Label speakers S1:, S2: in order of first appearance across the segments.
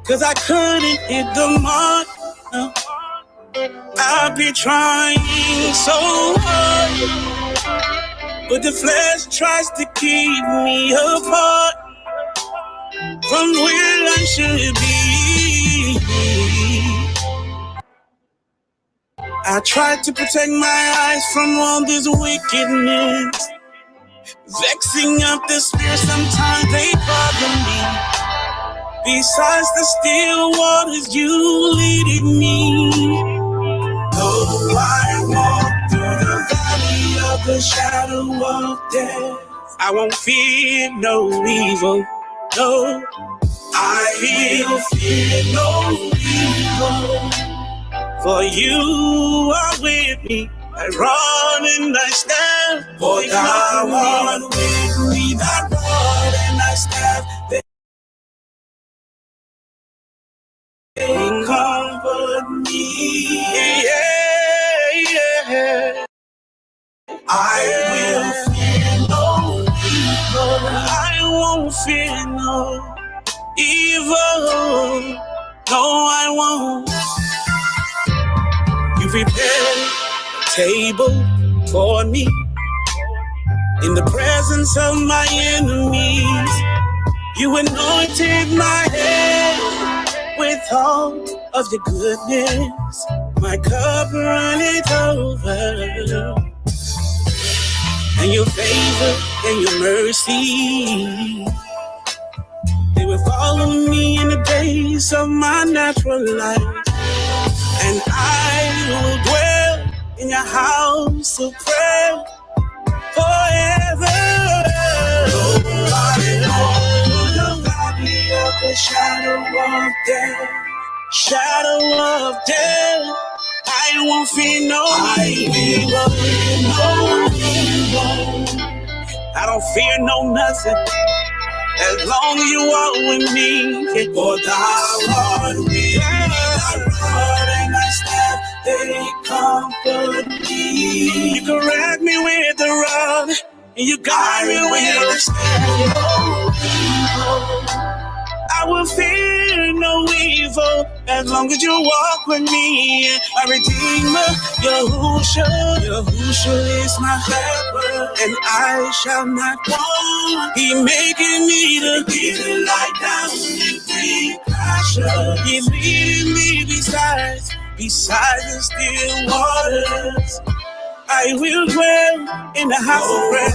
S1: 'cause I couldn't hit the mark. No. I've been trying so hard, but the flesh tries to keep me apart from where I should be. I tried to protect my eyes from all this wickedness, vexing up the spirit, sometimes they bother me. Besides the still waters you leading me. Though I walk through the valley of the shadow of death, I won't fear no evil, no. I will fear no evil, for you are with me. I run and I stand, for thou art with me. That rod and I stand, they comfort me. Yeah. I will fear no evil. I won't fear no evil. No, I won't. You prepared a table for me in the presence of my enemies. You anointed my head with all of your goodness. My cup runneth over. And your favor and your mercy, they will follow me in the days of my natural life. And I will dwell in your house of prayer forever. The shadow of death, I won't fear no evil. I don't fear no nothing, as long as you are with me. For thou art with me, thy rod and thy staff, they comfort me. You correct me with the rod, and you guide me with the staff. I will fear no evil, as long as you walk with me. A redeemer, Yahushua is my helper, and I shall not want. He making me to lie down in green pasture. He leading me beside the still waters. I will dwell in the house of prayer.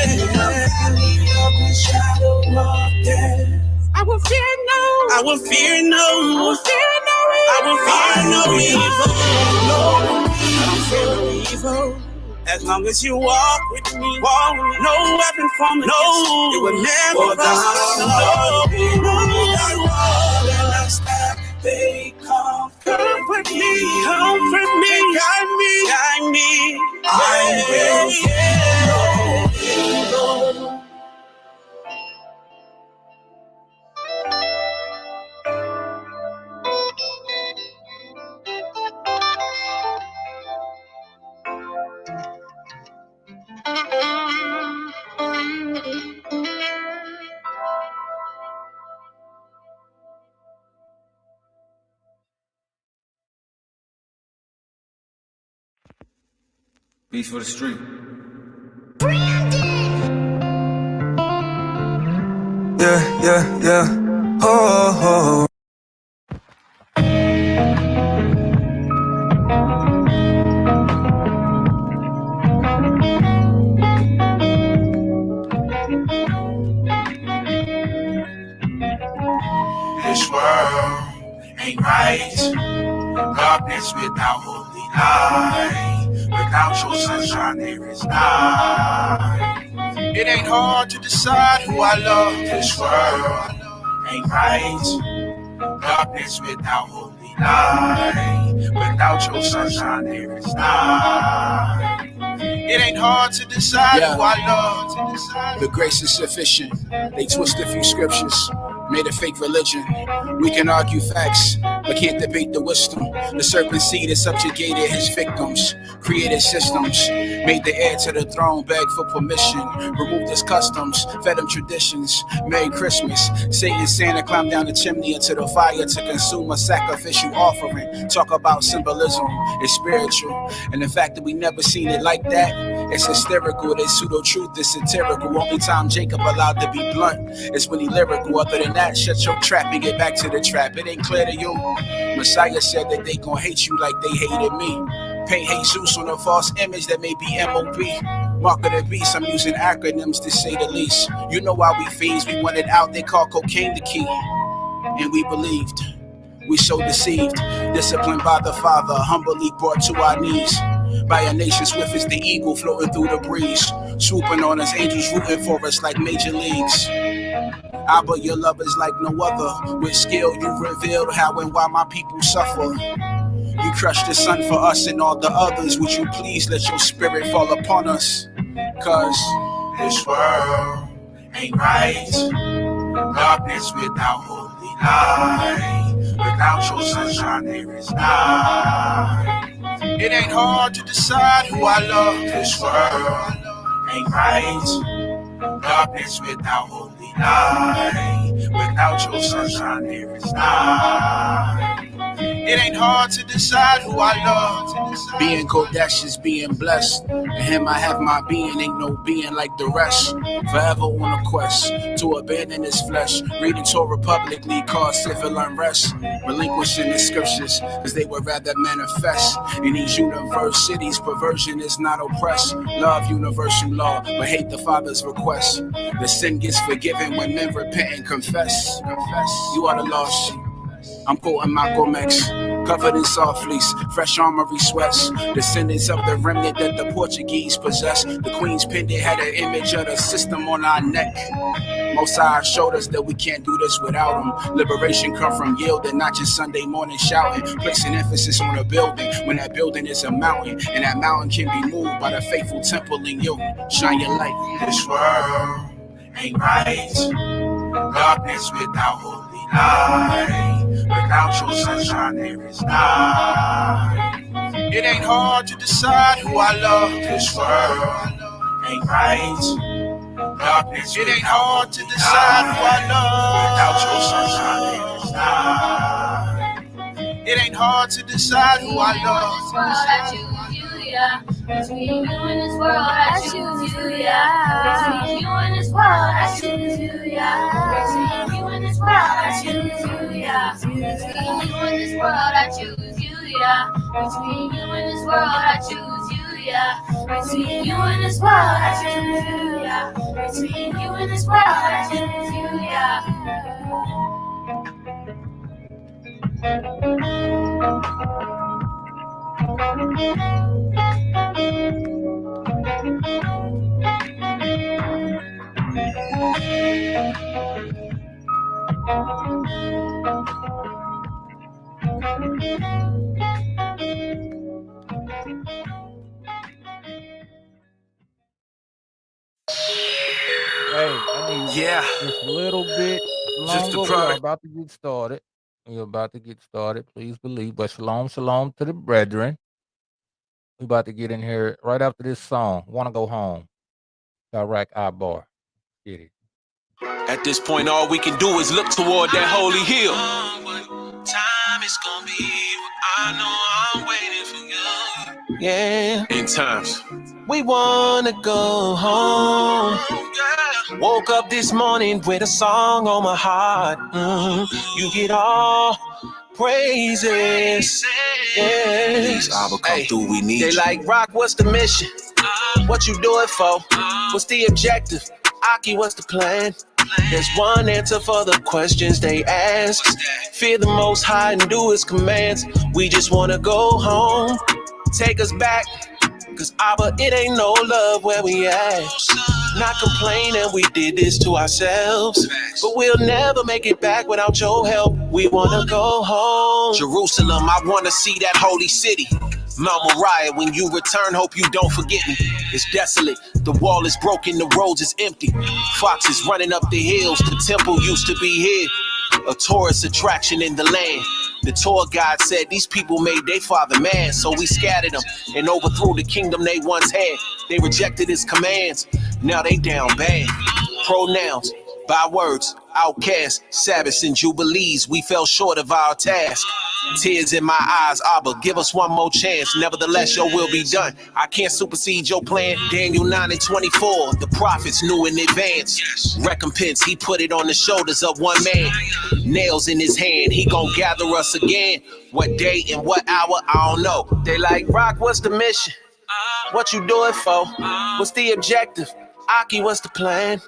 S1: In the valley of the shadow of death, I will fear no evil. I don't fear no evil. As long as you walk with me, no weapon formed against me, it will never prosper. They comfort me, guide me. I will fear no evil.
S2: Beats for the street. Yeah. Oh.
S3: This world ain't right. Darkness without holy light. Without your sunshine, there is night. It ain't hard to decide who I love. This world ain't right. Darkness without holy light. Without your sunshine, there is night. It ain't hard to decide who I love.
S4: The grace is sufficient. They twist a few scriptures, made a fake religion. We can argue facts, but can't debate the wisdom. The serpent seed has subjugated his victims, created systems, Made the heir to the throne beg for permission. Removed his customs, fed him traditions. Merry Christmas. Satan Santa climbed down the chimney into the fire to consume a sacrificial offering. Talk about symbolism, it's spiritual. And the fact that we never seen it like that, it's hysterical. This pseudo-truth is satirical. Only time Jacob allowed to be blunt is when he lyrical. Other than that, shut your trap and get back to the trap. It ain't clear to you. Messiah said that they gon' hate you like they hated me. Paint Jesus on a false image that may be MOB. Mark of the beast, I'm using acronyms to say the least. You know why we fiends, we wanted out, they call cocaine the key. And we believed, we so deceived. Disciplined by the Father, humbly brought to our knees. By a nation swift as the eagle floating through the breeze. Swooping on us, angels rooting for us like major leagues. Abba, your love is like no other. With skill you revealed how and why my people suffer. You crushed the sun for us and all the others. Would you please let your spirit fall upon us? Cause
S3: this world ain't right. Darkness without holy light. Without your sunshine there is night.
S4: it ain't hard to decide who I love.
S3: This world ain't right. Darkness without holy light. Without your sunshine there is night.
S4: It ain't hard to decide who I love. Being Kodesh is being blessed. In him I have my being, ain't no being like the rest. Forever on a quest to abandon this flesh. Reading Torah publicly caused civil unrest. Relinquishing the scriptures, cause they would rather manifest. In these universe cities, perversion is not oppressed. Love universal law, but hate the Father's request. The sin gets forgiven when men repent and confess. You are the lost sheep. I'm quoting Malcolm X, covered in soft fleece, fresh armory sweats, descendants of the remnant that the Portuguese possessed. The Queen's pendant had an image of the system on our neck. Most High showed us that we can't do this without him. Liberation come from yielding, not just Sunday morning shouting. Placing emphasis on a building when that building is a mountain, and that mountain can be moved by the faithful temple in you. Shine your light.
S3: This world ain't right. Darkness without holy light. Without your sunshine there is night.
S4: It ain't hard to decide who I love.
S3: This world ain't right. Darkness
S4: it ain't hard to decide who I
S3: love. Without your sunshine there is night.
S4: It ain't hard to decide who I love.
S5: I choose you, yeah. Between you and this world, I choose you, yeah. Between you and this world, I choose you, yeah. Between you and this world, I choose you, yeah. Between you and this world, I choose you, yeah. Between you and this world, I choose you, yeah. Between you and this world, I choose you, yeah. Between you and this world, I choose you, yeah.
S6: Yeah, just a little bit longer. We're about to get started. Please believe. But shalom to the brethren. We about to get in here right after this song. Want to go home? Direct bar. Get it.
S1: At this point, all we can do is look toward that holy hill.
S3: Time is gonna be. I know I'm waiting for you.
S1: Yeah. In times.
S3: We wanna go home. Woke up this morning with a song on my heart. You get all praises.
S1: Please, Abba, come through. We need
S3: they
S1: you.
S3: like, Rock, what's the mission? What you do it for? What's the objective? Aki, what's the plan? There's one answer for the questions they ask. Fear the Most High and do His commands. We just wanna go home. Take us back. Cause Abba, it ain't no love where we at. Not complaining, we did this to ourselves. But we'll never make it back without your help. We wanna go home.
S1: Jerusalem, I wanna see that holy city. Mount Moriah, when you return, hope you don't forget me. It's desolate, the wall is broken, the roads is empty. Foxes running up the hills, the temple used to be here. A tourist attraction in the land.
S7: The tour guide said these people made their father mad, so we scattered them and overthrew the kingdom they once had. They rejected his commands, now they down bad. Pronouns, bywords, outcasts, Sabbaths and jubilees, we fell short of our task. Tears in my eyes, Abba, give us one more chance. Nevertheless, your will be done. I can't supersede your plan. Daniel 9:24, the prophets knew in advance. Recompense, he put it on the shoulders of one man. Nails in his hand, he gon' gather us again. What day and what hour, I don't know. They like, Rock, what's the mission? What you do it for? What's the objective? Aki, what's the plan?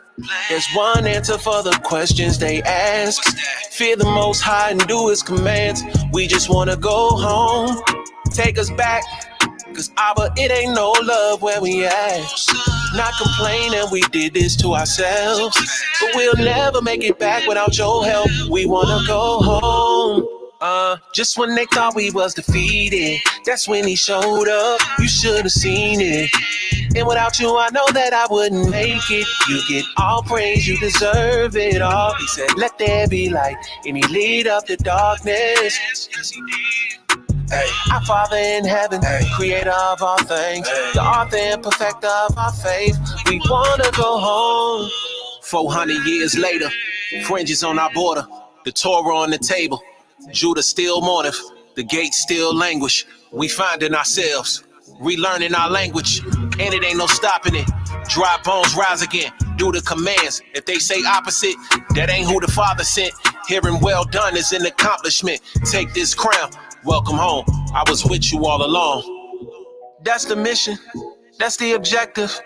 S7: There's one answer for the questions they ask. Fear the Most High and do His commands. We just wanna go home. Take us back, cause Abba, it ain't no love where we at. Not complaining, we did this to ourselves, but we'll never make it back without your help. We wanna go home. Just when they thought we was defeated, that's when he showed up. You should have seen it. And without you, I know that I wouldn't make it. You get all praise, you deserve it all. He said, let there be light, and he lit up the darkness. Hey, our Father in heaven, creator of all things, the author and perfecter of our faith. We wanna go home. 400 years later, fringes on our border, the Torah on the table. Judah still mourneth, the gates still languish. We finding ourselves, relearning our language, and it ain't no stopping it. Dry bones rise again, do the commands. If they say opposite, that ain't who the Father sent. Hearing well done is an accomplishment. Take this crown, welcome home. I was with you all along. That's the mission, that's the objective,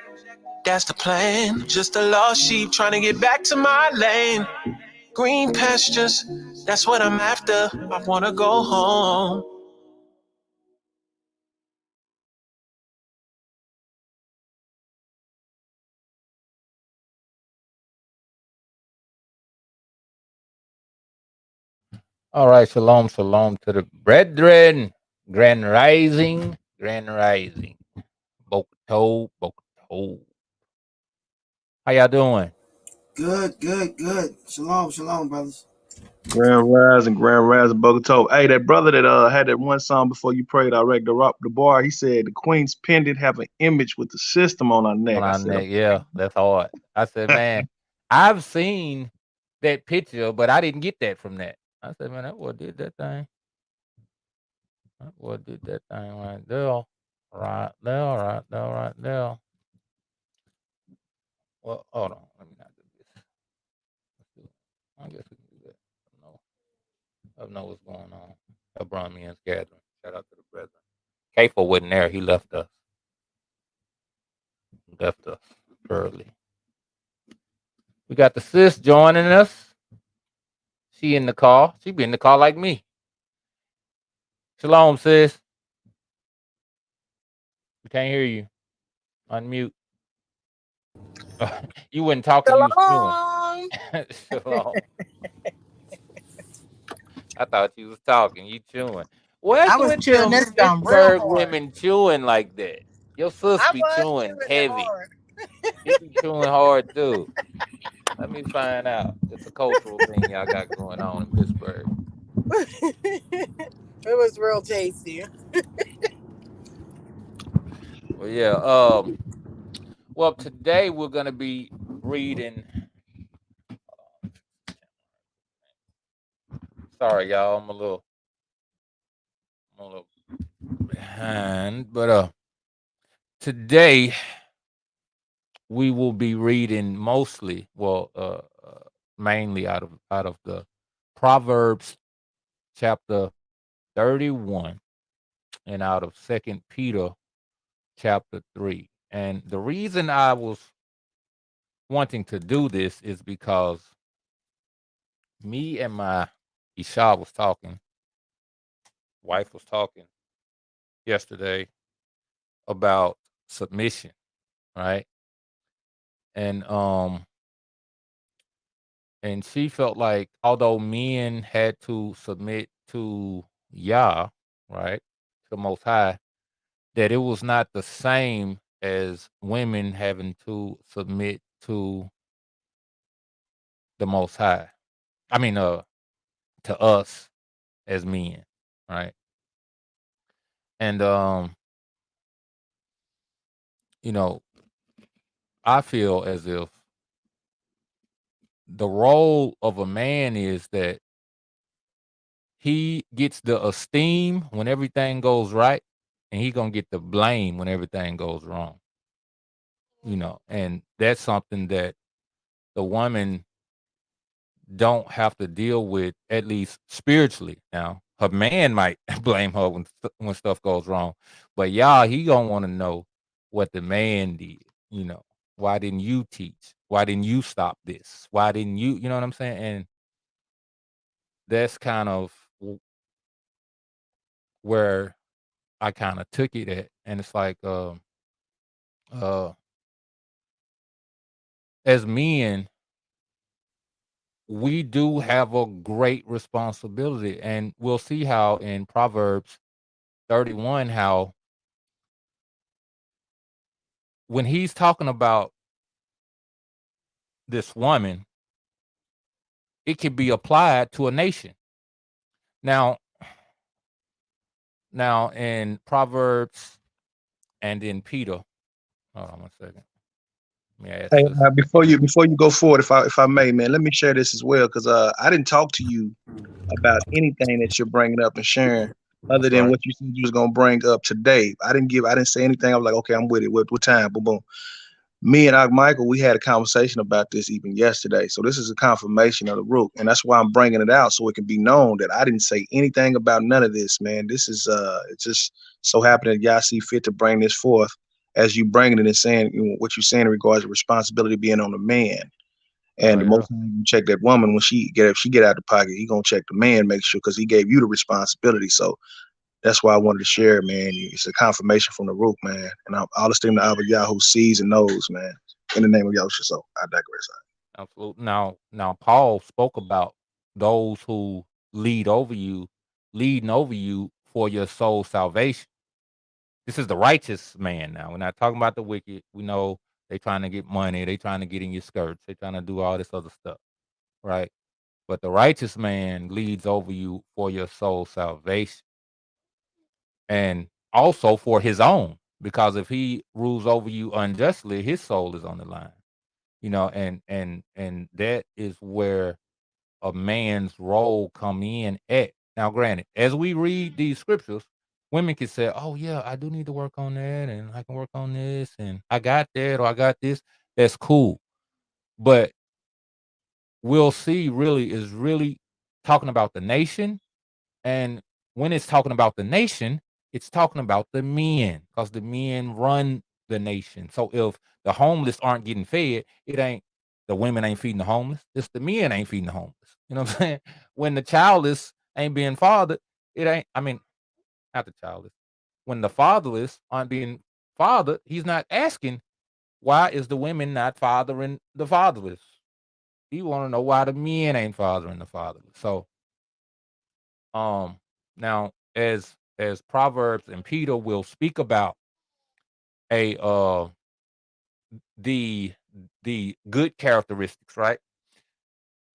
S7: that's the plan. Just a lost sheep trying to get back to my lane. Green pastures, that's what I'm after. I wanna go home.
S6: All right, shalom, shalom to the brethren. Grand rising, grand rising. Bokuto, Bokuto. How y'all doing?
S1: Good, good, good. Shalom, shalom, brothers.
S8: Grand Rise and Bogota. Hey, that brother that had that one song before you prayed, I read the bar. He said the Queen's pendant have an image with the system on our neck.
S6: On
S8: I
S6: our
S8: said,
S6: neck, yeah, that's hard. I said, man, I've seen that picture, but I didn't get that from that. I said, man, that boy did that thing. That boy did that thing right there. Right there, right there, right there. Well, hold on. Let me not do this. Let's do it. I guess we can do that. I know what's going on. Abraham Men's gathering. Shout out to the brethren. Kafo wasn't there. He left us. Left us early. We got the sis joining us. She in the car. She be in the car like me. Shalom, sis. We can't hear you. Unmute. You wasn't talking. You was chewing.
S9: Shalom.
S6: Shalom. I thought you was talking. You chewing. What's
S9: I was
S6: with
S9: chewing
S6: them
S9: this gum real
S6: Pittsburgh
S9: hard.
S6: women chewing like that? Your sis
S9: I
S6: be
S9: was
S6: chewing
S9: chewing it
S6: heavy.
S9: hard.
S6: She be chewing hard too. Let me find out. It's a cultural thing y'all got going on in Pittsburgh.
S9: It was real tasty.
S6: Well, yeah. Well, today we're gonna be reading. Sorry, y'all. I'm a little behind, but today we will be reading mostly, mainly out of the Proverbs chapter 31 and out of Second Peter chapter 3. And the reason I was wanting to do this is because me and my Isha was talking, wife was talking yesterday about submission, right? And and she felt like although men had to submit to Yah, right, to the Most High, that it was not the same as women having to submit to the Most High. I mean, to us as men, right? And you know, I feel as if the role of a man is that he gets the esteem when everything goes right, and he gonna get the blame when everything goes wrong. And that's something that the woman don't have to deal with, at least spiritually. Now, her man might blame her when stuff goes wrong, but y'all, he gonna want to know what the man did. You know, why didn't you teach? Why didn't you stop this? Why didn't you? You know what I'm saying? And that's kind of where I kind of took it at, and it's like, uh, as men, we do have a great responsibility, and we'll see how in Proverbs 31 how when he's talking about this woman, it can be applied to a nation. Now, in Proverbs and in Peter, hold on one second. Let me add
S8: Hey,
S6: this.
S8: before you go forward, if I may, man, let me share this as well, because I didn't talk to you about anything that you're bringing up and sharing, other
S6: That's
S8: than
S6: right.
S8: what you said you was gonna bring up today. I didn't say anything. I was like, okay, I'm with it. What time? Boom, boom. Me and Michael, we had a conversation about this even yesterday. So this is a confirmation of the root, and that's why I'm bringing it out so it can be known that I didn't say anything about none of this, man. This is it just so happened that y'all see fit to bring this forth as you bringing it and saying, what you're saying in regards to responsibility being on the man.
S6: Oh
S8: And the
S6: yeah,
S8: most time you check that woman when she get out the pocket, he gonna check the man, make sure, because he gave you the responsibility. So that's why I wanted to share, man. It's a confirmation from the root, man. And all esteem to Abba Yahoo sees and knows, man. In the name of Yahusha, so I digress.
S6: absolutely. Now Paul spoke about those who leading over you for your soul salvation. This is the righteous man now. We're not talking about the wicked. We know they trying to get money. They trying to get in your skirts. They trying to do all this other stuff, right? But the righteous man leads over you for your soul salvation and also for his own. Because if he rules over you unjustly, his soul is on the line. And that is where a man's role come in at. Now, granted, as we read these scriptures, women can say, "Oh yeah, I do need to work on that, and I can work on this, and I got that, or I got this." That's cool, but we'll see. Really, is really talking about the nation, and when it's talking about the nation, it's talking about the men, because the men run the nation. So if the homeless aren't getting fed, it ain't the women ain't feeding the homeless. It's the men ain't feeding the homeless. You know what I'm saying? When the childless ain't being fathered, it ain't. I mean, not the childless. When the fatherless aren't being fathered, he's not asking why is the women not fathering the fatherless. He want to know why the men ain't fathering the fatherless. So um now as Proverbs and Peter will speak about a the good characteristics, right?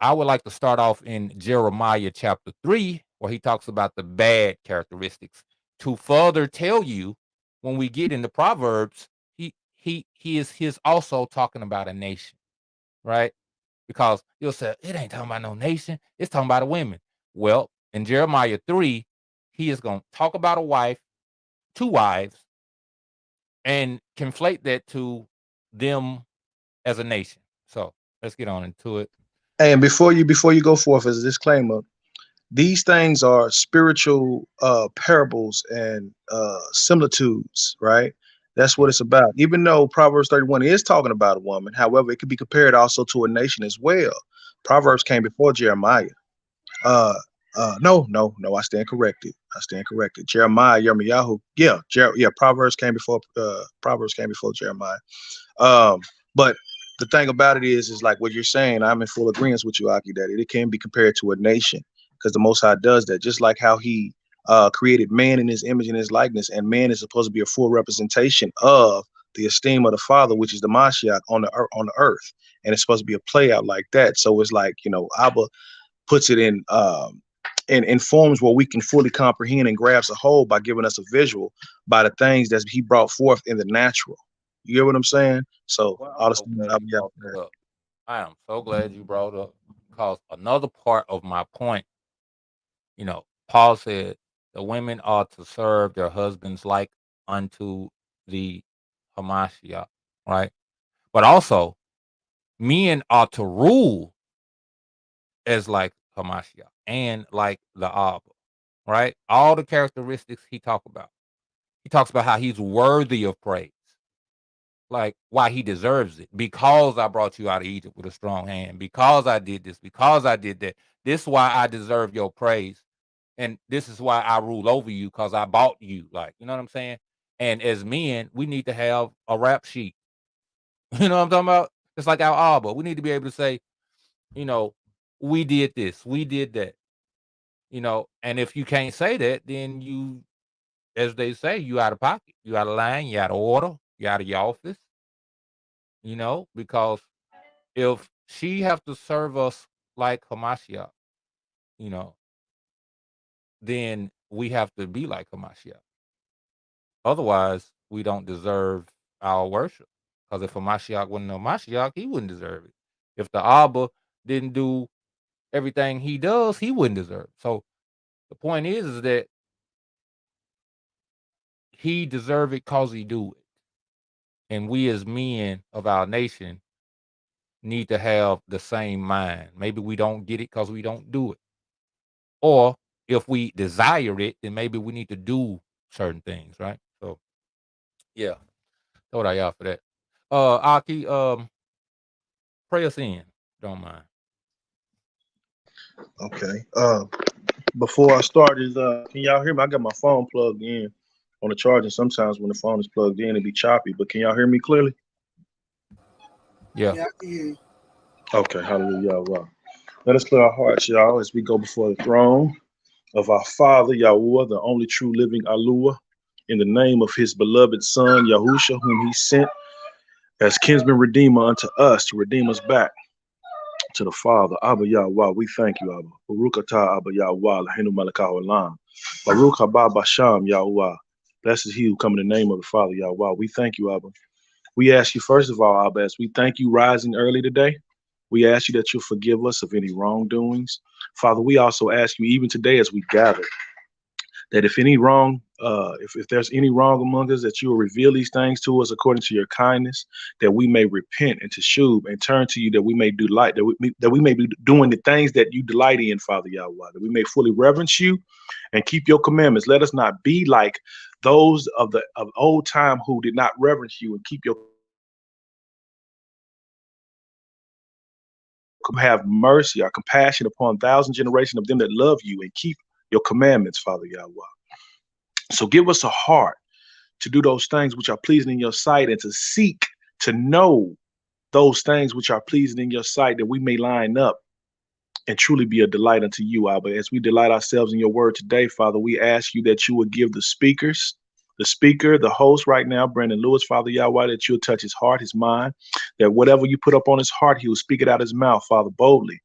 S6: I would like to start off in Jeremiah chapter 3, where he talks about the bad characteristics, to further tell you when we get into Proverbs, he is also talking about a nation, right? Because you'll say it ain't talking about no nation, it's talking about a women. Well, in Jeremiah 3, he is going to talk about a wife, two wives, and conflate that to them as a nation. So let's get on into it.
S8: Hey, and before you go forth, as a disclaimer, these things are spiritual parables and similitudes, right? That's what
S6: Yeah.
S8: it's about. Even though Proverbs 31 is talking about a woman, however, it could be compared also to a nation as well. Proverbs came before Jeremiah. Uh, no, I stand corrected. Jeremiah, Yirmiyahu, yeah. Proverbs came before Jeremiah. Um, but the thing about it is like what you're saying. I'm in full agreement with you, Aki, that it can be compared to a nation because the Most High does that. Just like how He created man in His image and His likeness, and man is supposed to be a full representation of the esteem of the Father, which is the Mashiach on the earth, and it's supposed to be a play out like that. So it's like Abba puts it in and in forms where we can fully comprehend and grasp a whole by giving us a visual by the things that he brought forth in the natural. You get what I'm saying? So
S6: Well,
S8: all
S6: I'm
S8: this,
S6: so glad you brought that up. I am so glad you brought up because another part of my point, Paul said the women are to serve their husbands like unto the Hamashiach, right? But also, men are to rule as like Hamashiach and like the Abba, right? All the characteristics he talked about. He talks about how he's worthy of praise, like why he deserves it. Because I brought you out of Egypt with a strong hand, because I did this, because I did that. This is why I deserve your praise. And this is why I rule over you, because I bought you. Like, you know what I'm saying? And as men, we need to have a rap sheet. You know what I'm talking about? It's like our Abba. We need to be able to say, we did this, we did that. And if you can't say that, then you, as they say, you out of pocket, you out of line, you out of order, you out of your office. Because if she have to serve us like Hamashiach, you know, then we have to be like Hamashiach. Otherwise, we don't deserve our worship. Because if Hamashiach wasn't a Hamashiach, he wouldn't deserve it. If the Abba didn't do everything he does, he wouldn't deserve it. So the point is that he deserve it because he do it. And we as men of our nation need to have the same mind. Maybe we don't get it because we don't do it. Or if we desire it, then maybe we need to do certain things, right? So yeah. Throw that out for that. Aki, pray us in, don't mind.
S8: Okay. Before I start, can y'all hear me? I got my phone plugged in on the charger. Sometimes when the phone is plugged in, it be choppy. But can y'all hear me clearly?
S6: Yeah.
S9: Yeah, I can hear you.
S8: Okay. Hallelujah. Wow. Let us clear our hearts, y'all, as we go before the throne of our Father, Yahuwah, the only true living Alua, in the name of his beloved Son, Yahusha, whom he sent as kinsman redeemer unto us to redeem us back to the Father. Abba Yahweh, we thank you, Abba. Baruch atah Abba Yahweh, Lahenu Malakah Olam. Baruch haba Basham Yahweh. Blessed is he who come in the name of the Father, Yahweh. We thank you, Abba. We ask you, first of all, Abba, as we thank you rising early today, we ask you that you'll forgive us of any wrongdoings. Father, we also ask you, even today as we gather, that if any wrong, if there's any wrong among us, that you will reveal these things to us according to your kindness, that we may repent and to shub and turn to you, that we may do light, that we may be doing the things that you delight in, Father Yahweh, that we may fully reverence you and keep your commandments. Let us not be like those of old time who did not reverence you and keep your have mercy or compassion upon 1,000 generations of them that love you and keep your commandments, Father Yahweh. So give us a heart to do those things which are pleasing in your sight and to seek to know those things which are pleasing in your sight, that we may line up and truly be a delight unto you, Abba. As we delight ourselves in your word today, Father, we ask you that you would give the speaker, the host right now, Brandon Lewis, Father Yahweh, that you'll touch his heart, his mind, that whatever you put up on his heart, he will speak it out his mouth, Father, boldly,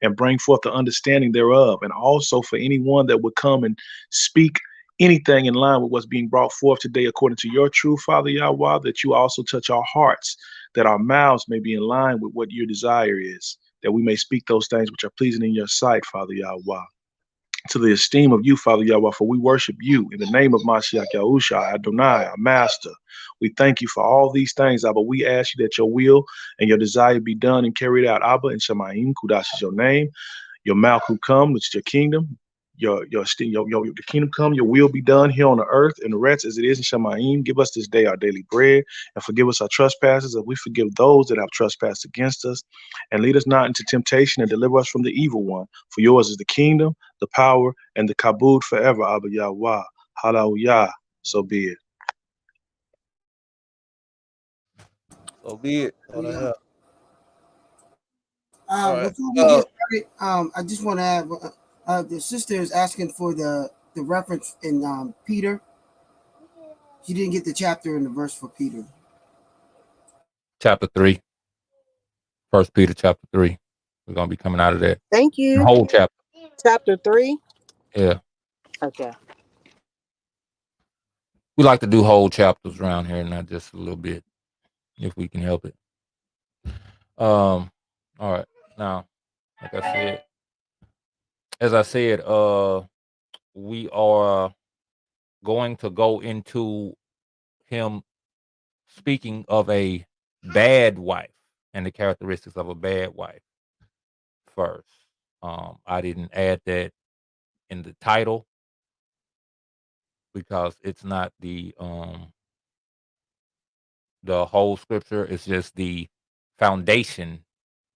S8: and bring forth the understanding thereof. And also for anyone that would come and speak anything in line with what's being brought forth today according to your truth, Father Yahweh, that you also touch our hearts, that our mouths may be in line with what your desire is, that we may speak those things which are pleasing in your sight, Father Yahweh, to the esteem of you, Father Yahweh, for we worship you in the name of Mashiach Yahusha, Adonai, our Master. We thank you for all these things, Abba. We ask you that your will and your desire be done and carried out, Abba, in Shemaim, Kudash is your name. Your Malchut come, which is your kingdom. The kingdom come, your will be done here on the earth and the rest as it is in Shemaim. Give us this day our daily bread and forgive us our trespasses as we forgive those that have trespassed against us. And lead us not into temptation and deliver us from the evil one. For yours is the kingdom, the power, and the kabod forever, Abba Yahweh. Hallelujah. So be it.
S6: So be it.
S9: Yeah.
S6: All right.
S9: Before we get started, I just want to have the sister is asking for the reference in Peter. She didn't get the chapter and the verse for Peter.
S6: Chapter 3. 1 Peter chapter 3. We're gonna be coming out of that.
S10: Thank
S6: The
S10: you.
S6: whole chapter.
S10: Chapter 3.
S6: Yeah.
S10: Okay.
S6: We like to do whole chapters around here, not just a little bit, if we can help it. All right. Now, like I said, as I said, we are going to go into him speaking of a bad wife and the characteristics of a bad wife first. I didn't add that in the title because it's not the whole scripture. It's just the foundation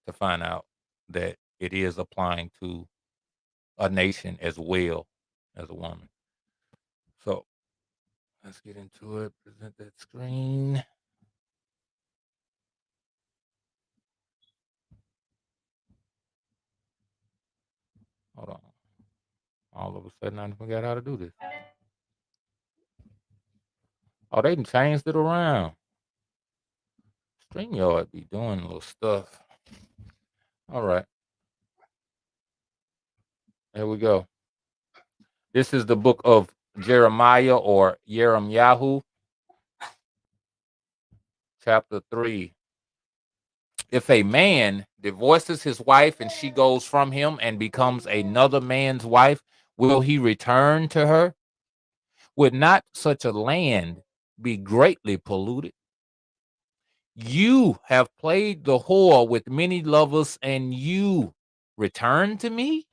S6: to find out that it is applying to a nation as well as a woman. So let's get into it. Present that screen. Hold on. All of a sudden, I forgot how to do this. Oh, they done changed it around. StreamYard be doing little stuff. All right. Here we go. This is the book of Jeremiah or Yeremiyahu, chapter 3. If a man divorces his wife and she goes from him and becomes another man's wife, will he return to her? Would not such a land be greatly polluted? You have played the whore with many lovers, and you return to me,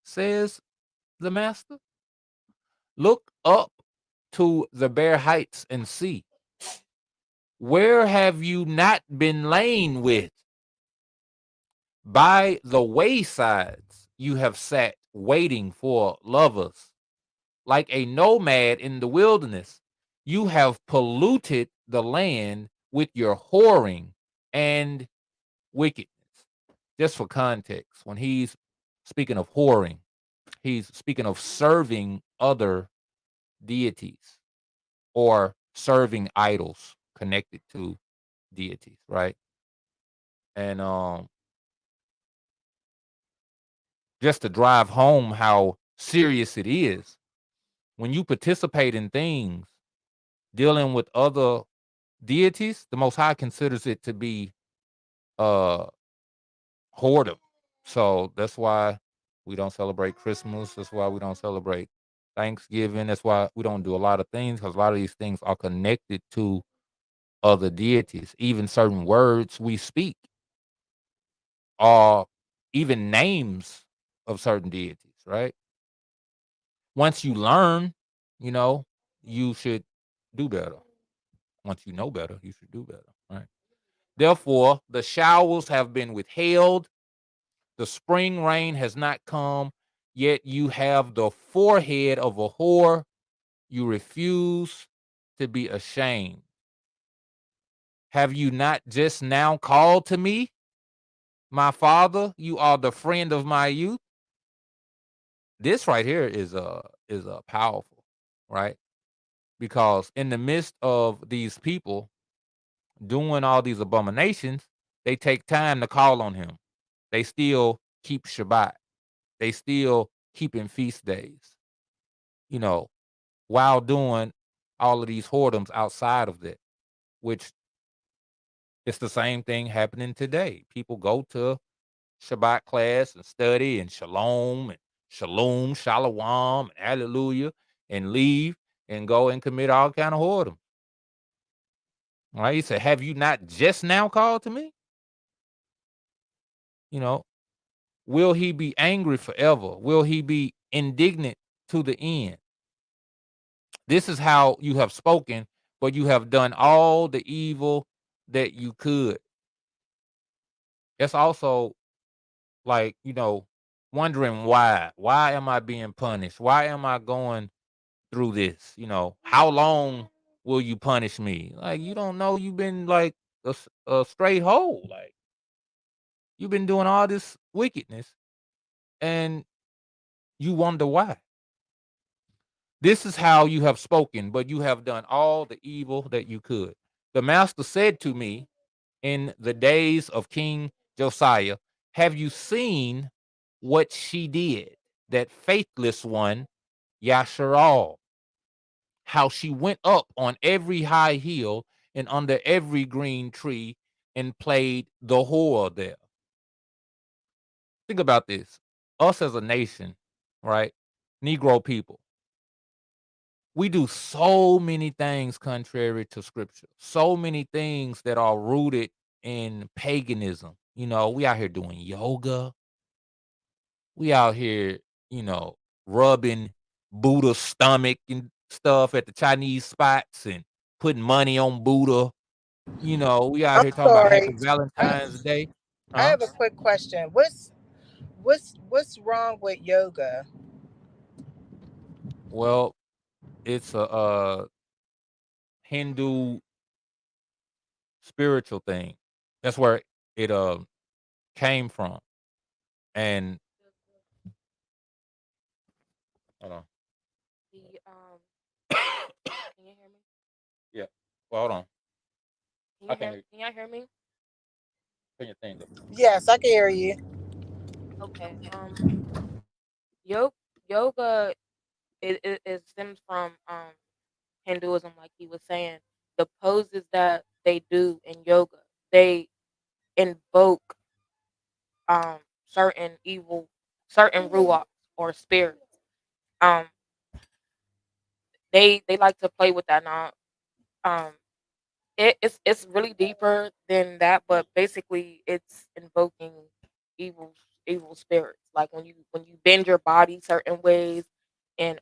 S6: says the master. Look up to the bare heights and see. Where have you not been lain with? By the waysides you have sat waiting for lovers. Like a nomad in the wilderness, you have polluted the land with your whoring and wickedness. Just for context, when he's speaking of whoring, he's speaking of serving other deities or serving idols connected to deities, right? And just to drive home how serious it is, when you participate in things dealing with other deities, the Most High considers it to be whoredom. So that's why we don't celebrate Christmas. That's why we don't celebrate Thanksgiving. That's why we don't do a lot of things, because a lot of these things are connected to other deities. Even certain words we speak are even names of certain deities, right? Once you learn, you know, you should do better. Once you know better, you should do better, right? Therefore, the showers have been withheld, the spring rain has not come, yet you have the forehead of a whore. You refuse to be ashamed. Have you not just now called to me, my father? You are the friend of my youth. This right here is a powerful, right? Because in the midst of these people doing all these abominations, they take time to call on him. They still keep Shabbat. They still keeping feast days, you know, while doing all of these whoredoms outside of that, which it's the same thing happening today. People go to Shabbat class and study and shalom, shalom, and hallelujah, and leave and go and commit all kind of whoredom. All right, he said, have you not just now called to me? You know, will he be angry forever? Will he be indignant to the end? This is how you have spoken, but you have done all the evil that you could. It's also like, you know, wondering why. Why am I being punished? Why am I going through this? You know, how long will you punish me? Like, you don't know you've been like a straight hole. Like, you've been doing all this wickedness and you wonder why. This is how you have spoken, but you have done all the evil that you could. The master said to me in the days of King Josiah, have you seen what she did? that faithless one, Yasharal, how she went up on every high hill and under every green tree and played the whore there. Think about this. Us as a nation, right? Negro people, we do so many things contrary to scripture, so many things that are rooted in paganism. We out here doing yoga. We out here, rubbing Buddha's stomach and stuff at the Chinese spots and putting money on Buddha. We out
S10: I'm
S6: here talking about Happy
S10: sorry. I,
S6: Valentine's Day.
S10: I
S6: Huh?
S10: have a quick question. What's wrong with yoga?
S6: Well, it's a Hindu spiritual thing. That's where it came from. And hold on.
S11: The can you hear me?
S6: Yeah. Well, hold on.
S11: Can you hear? Can y'all hear me?
S6: Turn your thing up.
S10: Yes, I can hear you.
S11: Okay. Yoga it stems from Hinduism, like he was saying. The poses that they do in yoga, they invoke um certain evil, certain ruach or spirits. Um, they like to play with that now. Um, it's really deeper than that, but basically it's invoking evil evil spirits. Like when you bend your body certain ways, and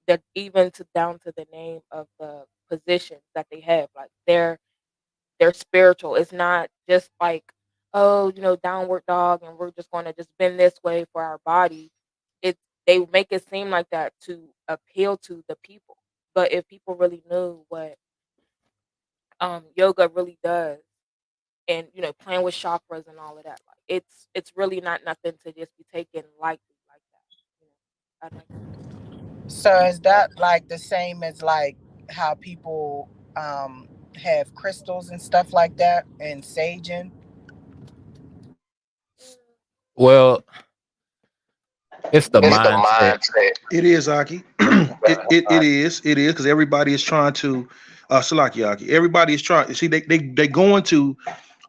S11: that even to down to the name of the positions that they have, like they're spiritual. It's not just like, oh, downward dog, and we're just going to just bend this way for our body. It They make it seem like that to appeal to the people. But if people really knew what yoga really does, and playing with chakras and all of that, like it's really not nothing to just be taken lightly like that. I'd like to say.
S10: So is that like the same as like how people have crystals and stuff like that and saging?
S6: Well, it's the
S8: It's the
S6: mindset.
S8: mindset. It is, Aki. It is because everybody is trying to Salaki Aki. Everybody is trying. See, they go into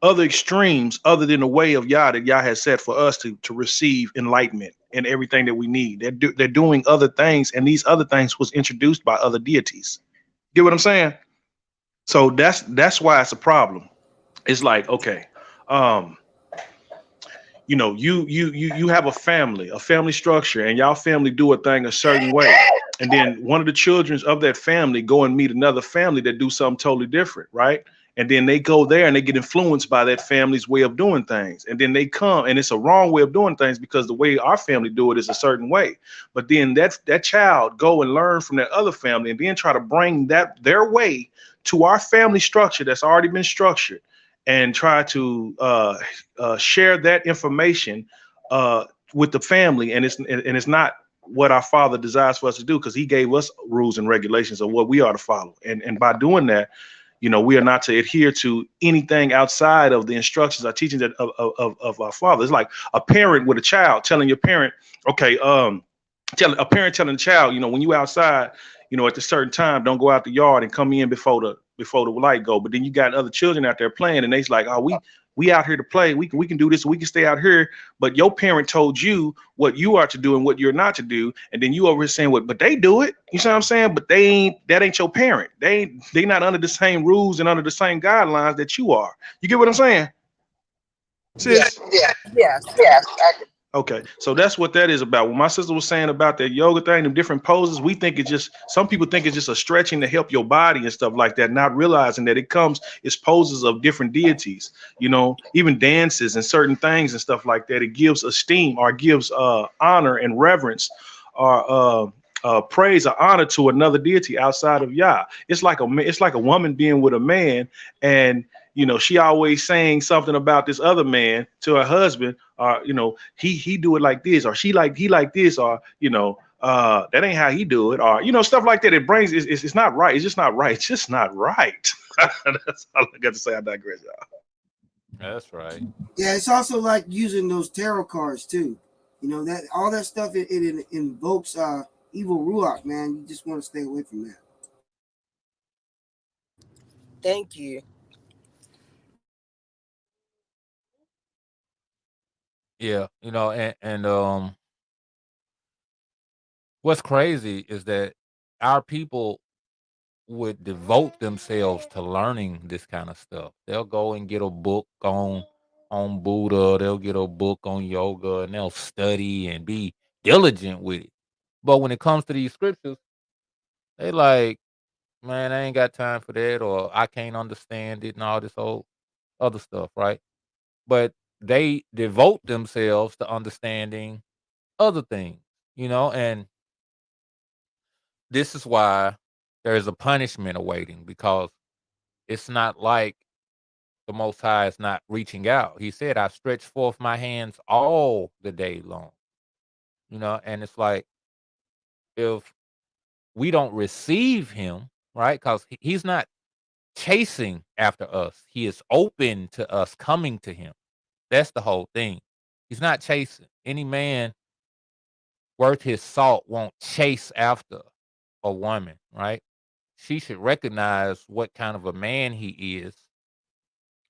S8: other extremes other than the way of Yah that Yah has set for us to receive enlightenment and everything that we need. They're doing other things, and these other things was introduced by other deities. Get what I'm saying? So that's why it's a problem. It's like, okay, um, you have a family structure, and y'all family do a thing a certain way, and then one of the children of that family go and meet another family that do something totally different, right? And then they go there and they get influenced by that family's way of doing things, and then they come, and it's a wrong way of doing things because the way our family do it is a certain way. But then that child go and learn from that other family, and then try to bring that their way to our family structure that's already been structured, and try to share that information with the family, and it's not what our Father desires for us to do, because He gave us rules and regulations of what we are to follow, and by doing that, we are not to adhere to anything outside of the instructions or teachings of our Father. It's like a parent with a child telling your parent, okay, a parent telling the child, when you outside, at a certain time, don't go out the yard and come in before the light go. But then you got other children out there playing, and they's like, oh, we out here to play. We can do this. We can stay out here. But your parent told you what you are to do and what you're not to do, and then you over here saying what? But they do it. You see what I'm saying? But that ain't your parent. They not under the same rules and under the same guidelines that you are. You get what I'm saying?
S10: Yeah.
S8: Sis? Yeah.
S10: Yes.
S8: Yes. Okay, so that's what that is about. What my sister was saying about that yoga thing, the different poses, we think it's just, some people think it's just a stretching to help your body and stuff like that, not realizing that it's poses of different deities, even dances and certain things and stuff like that. It gives esteem, or gives honor and reverence, or praise or honor to another deity outside of Yah. It's like a woman being with a man, and she always saying something about this other man to her husband, or he do it like this, or he like this, or that ain't how he do it, or stuff like that. It brings it's not right. It's just not right. It's just not right. That's all I got to say. I digress, y'all.
S6: That's right.
S9: Yeah, it's also like using those tarot cards too. You know that all that stuff it invokes evil ruach, man. You just want to stay away from that.
S10: Thank you.
S6: Yeah, and what's crazy is that our people would devote themselves to learning this kind of stuff. They'll go and get a book on Buddha, they'll get a book on yoga, and they'll study and be diligent with it. But when it comes to these scriptures, they like, man, I ain't got time for that, or I can't understand it, and all this whole other stuff, right? But they devote themselves to understanding other things, and this is why there is a punishment awaiting, because it's not like the Most High is not reaching out. He said, I stretch forth my hands all the day long, and it's like, if we don't receive him, right? Because he's not chasing after us, he is open to us coming to him. That's the whole thing. He's not chasing. Any man worth his salt won't chase after a woman, right? She should recognize what kind of a man he is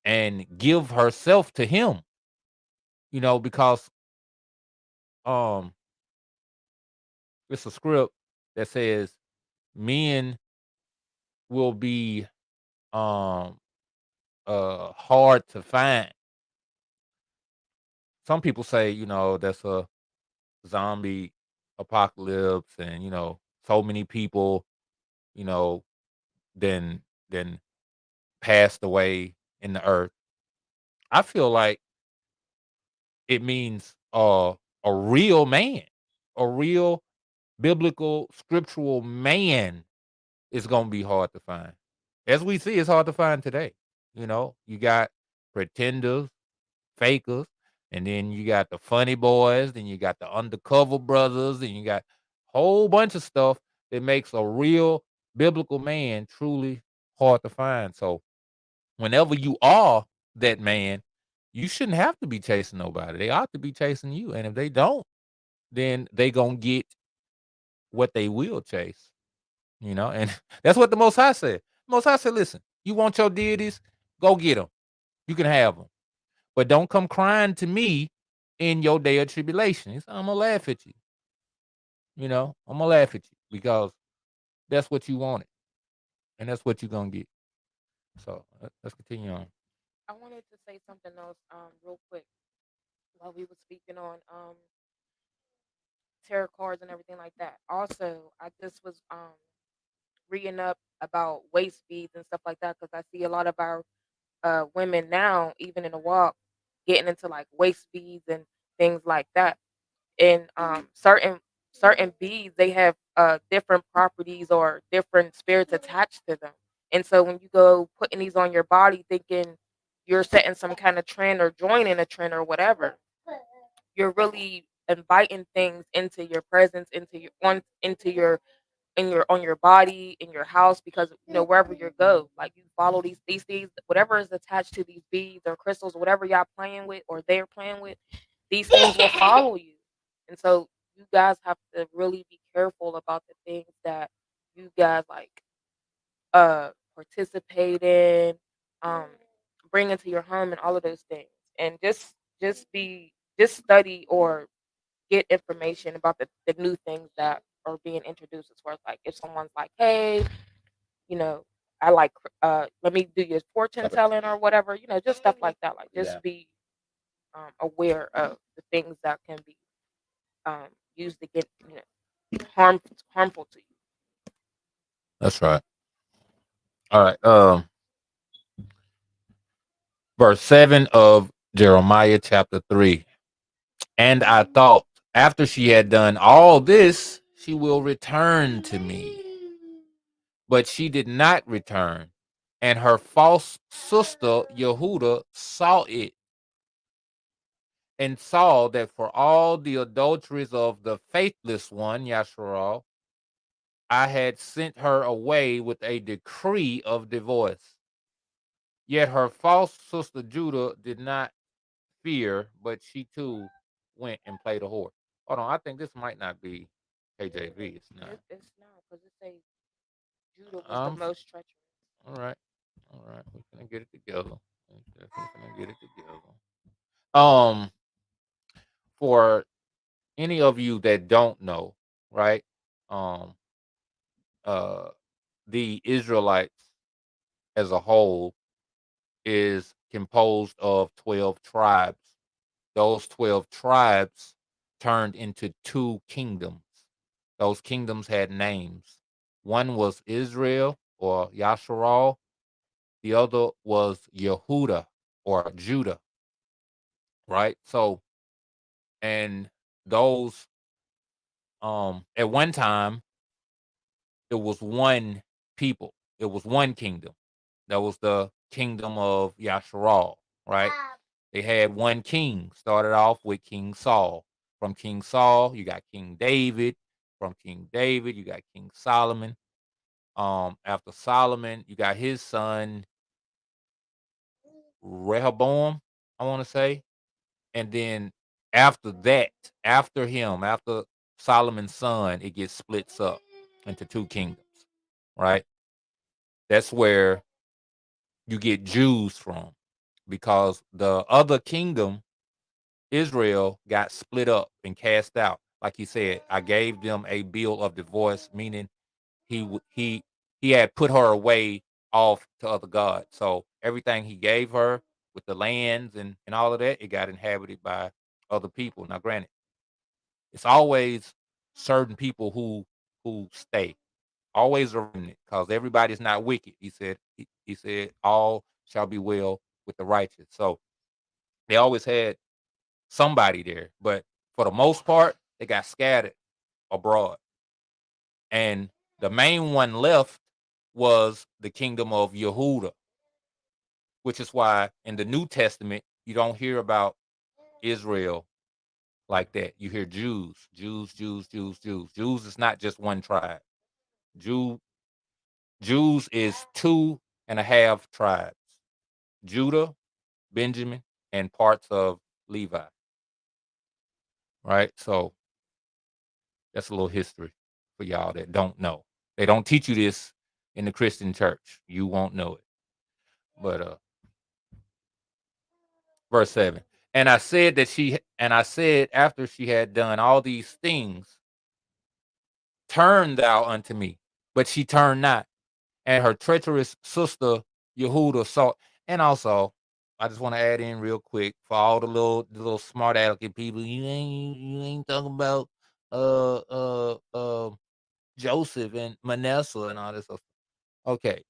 S6: and give herself to him, because um it's a script that says men will be um hard to find. Some people say, that's a zombie apocalypse, and so many people, you know, then passed away in the earth. I feel like it means a real man, a real biblical scriptural man is gonna be hard to find. As we see, it's hard to find today. You got pretenders, fakers, and then you got the funny boys, then you got the undercover brothers, and you got a whole bunch of stuff that makes a real biblical man truly hard to find. So whenever you are that man, you shouldn't have to be chasing nobody. They ought to be chasing you. And if they don't, then they gonna get what they will chase. And that's what the Most High said. Most High said, listen, you want your deities, go get them. You can have them. But don't come crying to me in your day of tribulation. He said, I'm gonna laugh at you. I'm gonna laugh at you because that's what you wanted. And that's what you're gonna get. So let's continue on.
S11: I wanted to say something else, real quick, while we were speaking on tarot cards and everything like that. Also, I just was reading up about waist beads and stuff like that, because I see a lot of our women now, even in the walk, getting into like waist beads and things like that. And certain beads, they have different properties or different spirits attached to them. And so when you go putting these on your body, thinking you're setting some kind of trend or joining a trend or whatever, you're really inviting things into your presence, into your in your on your body, in your house, because wherever you go, like, you follow these things, whatever is attached to these beads or crystals, whatever y'all playing with or they're playing with, these things will follow you. And so you guys have to really be careful about the things that you guys like participate in, um bring into your home and all of those things. And just study or get information about the new things that are being introduced, as far as like, if someone's like, hey, you know I like, let me do your fortune telling or whatever, just stuff like that. Like, just be aware of the things that can be um used to get harmful to you.
S6: That's right. All right. Verse 7 of Jeremiah chapter 3. And I thought, after she had done all this, she will return to me. But she did not return. And her false sister Yehuda saw it, and saw that for all the adulteries of the faithless one, Yasharal, I had sent her away with a decree of divorce. Yet her false sister Judah did not fear, but she too went and played a whore. Hold on, I think this might not be KJV. It's not.
S11: It's not because it say Judah was the
S6: Um,
S11: most treacherous.
S6: all right, all right. We're gonna get it together. We're definitely gonna get it together. Um, for any of you that don't know, right? Um, uh, the Israelites as a whole is composed of 12 tribes. Those 12 tribes turned into two kingdoms. Those kingdoms had names. One was Israel or Yasharal. The other was Yehuda or Judah, right? So, and those, at one time, it was one people. It was one kingdom. That was the kingdom of Yasharal, right? They had one king. Started off with King Saul. From King Saul, you got King David. From King David, you got King Solomon. After Solomon, you got his son Rehoboam, I want to say. And then after that, after him, after Solomon's son, it gets splits up into two kingdoms, right? That's where you get Jews from, because the other kingdom, Israel, got split up and cast out. Like he said, I gave them a bill of divorce, meaning he had put her away off to other gods. So everything he gave her with the lands and all of that, it got inhabited by other people. Now, granted, it's always certain people who stay. Always a remnant, because everybody's not wicked. He said, all shall be well with the righteous. So they always had somebody there, but for the most part, they got scattered abroad. And the main one left was the kingdom of Yehuda, which is why in the New Testament you don't hear about Israel like that. You hear Jews, Jews, Jews, Jews, Jews. Jews is not just one tribe. Jew Jews is 2.5 tribes: Judah, Benjamin, and parts of Levi. Right? So that's a little history for y'all that don't know. They don't teach you this in the Christian church. You won't know it. But verse 7. And I said after she had done all these things, turn thou unto me. But she turned not. And her treacherous sister Yehuda saw. And also, I just want to add in real quick for all the little smart alecky people. You ain't talking about uh uh uh Joseph and Manasseh and all this stuff. Okay.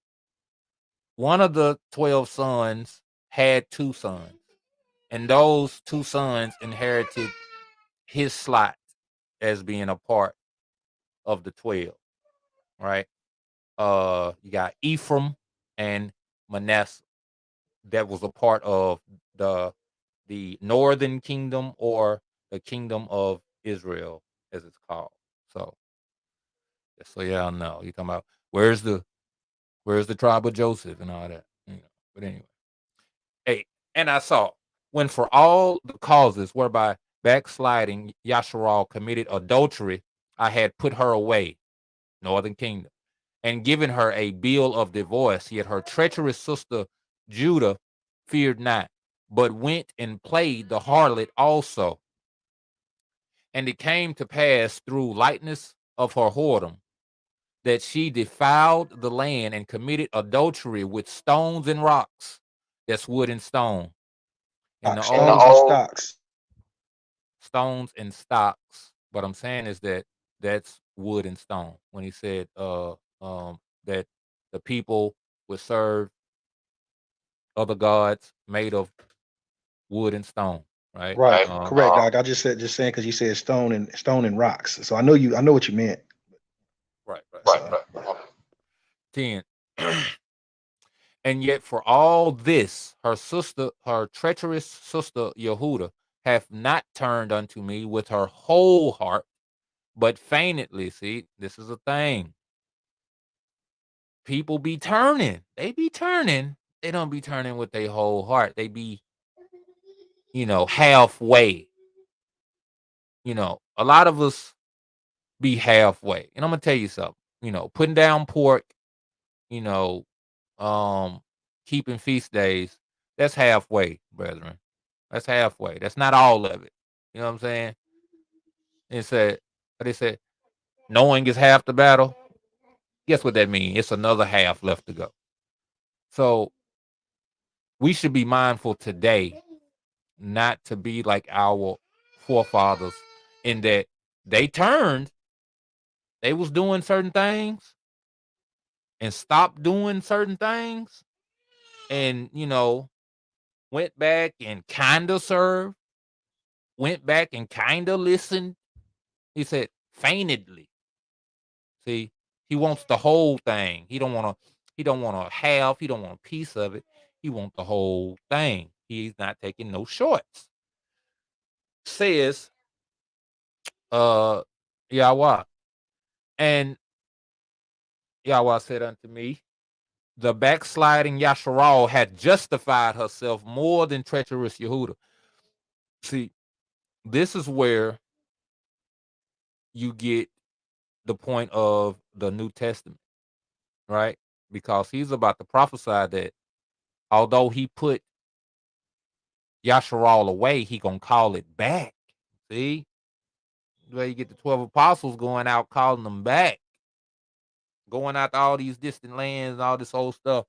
S6: One of the 12 sons had two sons, and those two sons inherited his slot as being a part of the 12, right? You got Ephraim and Manasseh. That was a part of the the northern kingdom, or the kingdom of Israel, as it's called. So just so y'all know, you talking about where's the tribe of Joseph and all that. But anyway. Hey, and I saw, when for all the causes whereby backsliding Yasharal committed adultery, I had put her away, northern kingdom, and given her a bill of divorce, yet her treacherous sister Judah feared not, but went and played the harlot also. And it came to pass through lightness of her whoredom that she defiled the land and committed adultery with stones and rocks. That's wood and stone. In the
S8: Stones and
S6: old
S8: stocks.
S6: stones and stocks. What I'm saying is that that's wood and stone. When he said that the people would serve other gods made of wood and stone, right?
S8: Right. Correct, Doc. I just saying because you said stone and rocks. So I know what you meant.
S6: Right, right.
S8: That's all.
S6: 10. And yet for all this, her treacherous sister Yehuda, hath not turned unto me with her whole heart, but feignedly. See, this is a thing. People be turning. They be turning. They don't be turning with their whole heart. They be, halfway. A lot of us be halfway. And I'm gonna tell you something, putting down pork, you know, keeping feast days, that's halfway, brethren. That's halfway. That's not all of it. You know what I'm saying? It said, but they said, knowing is half the battle. Guess what that means? It's another half left to go. So we should be mindful today not to be like our forefathers in that they turned, they was doing certain things and stopped doing certain things and, went back and kind of served, went back and kind of listened. He said, faintedly. See, he wants the whole thing. He don't want a half, he don't want a piece of it. He wants the whole thing. He's not taking no shorts. Says Yahweh. And Yahweh said unto me, the backsliding Yasharal had justified herself more than treacherous Yehuda. See, this is where you get the point of the New Testament, right? Because he's about to prophesy that although he put Yasharal away, he gonna call it back. See? Where you get the 12 apostles going out calling them back, going out to all these distant lands and all this old stuff.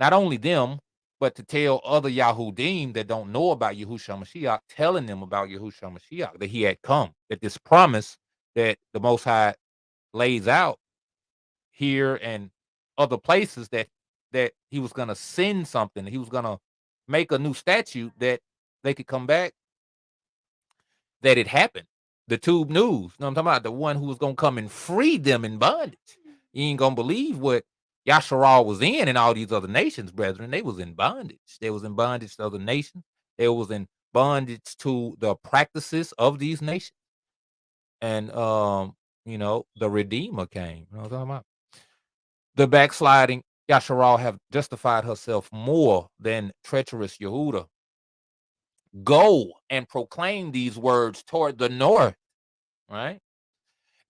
S6: Not only them, but to tell other Yahudim that don't know about Yahushua Mashiach, telling them about Yahushua Mashiach, that he had come, that this promise that the Most High lays out here and other places that he was going to send something, he was going to make a new statute that they could come back, that it happened. The tube news, you know what I'm talking about? The one who was going to come and free them in bondage. You ain't going to believe what Yasharal was in and all these other nations, brethren. They was in bondage. They was in bondage to other nations. They was in bondage to the practices of these nations. And, the Redeemer came. You know what I'm talking about? The backsliding Yasharal have justified herself more than treacherous Yehuda. Go and proclaim these words toward the north, right?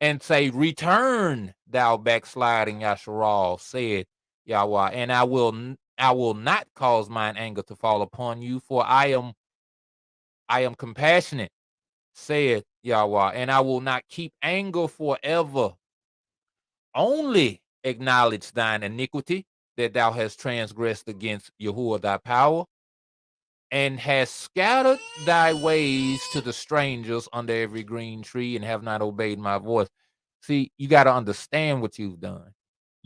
S6: And say, return, thou backsliding Yasharal, said Yahweh, and I will not cause mine anger to fall upon you, for I am compassionate, said Yahweh, and I will not keep anger forever. Only acknowledge thine iniquity, that thou hast transgressed against Yahuwah thy power, and hast scattered thy ways to the strangers under every green tree, and have not obeyed my voice. See, you got to understand what you've done.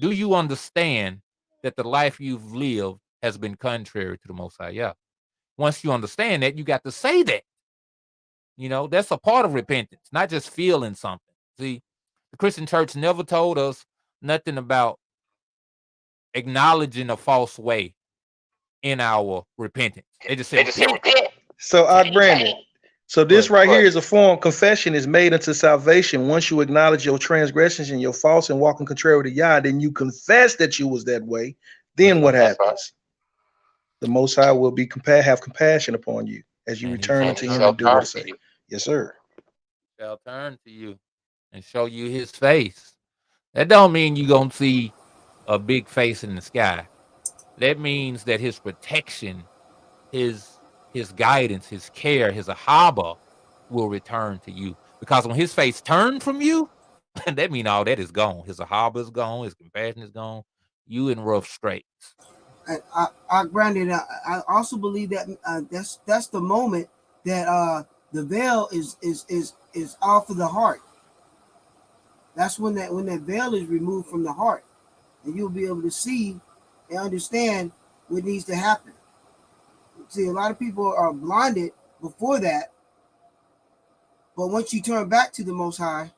S6: Do you understand that the life you've lived has been contrary to the Most High? Yeah. Once you understand that, you got to say that. That's a part of repentance, not just feeling something. See, the Christian church never told us nothing about acknowledging a false way in our repentance. They just said repent.
S8: So Brandon, so this right here is a form. Confession is made unto salvation. Once you acknowledge your transgressions and your faults and walking contrary to Yah, then you confess that you was that way. Then what happens? The Most High will be have compassion upon you as you return unto Him and do what He say. Yes, sir.
S6: Shall turn to you and show you His face. That don't mean you gonna see a big face in the sky. That means that His protection, His guidance, His care, His ahaba will return to you. Because when His face turned from you, that means all that is gone. His ahaba is gone. His compassion is gone. You in rough straits.
S9: Brandon, I also believe that that's the moment that the veil is off of the heart. That's when that veil is removed from the heart, and you'll be able to see and understand what needs to happen. See, a lot of people are blinded before that, but once you turn back to the Most High,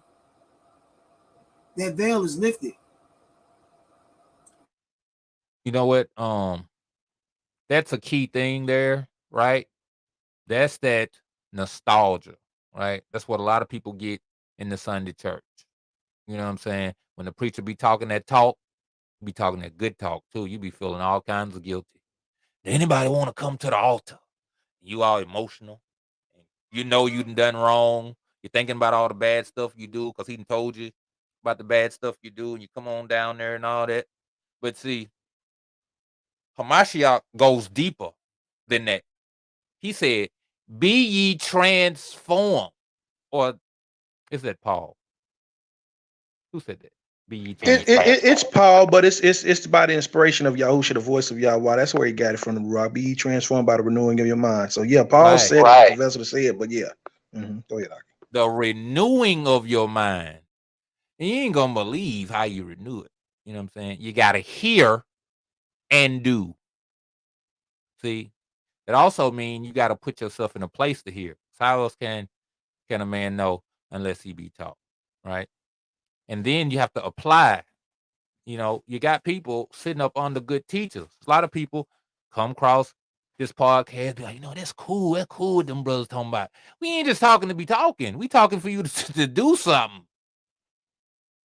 S9: that veil is lifted.
S6: You know what? That's a key thing there, right? That's that nostalgia, right? That's what a lot of people get in the Sunday church. You know what I'm saying? When the preacher be talking that talk, be talking that good talk too. You be feeling all kinds of guilty. Does anybody want to come to the altar? You all emotional. You know you done wrong. You're thinking about all the bad stuff you do because he done told you about the bad stuff you do, and you come on down there and all that. But see, Hamashiach goes deeper than that. He said, "Be ye transformed," or is that Paul? Who said that? Be ye transformed.
S8: It's Paul, but it's by the inspiration of Yahusha, the voice of Yahweh. That's where he got it from, the Ruach. Be ye transformed by the renewing of your mind. So yeah, Paul
S6: Right.
S8: said it, the vessel to say it, but yeah. Go ahead, Aki.
S6: The renewing of your mind. And you ain't gonna believe how you renew it. You know what I'm saying? You gotta hear and do. See, it also means you gotta put yourself in a place to hear. So how else can a man know unless he be taught? Right. And then you have to apply. You know, you got people sitting up under good teachers. A lot of people come across this podcast, be like, you know, that's cool. That's cool what them brothers talking about. We ain't just talking to be talking. We talking for you to do something.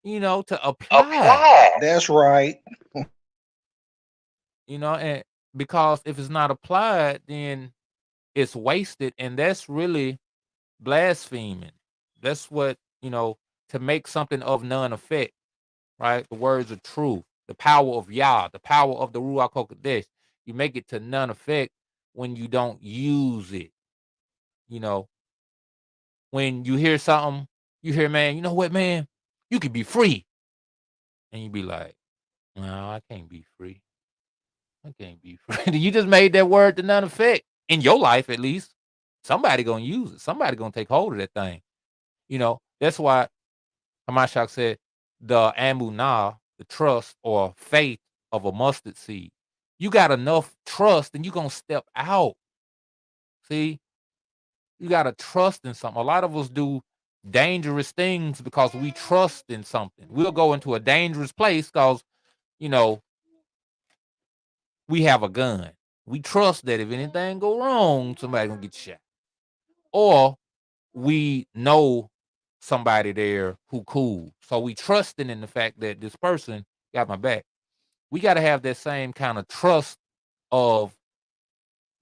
S6: You know, to apply.
S8: That's right.
S6: You know, and because if it's not applied, then it's wasted, and that's really blaspheming. That's what, you know, to make something of none effect, right? The words of truth, the power of Yah, the power of the Ruach HaKodesh. You make it to none effect when you don't use it. You know, when you hear something, you hear, man, you know what, man, you could be free. And you be like, no, I can't be free. I can't be free. You just made that word to none effect in your life, at least. Somebody gonna use it. Somebody gonna take hold of that thing. You know, that's why Hamashiach said the amunah, the trust or faith of a mustard seed. You got enough trust and you're gonna step out. See, you gotta trust in something. A lot of us do dangerous things because we trust in something. We'll go into a dangerous place because, you know, we have a gun. We trust that if anything go wrong, somebody gonna get shot. Or we know somebody there who cool. So we trusting in the fact that this person got my back. We got to have that same kind of trust of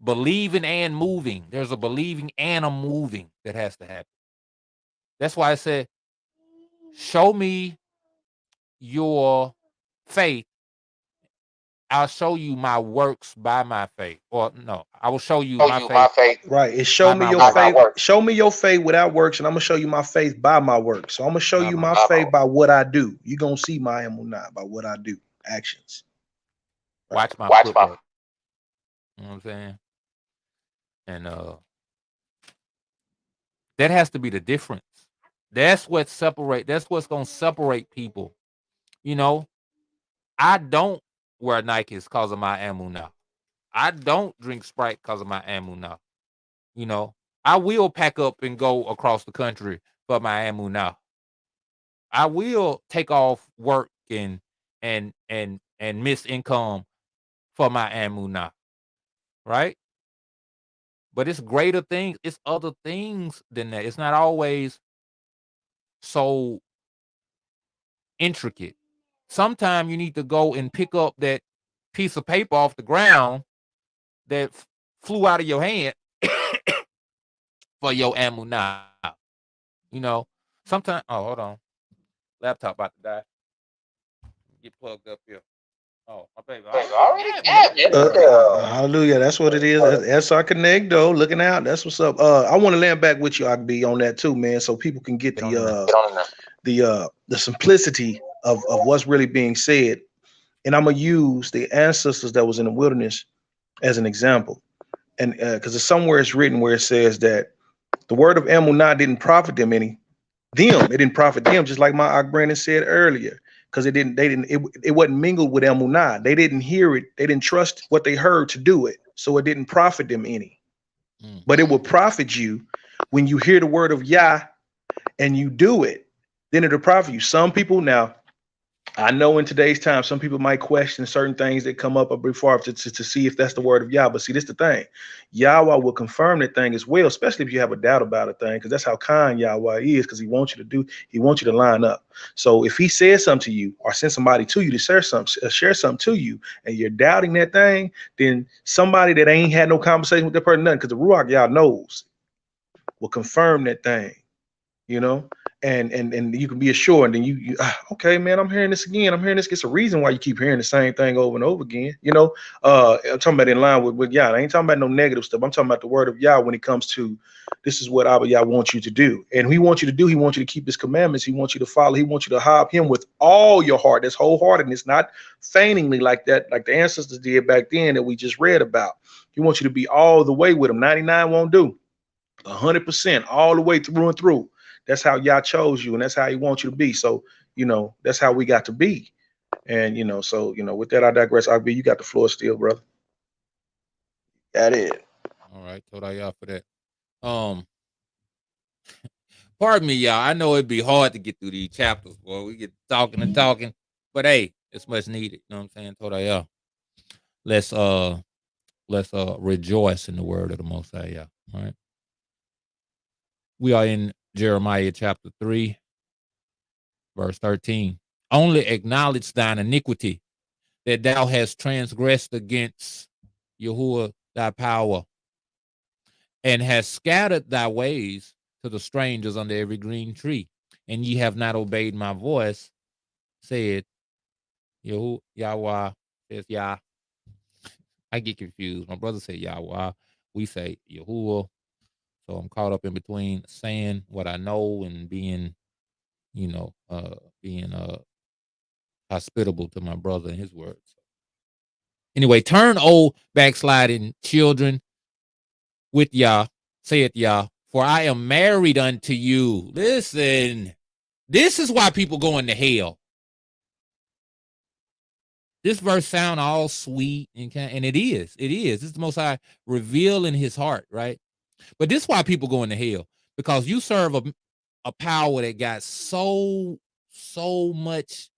S6: believing and moving. There's a believing and a moving that has to happen. That's why I said, show me your faith. I'll show you my works by my faith. Or no, I will show you my faith.
S8: Right. It's show
S6: By
S8: me
S6: my
S8: your
S6: works.
S8: faith. Show me your faith without works, and I'm gonna show you my faith by my works. So I'm gonna show
S6: By
S8: you
S6: my
S8: my faith by what I do. You're gonna see my emunah by what I do. Actions.
S6: Watch my footwork. You know what I'm saying? And that has to be the difference. That's what's gonna separate people. You know, I don't wear Nikes because of my amunah. I don't drink Sprite because of my amunah. You know, I will pack up and go across the country for my amunah. I will take off work and miss income for my amunah, right? But it's greater things. It's other things than that. It's not always so intricate. Sometimes you need to go and pick up that piece of paper off the ground that flew out of your hand for your amunah. You know, sometimes. Oh, hold on, laptop about to die. Get plugged up here. Oh, my baby.
S8: Hallelujah. That's what it is. That's our connect though. Looking out. That's what's up. I want to land back with you, Akb, on that too, man, so people can get the simplicity of what's really being said. And I'm gonna use the ancestors that was in the wilderness as an example. And because it's somewhere it's written where it says that the word of Emunah didn't profit them any. It didn't profit them, just like my Ak Brandon said earlier, because it wasn't mingled with Emunah. They didn't hear it, they didn't trust what they heard to do it, so it didn't profit them any. But it will profit you when you hear the word of Yah and you do it. Then it'll profit you. Some people now, I know in today's time, some people might question certain things that come up before to see if that's the word of Yah. But see, this is the thing. Yahweh will confirm that thing as well, especially if you have a doubt about a thing, because that's how kind Yahweh is, because he wants you to line up. So if he says something to you or sends somebody to you to share something to you, and you're doubting that thing, then somebody that ain't had no conversation with that person, nothing, because the Ruach Yah knows, will confirm that thing. you know, and you can be assured, and then you okay, man, I'm hearing this again. I'm hearing this. It's a reason why you keep hearing the same thing over and over again. You know, I'm talking about in line with Yah. I ain't talking about no negative stuff. I'm talking about the word of Yah when it comes to this is what Abba Yah wants you to do. And he wants you to do, he wants you to keep his commandments. He wants you to follow. He wants you to have him with all your heart. That's wholeheartedness, not feigningly like that, like the ancestors did back then that we just read about. He wants you to be all the way with him. 99 won't do. 100% all the way through and through. That's how Yah chose you, and that's how he wants you to be. So, that's how we got to be. And so with that, I digress. RB, you got the floor still, brother. Got it.
S6: All right, told y'all for that. Pardon me, y'all. I know it'd be hard to get through these chapters, boy. We get talking and talking, but hey, it's much needed. You know what I'm saying? Told y'all. Let's rejoice in the word of the Most High. Yeah. All right. We are in Jeremiah chapter 3, verse 13. Only acknowledge thine iniquity, that thou hast transgressed against Yahuwah thy power, and hast scattered thy ways to the strangers under every green tree, and ye have not obeyed my voice, said Yahweh, says Yah. I get confused. My brother said Yahweh. We say Yahuwah. So I'm caught up in between saying what I know and being, being hospitable to my brother and his words. Anyway, turn, old backsliding children, with Yah, saith Yah, for I am married unto you. Listen, this is why people go into hell. This verse sound all sweet and it is. It is. It's the Most High revealing his heart, right? But this is why people go into hell, because you serve a power that got so much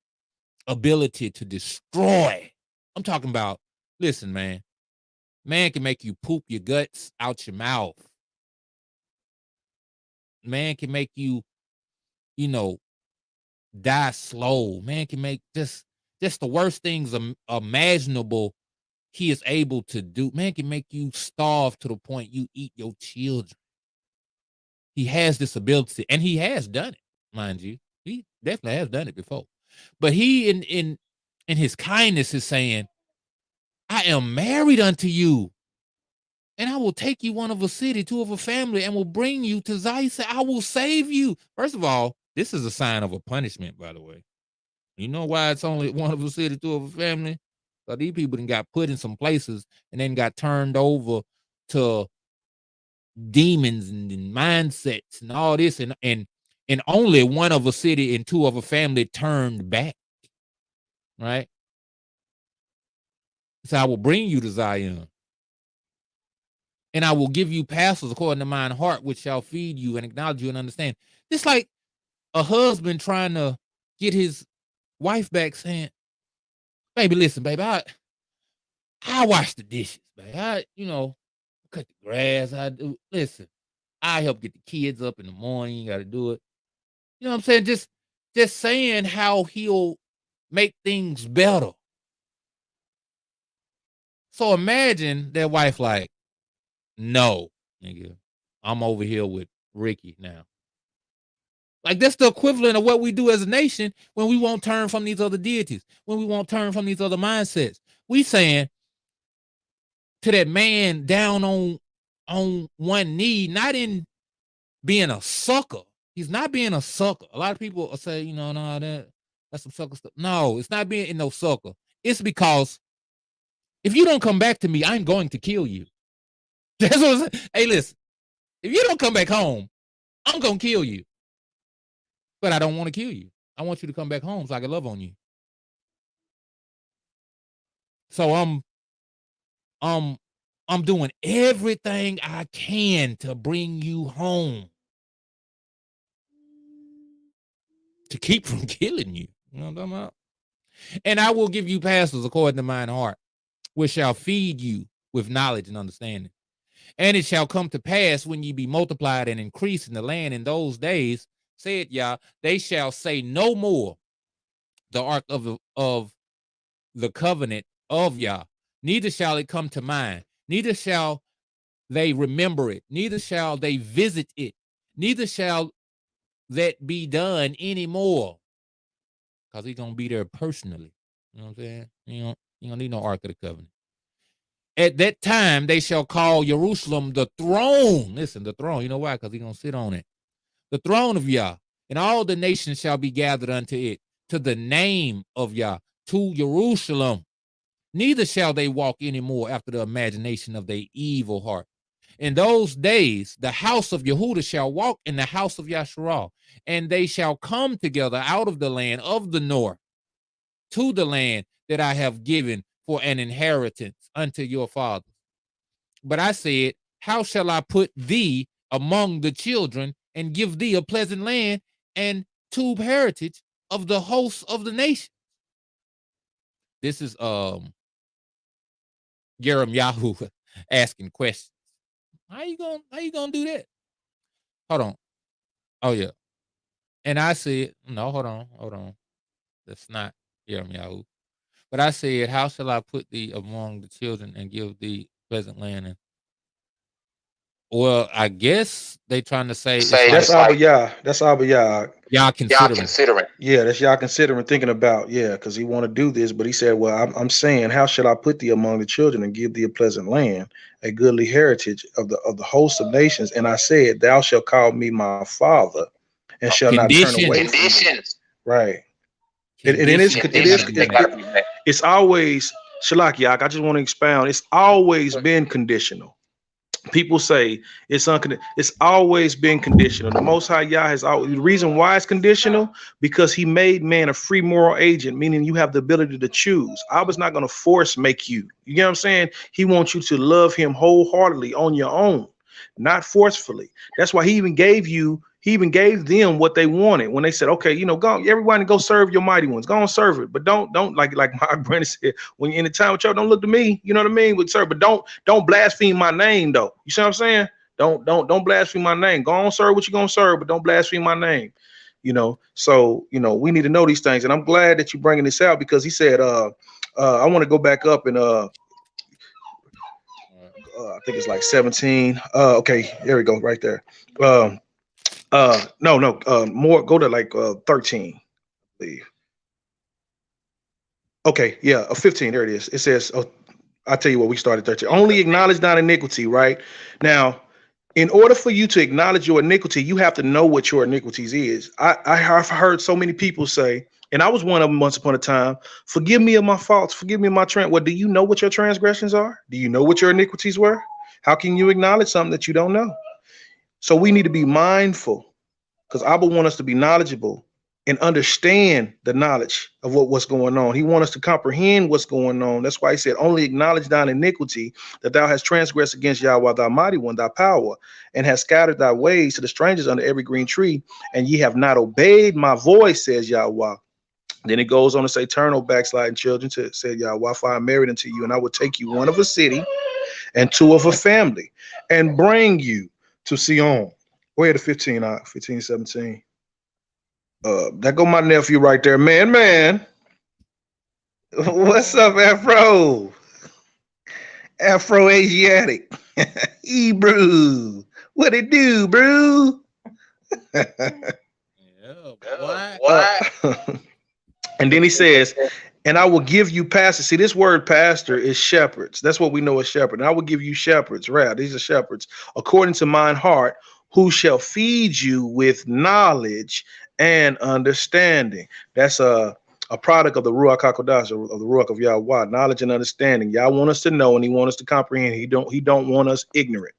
S6: ability to destroy. I'm talking about, listen, man can make you poop your guts out your mouth. Man can make you, die slow. Man can make just the worst things imaginable he is able to do. Man can make you starve to the point you eat your children. He has this ability, and he has done it, mind you. He definitely has done it before. But he in his kindness is saying, I am married unto you, and I will take you one of a city, two of a family, and will bring you to Zion. I will save you. First of all, this is a sign of a punishment, by the way. You know why it's only one of a city, two of a family? So these people then got put in some places and then got turned over to demons and mindsets and all this, and only one of a city and two of a family turned back. Right? So I will bring you to Zion, and I will give you pastors according to mine heart, which shall feed you and acknowledge you and understand. It's like a husband trying to get his wife back, saying, baby, listen, baby, I wash the dishes, baby. I cut the grass. I do. Listen, I help get the kids up in the morning. You got to do it. You know what I'm saying? Just saying how he'll make things better. So imagine that wife like, no, nigga, I'm over here with Ricky now. Like, that's the equivalent of what we do as a nation when we won't turn from these other deities, when we won't turn from these other mindsets. We saying to that man down on one knee, not in being a sucker. He's not being a sucker. A lot of people will say, no, that's some sucker stuff. No, it's not being in no sucker. It's because if you don't come back to me, I'm going to kill you. That's what I'm saying. Hey, listen, if you don't come back home, I'm going to kill you. But I don't want to kill you. I want you to come back home so I can love on you. So I'm doing everything I can to bring you home, to keep from killing you. You know what I'm talking about? And I will give you pastors according to mine heart, which shall feed you with knowledge and understanding. And it shall come to pass when ye be multiplied and increase in the land in those days, said Yah, they shall say no more the ark of the covenant of Yah, neither shall it come to mind, neither shall they remember it, neither shall they visit it, neither shall that be done anymore. Because he's gonna be there personally. You know what I'm saying? You don't need no Ark of the Covenant. At that time, they shall call Jerusalem the throne. Listen, the throne. You know why? Because he's gonna sit on it. The throne of Yah, and all the nations shall be gathered unto it, to the name of Yah, to Jerusalem. Neither shall they walk anymore after the imagination of their evil heart. In those days, the house of Yehuda shall walk in the house of Yasharal, and they shall come together out of the land of the north to the land that I have given for an inheritance unto your fathers. But I said, how shall I put thee among the children and give thee a pleasant land and tube heritage of the hosts of the nation? This is Yahoo asking questions. How you gonna do that? Hold on. Oh yeah. And I said, no, hold on. That's not Yahoo. But I said, how shall I put thee among the children and give thee pleasant land? And well, I guess they trying to say it's
S8: That's
S6: like
S8: Abba Yah. That's Abba Yah.
S6: y'all considering.
S8: Yeah, that's Yah considering, thinking about, yeah, because he want to do this, but he said, well, I'm saying, how shall I put thee among the children and give thee a pleasant land, a goodly heritage of the host of nations? And I said, thou shalt call me my father, and shall not turn away from me. Right. It's always Shalak Yak. I just want to expound. It's always been conditional. People say it's unconditional. It's always been conditional. The Most High Yah has always, the reason why it's conditional, because he made man a free moral agent, meaning you have the ability to choose. I was not going to force make you. You get what I'm saying? He wants you to love him wholeheartedly on your own, not forcefully. That's why he even gave them what they wanted when they said, okay, go, everybody go serve your mighty ones. Go and serve it. But don't like my Brandon said, when you're in the time with y'all, don't look to me. You know what I mean? With serve, but don't blaspheme my name though. You see what I'm saying? Don't blaspheme my name. Go on, serve what you're gonna serve, but don't blaspheme my name. So we need to know these things. And I'm glad that you're bringing this out, because he said, I want to go back up and I think it's like 17. Okay, there we go, right there. More, go to like 13, I believe. Okay, yeah, 15. There it is. It says, I'll tell you what, we started 13. Only acknowledge thine iniquity, right? Now, in order for you to acknowledge your iniquity, you have to know what your iniquities is. I have heard so many people say, and I was one of them once upon a time, forgive me of my faults, forgive me of my trans. Well, do you know what your transgressions are? Do you know what your iniquities were? How can you acknowledge something that you don't know? So we need to be mindful, because Abba wants us to be knowledgeable and understand the knowledge of what's going on. He wants us to comprehend what's going on. That's why he said, only acknowledge thine iniquity, that thou hast transgressed against Yahweh, thy mighty one, thy power, and hast scattered thy ways to the strangers under every green tree, and ye have not obeyed my voice, says Yahweh. Then it goes on to say, turn, O backsliding children, to say Yahweh, for I am married unto you, and I will take you one of a city and two of a family, and bring you to Sion. Go ahead to 15, 17. That go my nephew right there. Man. What's up, Afro? Afro-Asiatic. Hebrew. What it do, bro? What? And then he says, and I will give you pastors. See, this word pastor is shepherds. That's what we know as shepherd. And I will give you shepherds. Right? These are shepherds. According to mine heart, who shall feed you with knowledge and understanding. That's a product of the Ruach HaKodesh, of the Ruach of Yahweh, knowledge and understanding. Yah want us to know, and he want us to comprehend. He don't want us ignorant.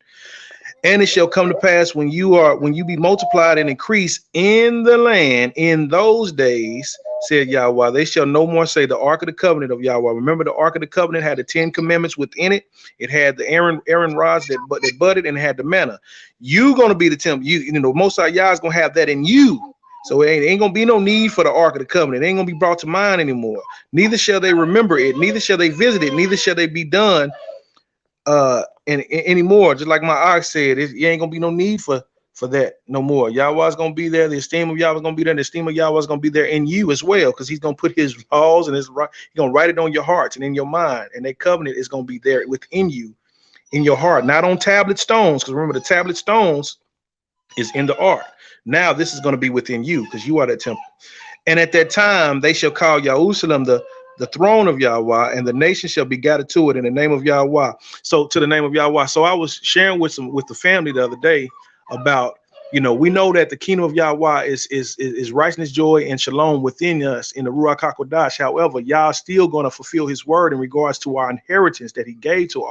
S8: And it shall come to pass when you be multiplied and increase in the land in those days, said Yahweh, they shall no more say the Ark of the Covenant of Yahweh. Remember, the Ark of the Covenant had the 10 commandments within it. It had the Aaron rods that budded, and had the manna. You gonna be the temple. Most High Yah is gonna have that in you. So it ain't gonna be no need for the Ark of the Covenant. It ain't gonna be brought to mind anymore. Neither shall they remember it. Neither shall they visit it. Neither shall they be done and anymore. Just like my ox said, it ain't gonna be no need for that no more. Yahweh's gonna be there. The esteem of Yahweh's gonna be there. And the esteem of Yahweh's gonna be there in you as well, because he's gonna put his laws and he's gonna write it on your hearts and in your mind. And that covenant is gonna be there within you, in your heart, not on tablet stones. Because remember, the tablet stones is in the ark. Now this is going to be within you because you are that temple. And at that time, they shall call Jerusalem the throne of Yahweh, and the nation shall be gathered to it in the name of Yahweh. So to the name of Yahweh. So I was sharing with the family the other day about, we know that the kingdom of Yahweh is righteousness, joy, and shalom within us in the Ruach HaKodesh. However, Yah is still going to fulfill his word in regards to our inheritance that he gave to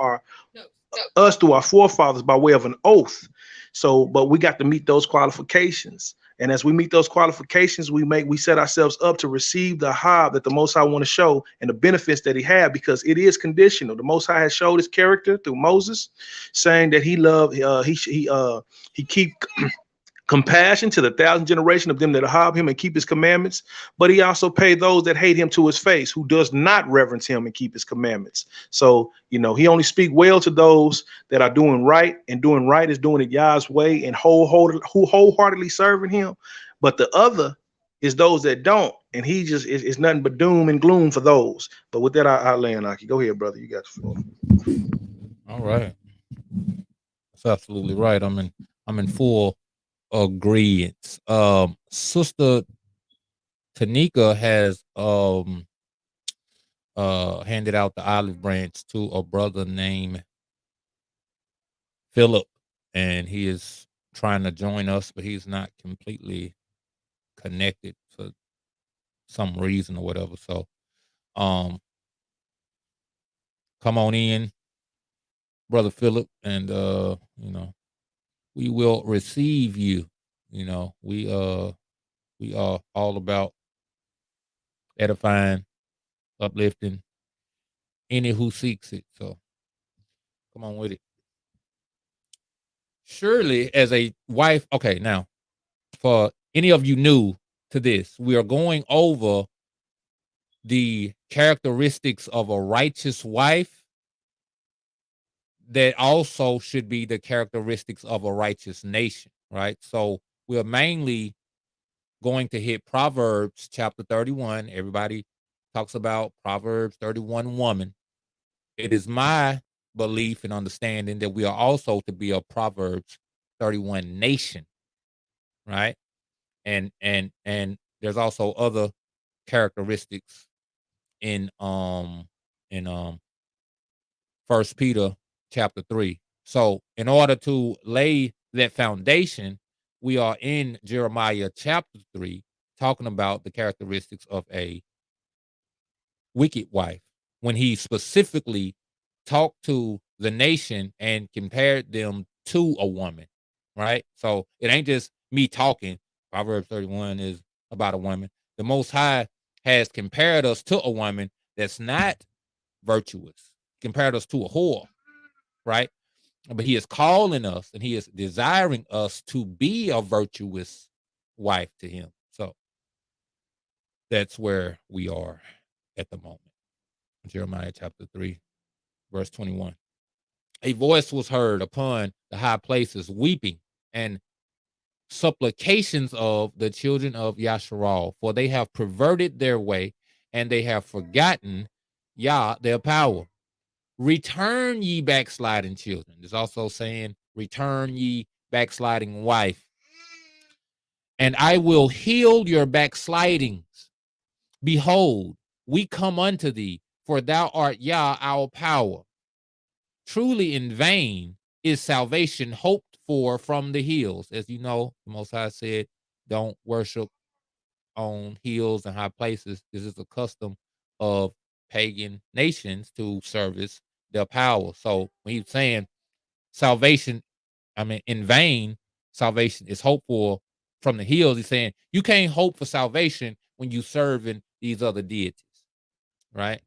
S8: us through our forefathers by way of an oath. So, but we got to meet those qualifications. And as we meet those qualifications, we set ourselves up to receive the Hab that the Most High want to show and the benefits that he had, because it is conditional. The Most High has showed his character through Moses, saying that he loved, he keep compassion to the 1,000 generation of them that have him and keep his commandments. But he also paid those that hate him to his face, who does not reverence him and keep his commandments. So, he only speak well to those that are doing right, and doing right is doing it Yah's way and wholeheartedly serving him. But the other is those that don't, and he just is nothing but doom and gloom for those. But with that, I land, Aki. Go ahead, brother. You got the floor.
S6: All right. That's absolutely right. I'm in full agreement. Sister Tanika has handed out the olive branch to a brother named Philip, and he is trying to join us, but he's not completely connected for some reason or whatever. So come on in, Brother Philip, and we will receive you. We are all about edifying, uplifting any who seeks it. So come on with it. Surely, as a wife, okay, now for any of you new to this, we are going over the characteristics of a righteous wife that also should be the characteristics of a righteous nation, right? So we're mainly going to hit Proverbs chapter 31. Everybody talks about Proverbs 31 woman. It is my belief and understanding that we are also to be a Proverbs 31 nation, right? And there's also other characteristics in First Peter chapter 3. So in order to lay that foundation, we are in Jeremiah chapter 3 talking about the characteristics of a wicked wife, when he specifically talked to the nation and compared them to a woman, right? So it ain't just me talking. Proverbs 31 is about a woman. The Most High has compared us to a woman that's not virtuous, compared us to a whore, right? But he is calling us and he is desiring us to be a virtuous wife to him. So that's where we are at the moment. Jeremiah chapter 3, verse 21. A voice was heard upon the high places, weeping and supplications of the children of Yasharal, for they have perverted their way, and they have forgotten Yah, their power. Return, ye backsliding children. It's also saying, return, ye backsliding wife, and I will heal your backslidings. Behold, we come unto thee, for thou art Yah, our power. Truly in vain is salvation hoped for from the hills. As you know, the Most High said, don't worship on hills and high places. This is a custom of pagan nations to service their power. So when he's saying salvation, in vain, salvation is hoped for from the hills, he's saying you can't hope for salvation when you serving these other deities, right?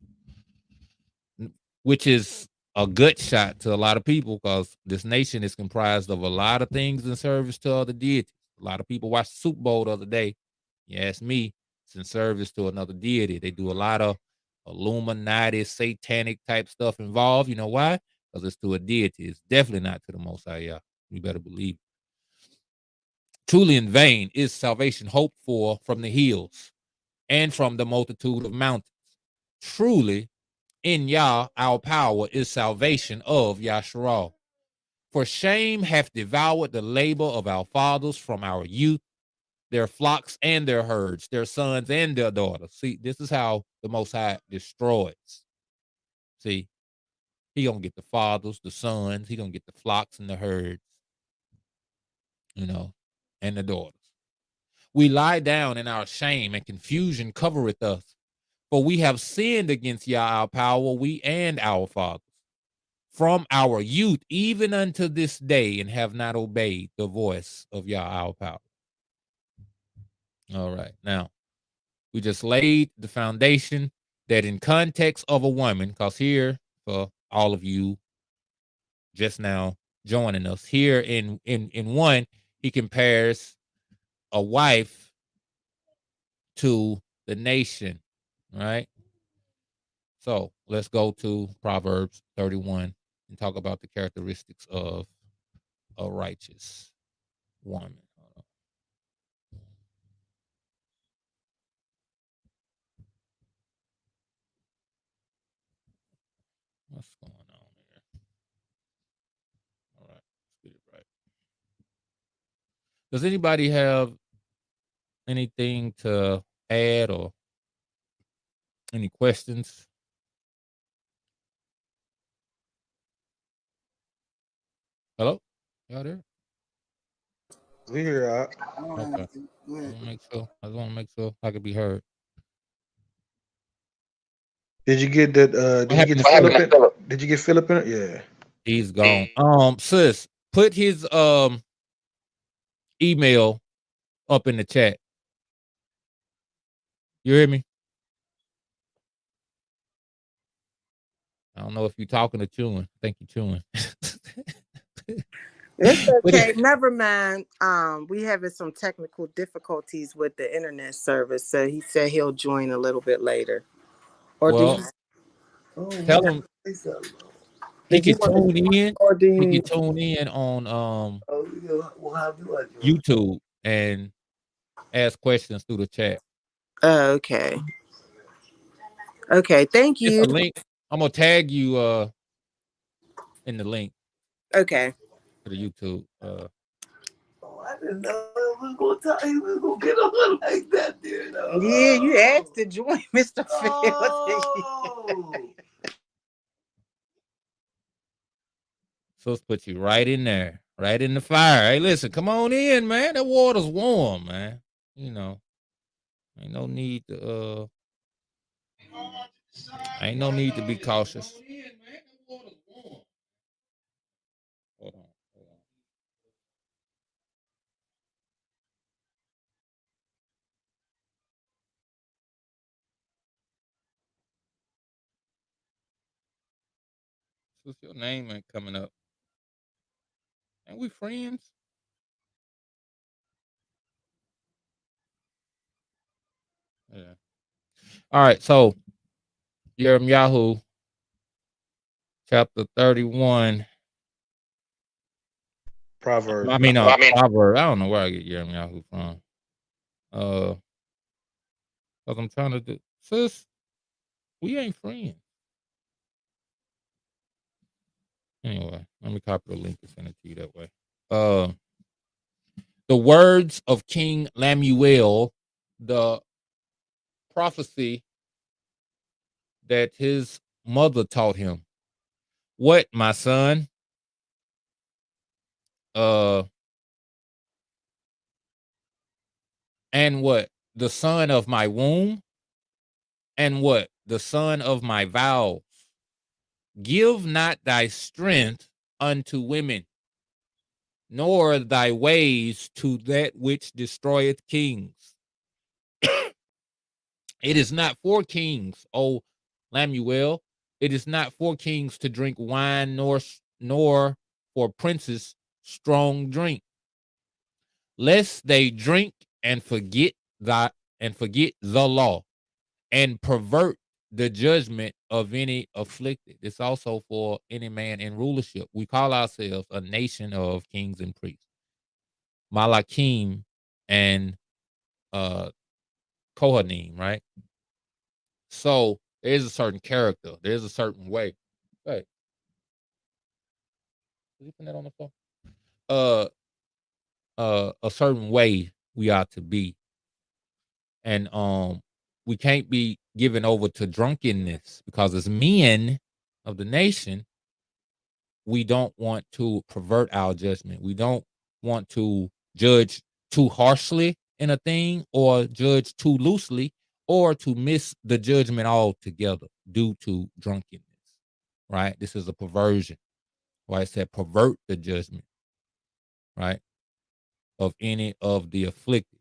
S6: Which is a good shot to a lot of people, because this nation is comprised of a lot of things in service to other deities. A lot of people watched the Super Bowl the other day. You ask me, it's in service to another deity. They do a lot of Illuminati, satanic type stuff involved. You know why? Because it's to a deity. It's definitely not to the Most High Yah. You better believe. Truly in vain is salvation hoped for from the hills and from the multitude of mountains. Truly in Yah, our power is salvation of Yasharal. For shame hath devoured the labor of our fathers from our youth, their flocks and their herds, their sons and their daughters. See, this is how the Most High destroys. See, he gonna get the fathers, the sons, he gonna get the flocks and the herds, and the daughters. We lie down in our shame, and confusion covereth us. For we have sinned against Yah our power, we and our fathers, from our youth even unto this day, and have not obeyed the voice of Yah our power. All right. Now, we just laid the foundation that in context of a woman, because here, for all of you just now joining us, here in one, he compares a wife to the nation, right? So let's go to Proverbs 31 and talk about the characteristics of a righteous woman. What's going on here? All right, let's get it right. Does anybody have anything to add or any questions? Hello? Y'all there?
S8: We here.
S6: Okay. I just want to make sure I could be heard.
S8: Did you get that?
S6: What happened to Philip?
S8: Did you get Philip in it? Yeah.
S6: He's gone. Sis, put his email up in the chat. You hear me? I don't know if you're talking or chewing. I think you're chewing.
S10: It's okay. Never mind. We having some technical difficulties with the internet service, so he said he'll join a little bit later. Or
S6: well, tell him he can tune in. He can tune in on YouTube and ask questions through the chat.
S10: Okay. Okay. Thank you.
S6: It's a link. I'm gonna tag you in the link.
S10: Okay.
S6: To the YouTube.
S9: I didn't know he was gonna get on like that, dude.
S10: Yeah, you asked to join, Mr. Fields.
S6: So let's put you right in there, right in the fire. Hey, listen, come on in, man. That water's warm, man. Ain't no need to be cautious. Hold on. What's your name ain't coming up? Ain't we friends? Yeah. All right, so Yahoo, chapter 31.
S8: Proverbs.
S6: Proverbs. I don't know where I get Yahoo from. Because I'm trying to do, sis, we ain't friends. Anyway, let me copy the link and send it to you that way. The words of King Lemuel, the prophecy that his mother taught him. What, my son? And what? The son of my womb? And what? The son of my vows. Give not thy strength unto women, nor thy ways to that which destroyeth kings. It is not for kings, O Lemuel. It is not for kings to drink wine, nor for princes strong drink, lest they drink and forget the law, and pervert the judgment of any afflicted. It's also for any man in rulership. We call ourselves a nation of kings and priests, Malachim and Kohanim, right? So there's a certain character. There's a certain way. Hey. Is he putting that on the floor? A certain way we ought to be. And we can't be given over to drunkenness, because as men of the nation, we don't want to pervert our judgment. We don't want to judge too harshly in a thing, or judge too loosely, or to miss the judgment altogether due to drunkenness. Right? This is a perversion. Why it said pervert the judgment, right, of any of the afflicted.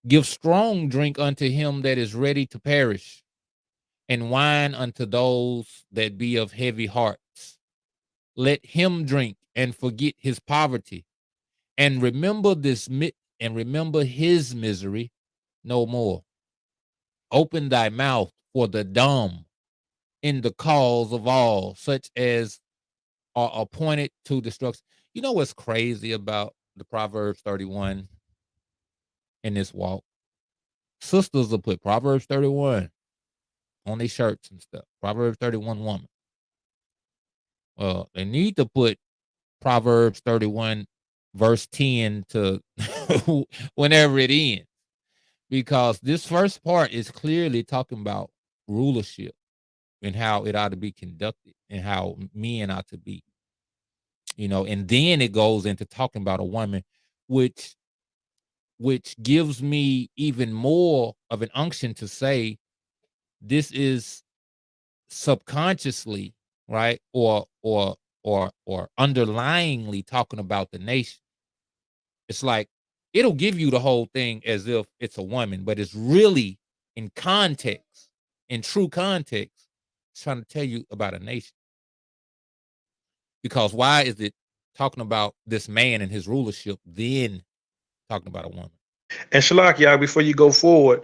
S6: Give strong drink unto him that is ready to perish, and wine unto those that be of heavy hearts. Let him drink and forget his poverty, and remember his misery no more. Open thy mouth for the dumb in the cause of all, such as are appointed to destruction. You know what's crazy about the Proverbs 31 in this walk? Sisters will put Proverbs 31 on their shirts and stuff. Proverbs 31 woman. Well, they need to put Proverbs 31 verse 10 to whenever it ends, because this first part is clearly talking about rulership and how it ought to be conducted and how men ought to be, and then it goes into talking about a woman, which gives me even more of an unction to say this is subconsciously, right, or underlyingly talking about the nation. It's like it'll give you the whole thing as if it's a woman, but it's really in context, in true context, it's trying to tell you about a nation. Because why is it talking about this man and his rulership, then talking about a woman?
S8: And Shalak, before you go forward,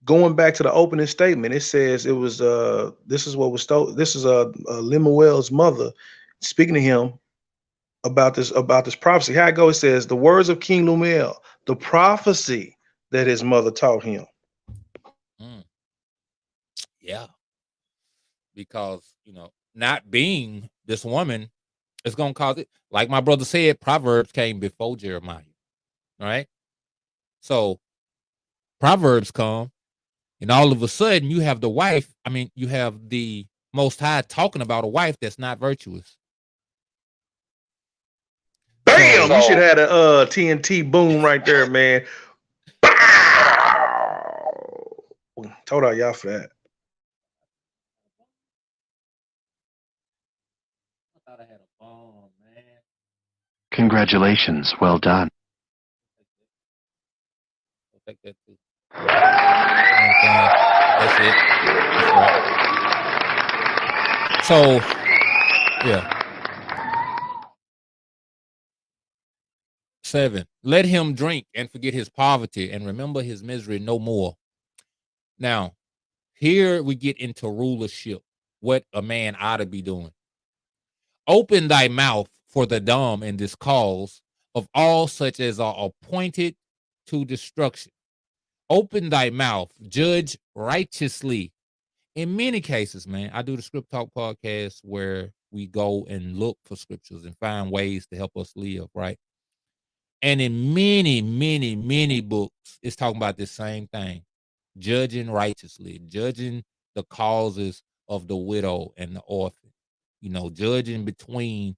S8: going back to the opening statement, it says it was this is what was told. This is Lemuel's mother speaking to him about this prophecy. How it goes, it says the words of King Lemuel, the prophecy that his mother taught him.
S6: Yeah. Because, not being this woman is going to cause it. Like my brother said, Proverbs came before Jeremiah, right? So Proverbs come, and all of a sudden you have you have the Most High talking about a wife that's not virtuous.
S8: Bam! So, you should have had a TNT boom right there, man. Told all y'all for that.
S6: I thought I had a bomb, man.
S12: Congratulations, well done.
S6: I'll take that too. That's it. That's right. So, yeah. 7. Let him drink and forget his poverty and remember his misery no more. Now, here we get into rulership, what a man ought to be doing. Open thy mouth for the dumb in this cause of all such as are appointed to destruction. Open thy mouth, judge righteously. In many cases, man, I do the Script Talk podcast where we go and look for scriptures and find ways to help us live, right? And in many, many, many books, it's talking about the same thing. Judging righteously, judging the causes of the widow and the orphan, judging between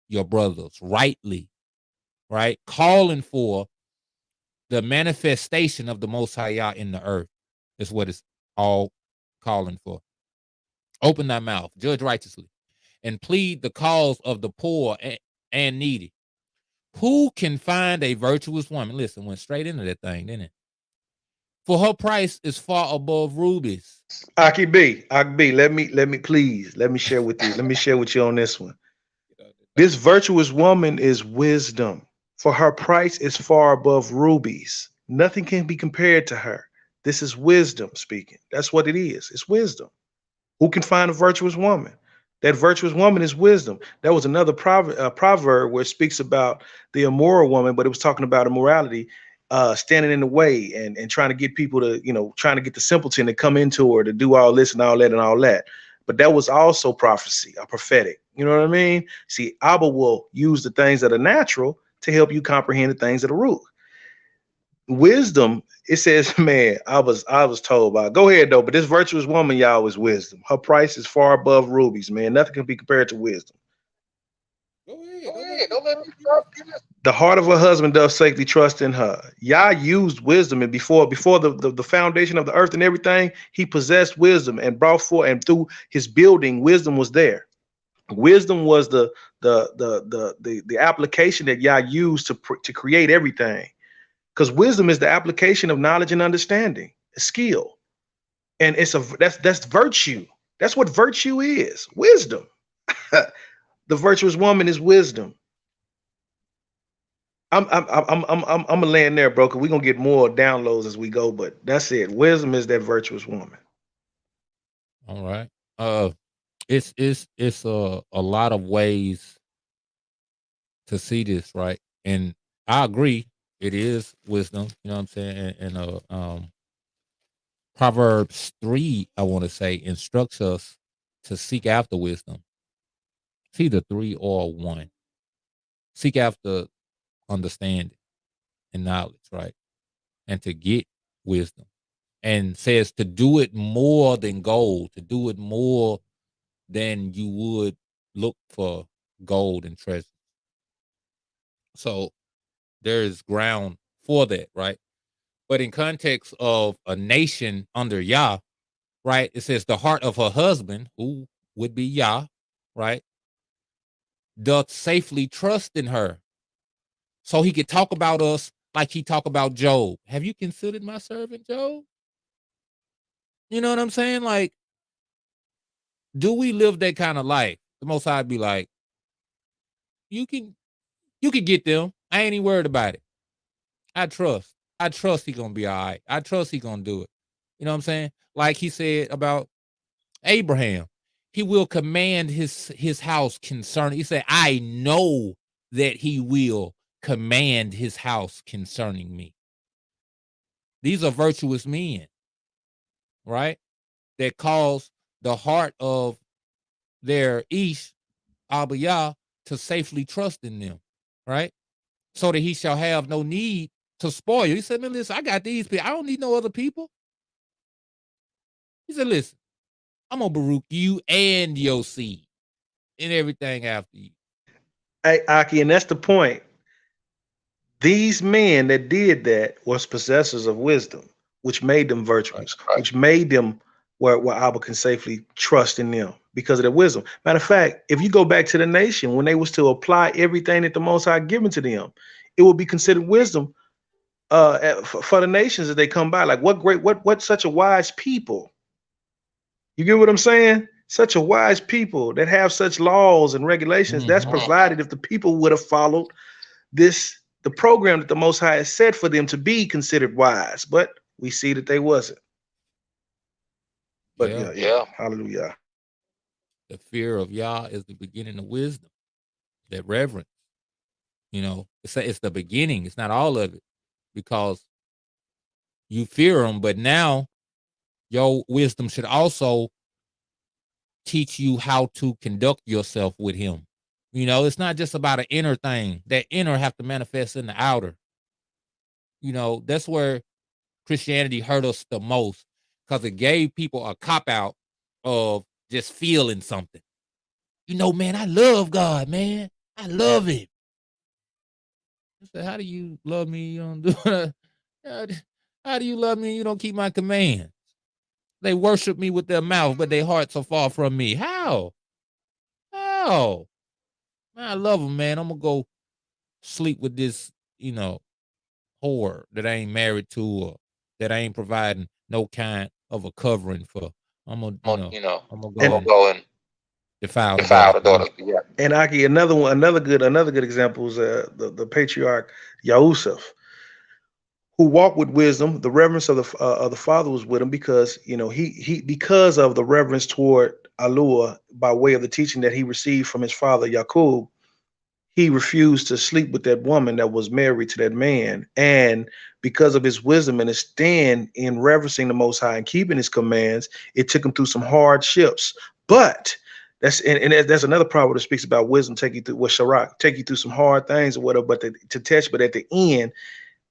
S6: your brothers rightly, right? Calling for the manifestation of the Most High in the earth is what it's all calling for. Open thy mouth, judge righteously, and plead the cause of the poor and needy. Who can find a virtuous woman? Listen, went straight into that thing, didn't it? For her price is far above rubies.
S8: Aki B, let me share with you. Let me share with you on this one. This virtuous woman is wisdom. For her price is far above rubies. Nothing can be compared to her. This is wisdom speaking. That's what it is. It's wisdom. Who can find a virtuous woman? That virtuous woman is wisdom. There was another proverb where it speaks about the immoral woman, but it was talking about immorality, standing in the way and trying to get people to, trying to get the simpleton to come into her to do all this and all that and all that. But that was also prophecy, a prophetic. You know what I mean? See, Abba will use the things that are natural to help you comprehend the things that are root. Wisdom, it says, man, I was told by, go ahead though, but this virtuous woman, y'all, is wisdom. Her price is far above rubies, man. Nothing can be compared to wisdom.
S6: Go ahead.
S8: Go
S6: Don't let
S8: ahead,
S6: me
S8: don't let me
S6: stop you.
S8: stop you. The heart of her husband does safely trust in her. Yah used wisdom, and before the foundation of the earth and everything, he possessed wisdom and brought forth, and through his building, wisdom was there. Wisdom was the application that Yah used to create everything. Because wisdom is the application of knowledge and understanding, skill, and that's virtue. That's what virtue is. Wisdom. The virtuous woman is wisdom. I'm gonna land there, bro. Cause we're gonna get more downloads as we go, but that's it. Wisdom is that virtuous woman.
S6: All right. Uh, it's a lot of ways to see this, right? And I agree, it is wisdom. You know what I'm saying? And Proverbs 3, I want to say, instructs us to seek after wisdom. It's either 3 or 1. Seek after understanding and knowledge, right? And to get wisdom. And says to do it more than gold, to do it more than you would look for gold and treasure. So there is ground for that, right? But in context of a nation under Yah, right, it says the heart of her husband, who would be Yah, right, doth safely trust in her. So he could talk about us like he talk about Job. Have you considered my servant Job? You know what I'm saying? Like, do we live that kind of life? The Most High be like, you can get them. I ain't even worried about it. I trust. I trust he gonna be all right. I trust he gonna do it. You know what I'm saying? Like he said about Abraham, he will command his house concerning. He said, I know that he will command his house concerning me. These are virtuous men, right? That cause the heart of their Ish, Abba Yah, to safely trust in them, right? So that he shall have no need to spoil you. He said, man, listen, I got these people. I don't need no other people. He said, listen, I'm going to Baruch you and your seed and everything after you.
S8: Hey, Aki, and that's the point. These men that did that was possessors of wisdom, which made them virtuous, which made them where Abba can safely trust in them because of their wisdom. Matter of fact, if you go back to the nation, when they was to apply everything that the Most High given to them, it will be considered wisdom for the nations that they come by. Like what such a wise people. You get what I'm saying? Such a wise people that have such laws and regulations. That's provided if the people would have followed the program that the Most High has set for them to be considered wise, but we see that they wasn't. But yeah, hallelujah.
S6: The fear of Yah is the beginning of wisdom. That reverence, you know, it's the beginning. It's not all of it, because you fear him, but now your wisdom should also teach you how to conduct yourself with him. You know, it's not just about an inner thing. That inner have to manifest in the outer. You know, that's where Christianity hurt us the most, because it gave people a cop out of just feeling something. You know, man, I love God, man. I love him. I said, how do you love me? You don't do it. How do you love me and you don't keep my commands? They worship me with their mouth, but their hearts are far from me. How? How? Man, I love them, man. I'm gonna go sleep with this, you know, whore that I ain't married to, or that I ain't providing no kind of a covering for. I'm gonna, I'm gonna go and defile the daughter.
S8: Yeah. And Aki, another good example is the patriarch Yahusuf, who walked with wisdom. The reverence of the father was with him because he because of the reverence toward Alua by way of the teaching that he received from his father Yaqub. He refused to sleep with that woman that was married to that man. And because of his wisdom and his stand in reverencing the Most High and keeping his commands, it took him through some hardships. But There's another proverb that speaks about wisdom, take you through what Sharak, take you through some hard things or whatever, but to test, but at the end,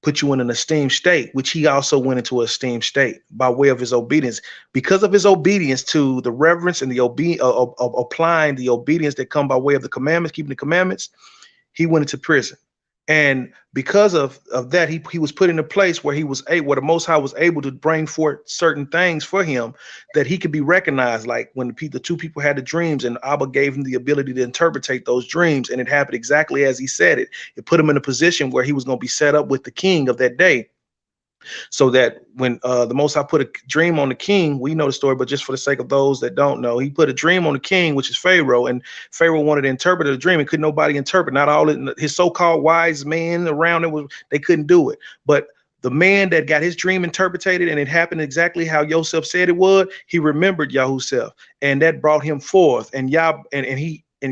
S8: put you in an esteemed state, which he also went into an esteemed state by way of his obedience. Because of his obedience to the reverence and the of applying the obedience that come by way of the commandments, keeping the commandments, he went into prison. And because of that, he was put in a place where he was able, where the Most High was able to bring forth certain things for him that he could be recognized. Like when the two people had the dreams, and Abba gave him the ability to interpret those dreams, and it happened exactly as he said it. It put him in a position where he was going to be set up with the king of that day, so that when the Most High put a dream on the king, we know the story, but just for the sake of those that don't know, he put a dream on the king, which is Pharaoh, and Pharaoh wanted to interpret the dream, and couldn't nobody interpret. Not all his so-called wise men around it they couldn't do it, but the man that got his dream interpreted and it happened exactly how Yosef said it would, he remembered Yahusef, and that brought him forth. And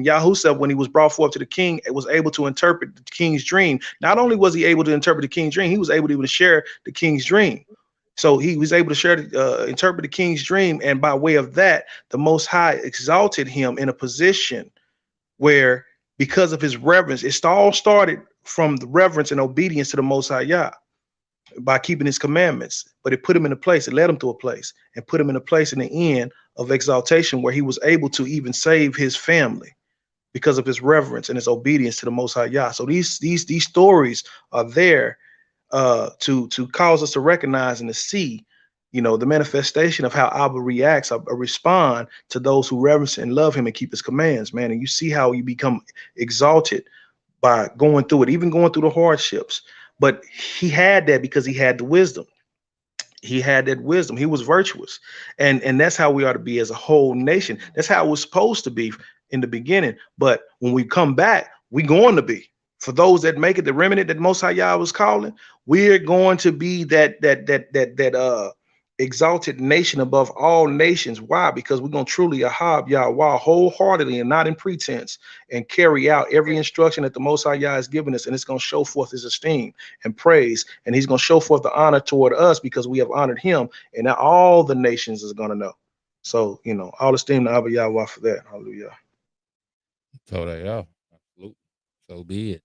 S8: Yahusef, when he was brought forth to the king, was able to interpret the king's dream. Not only was he able to interpret the king's dream, he was able to even share the king's dream. So he was able to share, interpret the king's dream, and by way of that, the Most High exalted him in a position where, because of his reverence, it all started from the reverence and obedience to the Most High Yah by keeping his commandments. But it put him in a place, it led him to a place, and put him in a place in the end of exaltation where he was able to even save his family because of his reverence and his obedience to the Most High Yah. So these stories are there to cause us to recognize and to see, the manifestation of how Abba reacts or respond to those who reverence and love him and keep his commands, man. And you see how you become exalted by going through it, even going through the hardships. But he had that because he had the wisdom. He had that wisdom. He was virtuous. And that's how we are to be as a whole nation. That's how it was supposed to be in the beginning. But when we come back, we're going to be. For those that make it, the remnant that Most High Yah was calling, we're going to be that exalted nation above all nations. Why? Because we're going to truly ahab Yahweh wholeheartedly and not in pretense, and carry out every instruction that the Most High Yah has given us, and it's going to show forth his esteem and praise, and he's going to show forth the honor toward us because we have honored him, and now all the nations is going to know. So, all esteem to Abba Yahweh for that. Hallelujah.
S6: So they are. Absolutely. So be it.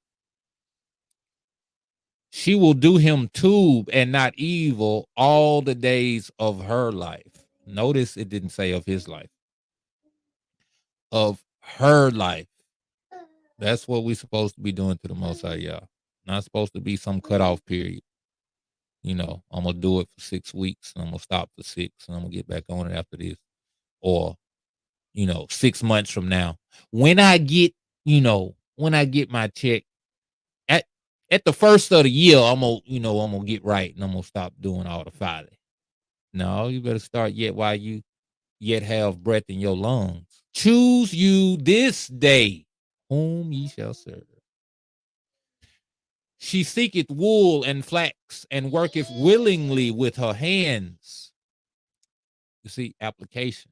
S6: She will do him tube and not evil all the days of her life. Notice it didn't say of his life. Of her life. That's what we're supposed to be doing to the Most High Yah. Not supposed to be some cutoff period. I'm going to do it for 6 weeks, and I'm going to stop for 6, and I'm going to get back on it after this. Or, 6 months from now. When I get my check, at the first of the year, I'm gonna get right, and I'm gonna stop doing all the filing. No, you better start yet while you yet have breath in your lungs. Choose you this day whom ye shall serve. She seeketh wool and flax, and worketh willingly with her hands. You see, application.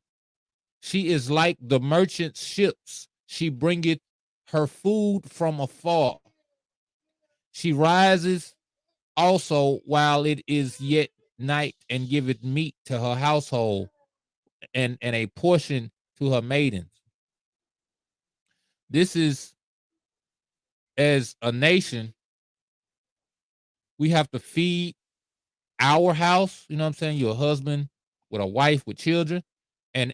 S6: She is like the merchant's ships. She bringeth her food from afar. She rises also while it is yet night, and giveth meat to her household, and a portion to her maidens. This is, as a nation, we have to feed our house, you know what I'm saying, your husband with a wife with children, and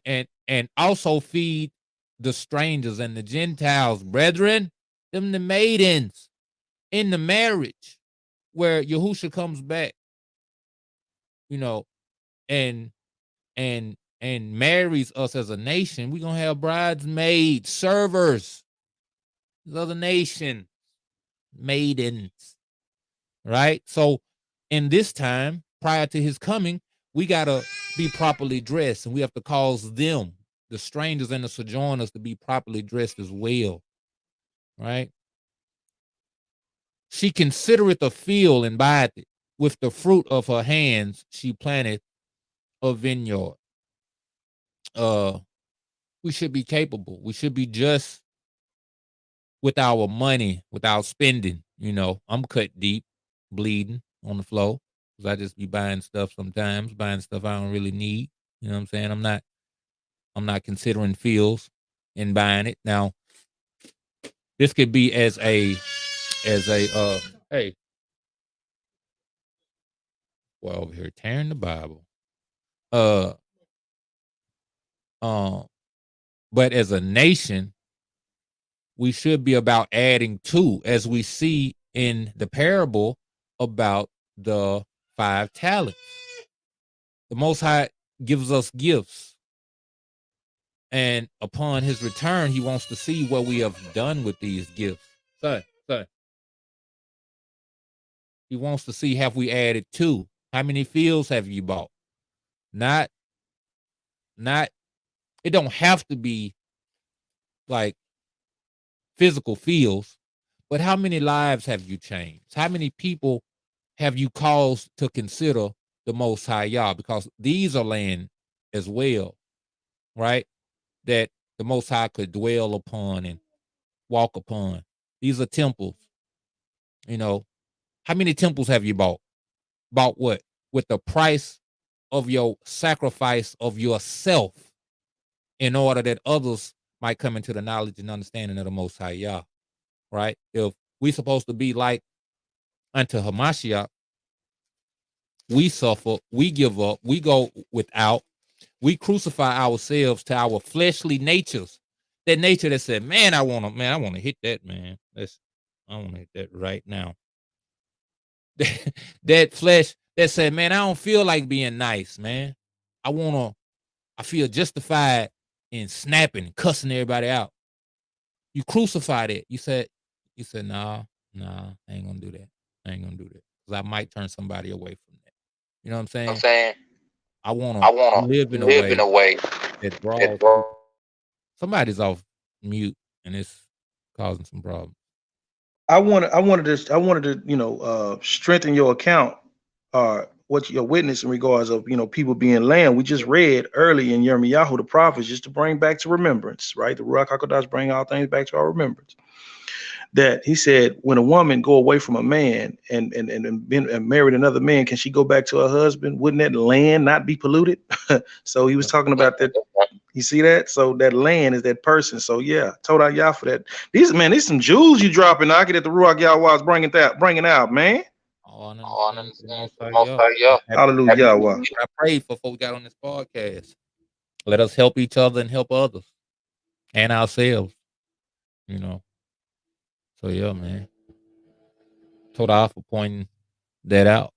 S6: also feed the strangers and the Gentiles, brethren, them the maidens in the marriage where Yahusha comes back, and marries us as a nation. We're gonna have bridesmaids, servers, the other nation, maidens, right? So in this time, prior to his coming, we gotta be properly dressed, and we have to cause them, the strangers and the sojourners, to be properly dressed as well, right? She considereth a field and buyeth it. With the fruit of her hands, she planteth a vineyard. We should be capable. We should be just with our money, without spending. I'm cut deep, bleeding on the floor, because I just be buying stuff sometimes, buying stuff I don't really need. You know what I'm saying? I'm not considering fields. in buying it. Now, this could be as a hey, well, over here tearing the Bible. Uh but as a nation, we should be about adding to, as we see in the parable about the 5 talents. The Most High gives us gifts, and upon his return, he wants to see what we have done with these gifts. Son, he wants to see, have we added to? How many fields have you bought? Not, it don't have to be like physical fields, but how many lives have you changed? How many people have you caused to consider the Most High Yah? Because these are land as well, right? That the Most High could dwell upon and walk upon. These are temples. You know, how many temples have you bought? Bought what? With the price of your sacrifice of yourself, in order that others might come into the knowledge and understanding of the Most High Yah, right? If we supposed to be like unto Hamashiach, we suffer, we give up, we go without, we crucify ourselves to our fleshly natures. That nature that said, man, I want to hit that, man. I want to hit that right now. That flesh that said, man, I don't feel like being nice, man. I feel justified in snapping, cussing everybody out. You crucified it. You said, nah, I ain't gonna do that. I ain't gonna do that. Because I might turn somebody away from that. You know what I'm saying? I wanna live in a way that draws people. Somebody's off mute and it's causing some problems.
S8: I wanted to, strengthen your account, what your witness in regards of, people being land. We just read early in Yirmiyahu the prophets, just to bring back to remembrance, right? The Ruach HaKodesh bring all things back to our remembrance. That he said, when a woman go away from a man and married another man, can she go back to her husband? Wouldn't that land not be polluted? So he was talking about that. You see that? So that land is that person. So yeah, told y'all for that. These some jewels you dropping. I get at the Ruach Yahweh was bringing out, man.
S6: Oh, I understand.
S8: Hallelujah.
S6: I prayed for before we got on this podcast. Let us help each other and help others and ourselves. So yeah, man. Toda for pointing that out.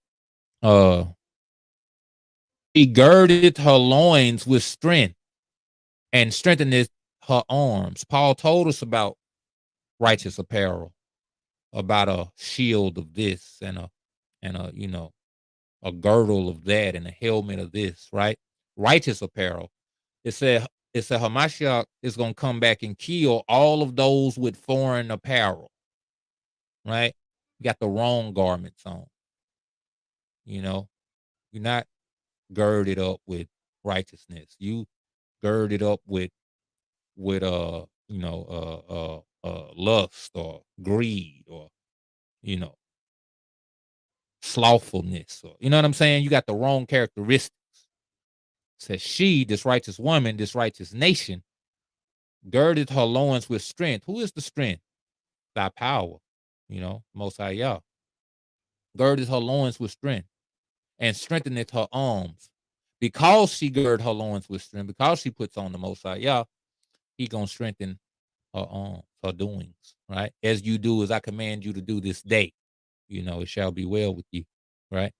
S6: She girded her loins with strength and strengthened her arms. Paul told us about righteous apparel, about a shield of this and a a girdle of that and a helmet of this, right? Righteous apparel. It said Hamashiach is gonna come back and kill all of those with foreign apparel, right? You got the wrong garments on. You're not girded up with righteousness. You girded up with lust or greed or slothfulness, or you know what I'm saying? You got the wrong characteristics. It says she, this righteous woman, this righteous nation, girded her loins with strength. Who is the strength? Thy power, Most High Yah. Girded her loins with strength and strengtheneth her arms. Because she girded her loins with strength, because she puts on the Most High Yah, he gonna strengthen her arms, her doings, right? As you do, as I command you to do this day, it shall be well with you, right?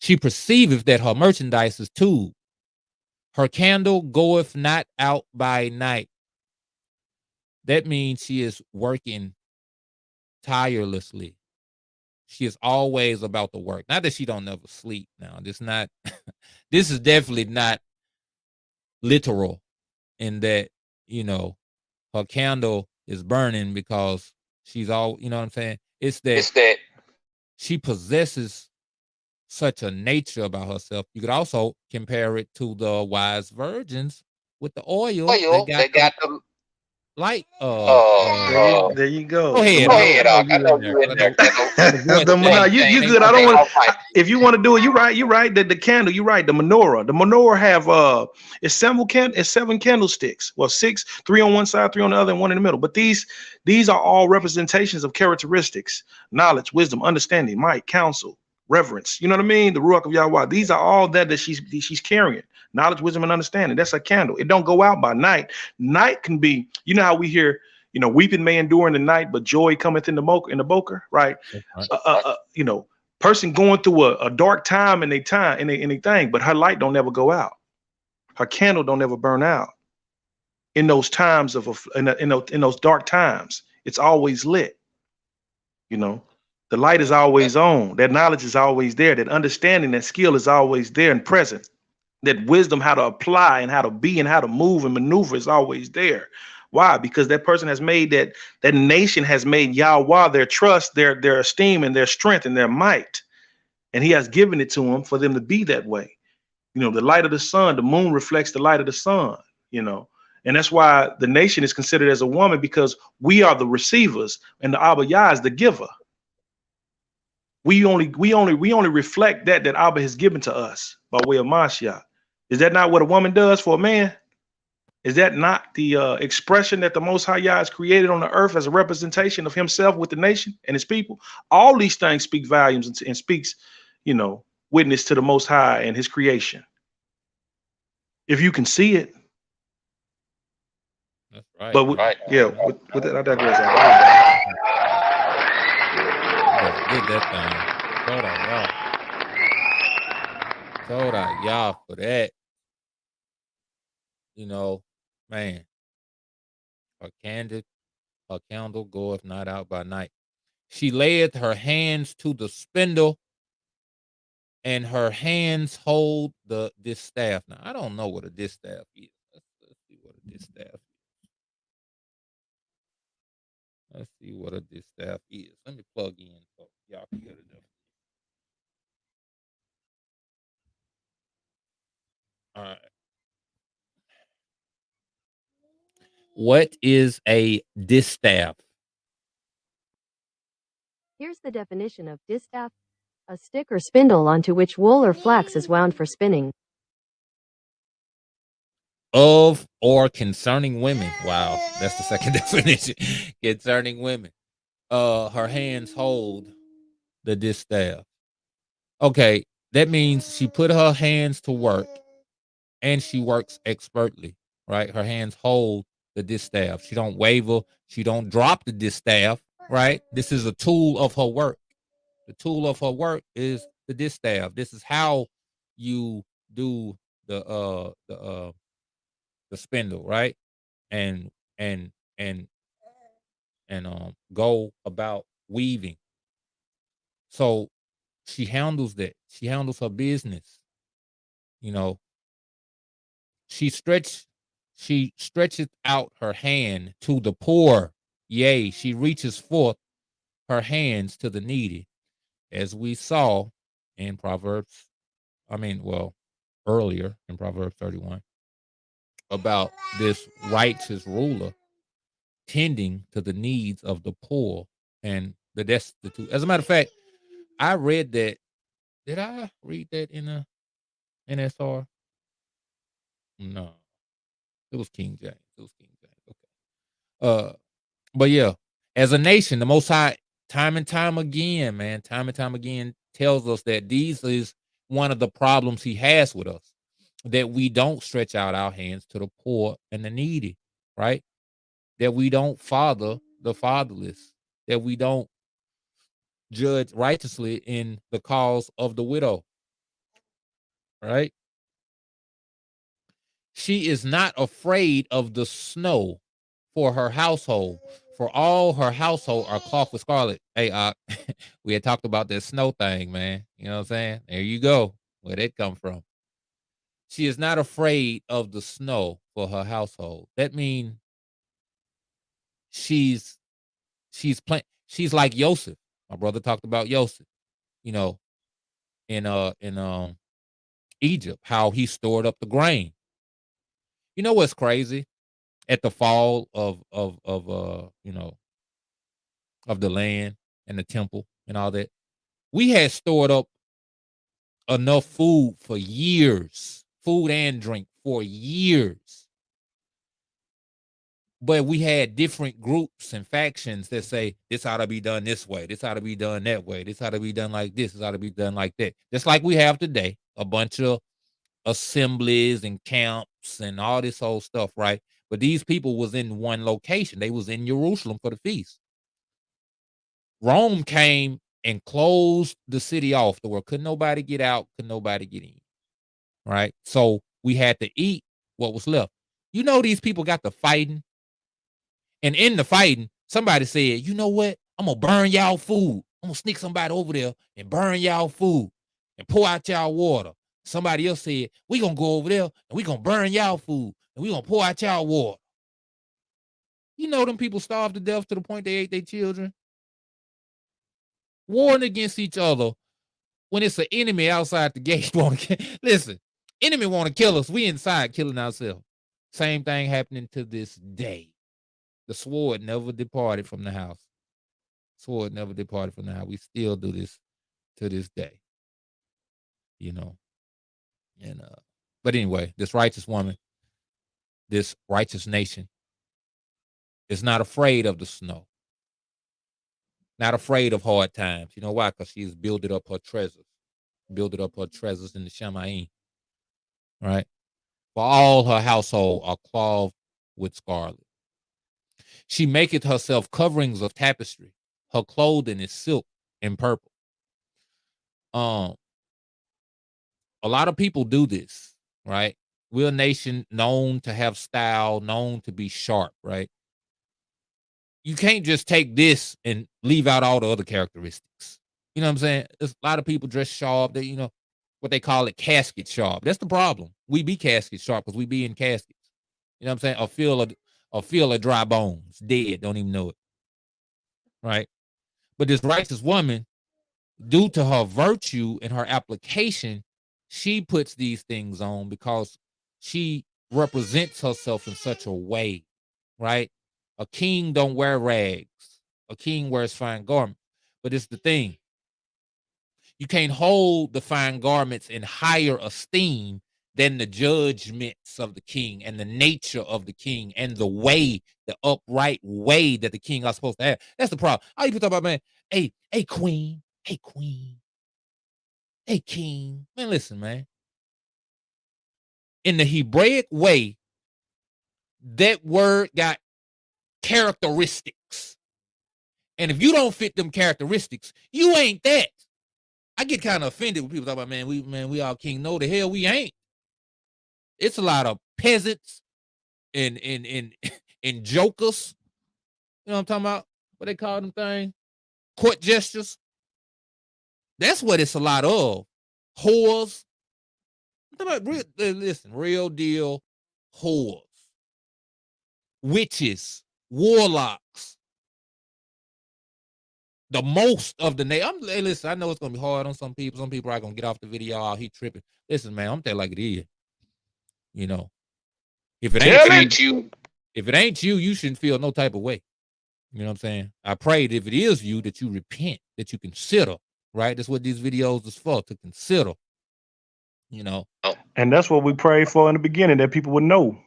S6: She perceiveth that her merchandise is too. Her candle goeth not out by night. That means she is working tirelessly. She is always about the work. Not that she don't never sleep now. This is definitely not literal in that, her candle is burning because she's all, you know what I'm saying? It's that she possesses such a nature about herself. You could also compare it to the wise virgins with the oil that got light.
S8: There you go.
S6: Go ahead,
S8: The
S6: Doc. I know you in there. 'Cause I know the voice
S8: no,
S6: thing
S8: you
S6: ain't
S8: good.
S6: no
S8: I don't
S6: fight.
S8: want. If you want to do it, you right. You right. The candle. You right. The menorah. The menorah have it's seven candlesticks. Well, six, three on one side, three on the other, and one in the middle. But these are all representations of characteristics: knowledge, wisdom, understanding, might, counsel, reverence. You know what I mean? The ruach of Yahweh. These are all that she's carrying. Knowledge, wisdom, and understanding. That's a candle. It don't go out by night. Night can be. You know how we hear. Weeping may endure in the night, but joy cometh in the boker, right?
S6: Right.
S8: Person going through a dark time in their time in a thing, but her light don't ever go out. Her candle don't ever burn out. In those times in those dark times, it's always lit. The light is always on. That knowledge is always there. That understanding, that skill is always there and present. That wisdom, how to apply and how to be and how to move and maneuver is always there. Why? Because that person has made that nation has made Yahweh their trust, their esteem, and their strength and their might. And he has given it to them for them to be that way. The light of the sun, the moon reflects the light of the sun, and that's why the nation is considered as a woman, because we are the receivers and the Abba Yah is the giver. We only reflect that Abba has given to us by way of Mashiach. Is that not what a woman does for a man? Is that not the expression that the Most High Yah has created on the earth as a representation of himself with the nation and his people? All these things speak volumes and speaks, witness to the Most High and his creation. If you can see it.
S6: That's right.
S8: But with that, I digress.
S6: Did that thing. Told y'all for that. Man. Her candle goeth not out by night. She layeth her hands to the spindle, and her hands hold the distaff. Now, I don't know what a distaff is. Let's see what a distaff is. Let's see what a distaff is. Let me plug in so y'all can get it. All right. What is a distaff?
S12: Here's the definition of distaff: a stick or spindle onto which wool or flax is wound for spinning.
S6: Of or concerning women. Wow, that's the second definition. Concerning women. Her hands hold the distaff. Okay, that means she put her hands to work and she works expertly, right? Her hands hold the distaff. She don't waver. She don't drop the distaff, right? This is a tool of her work. The tool of her work is the distaff. This is how you do the spindle, right? And and and go about weaving. So she handles that. She handles her business. She stretches out her hand to the poor. Yea, she reaches forth her hands to the needy, as we saw in Proverbs. Earlier in Proverbs 31, about this righteous ruler tending to the needs of the poor and the destitute. As a matter of fact, I read that. Did I read that in a NSR? No, it was King James. Okay. But yeah, as a nation, the Most High, time and time again, tells us that these is one of the problems He has with us, that we don't stretch out our hands to the poor and the needy, right? That we don't father the fatherless, that we don't judge righteously in the cause of the widow, right? She is not afraid of the snow for her household, for all her household are cloth with scarlet. Hey, we had talked about that snow thing, man. You know what I'm saying? There you go. Where that come from? She is not afraid of the snow for her household. That means she's she's like Joseph. My brother talked about Joseph, you know, in Egypt, how he stored up the grain. You know what's crazy? at the fall of of the land and the temple and all that. We had stored up enough food for years, food and drink for years. But we had different groups and factions that say this ought to be done this way, this ought to be done that way, this ought to be done like this ought to be done like that. Just like we have today, a bunch of assemblies and camps and all this whole stuff, right? But these people was in one location. They was in Jerusalem for the feast. Rome came and closed the city off to where couldn't nobody get out, couldn't nobody get in, right? So we had to eat what was left. You know, these people got to fighting, and in the fighting, somebody said, you know what? I'm gonna burn y'all food. I'm gonna sneak somebody over there and burn y'all food and pour out y'all water. Somebody else said, we gonna go over there and we gonna burn y'all food and we gonna pour out y'all water. You know, them people starved to death to the point they ate their children. Warring against each other when it's an enemy outside the gate. Listen, enemy want to kill us. We inside killing ourselves. Same thing happening to this day. The sword never departed from the house. Sword never departed from the house. We still do this to this day. You know. And but anyway, this righteous woman, this righteous nation is not afraid of the snow. Not afraid of hard times. You know why? Because she's builded up her treasures. Builded up her treasures in the Shemaim. Right? For all her household are clothed with scarlet. She maketh herself coverings of tapestry. Her clothing is silk and purple. A lot of people do this, right? We're a nation known to have style, known to be sharp, right? You can't just take this and leave out all the other characteristics. You know what I'm saying? There's a lot of people dress sharp. They, what they call it, casket sharp. That's the problem. We be casket sharp because we be in caskets. You know what I'm saying? A feel of dry bones, dead, don't even know it. Right? But this righteous woman, due to her virtue and her application, she puts these things on because she represents herself in such a way, right? A king don't wear rags. A king wears fine garments. But it's the thing. You can't hold the fine garments in higher esteem than the judgments of the king and the nature of the king and the way, the upright way that the king are supposed to have. That's the problem. All you talk about, man, hey, queen, hey, king. Man, listen, man. In the Hebraic way, that word got characteristics. And if you don't fit them characteristics, you ain't that. I get kind of offended when people talk about, we all king. No, the hell we ain't. It's a lot of peasants and jokers. You know what I'm talking about? What they call them things? Court gestures. That's what it's a lot of. Whores. I'm talking about real deal whores. Witches. Warlocks. The most of the name. Listen, I know it's gonna be hard on some people. Some people are gonna get off the video. Oh, he tripping. Listen, man, I'm telling like it is. You know, if it ain't you, you shouldn't feel no type of way. You know what I'm saying? I pray that if it is you, that you repent, that you consider. Right? That's what these videos is for, to consider. You know,
S8: and that's what we prayed for in the beginning, that people would know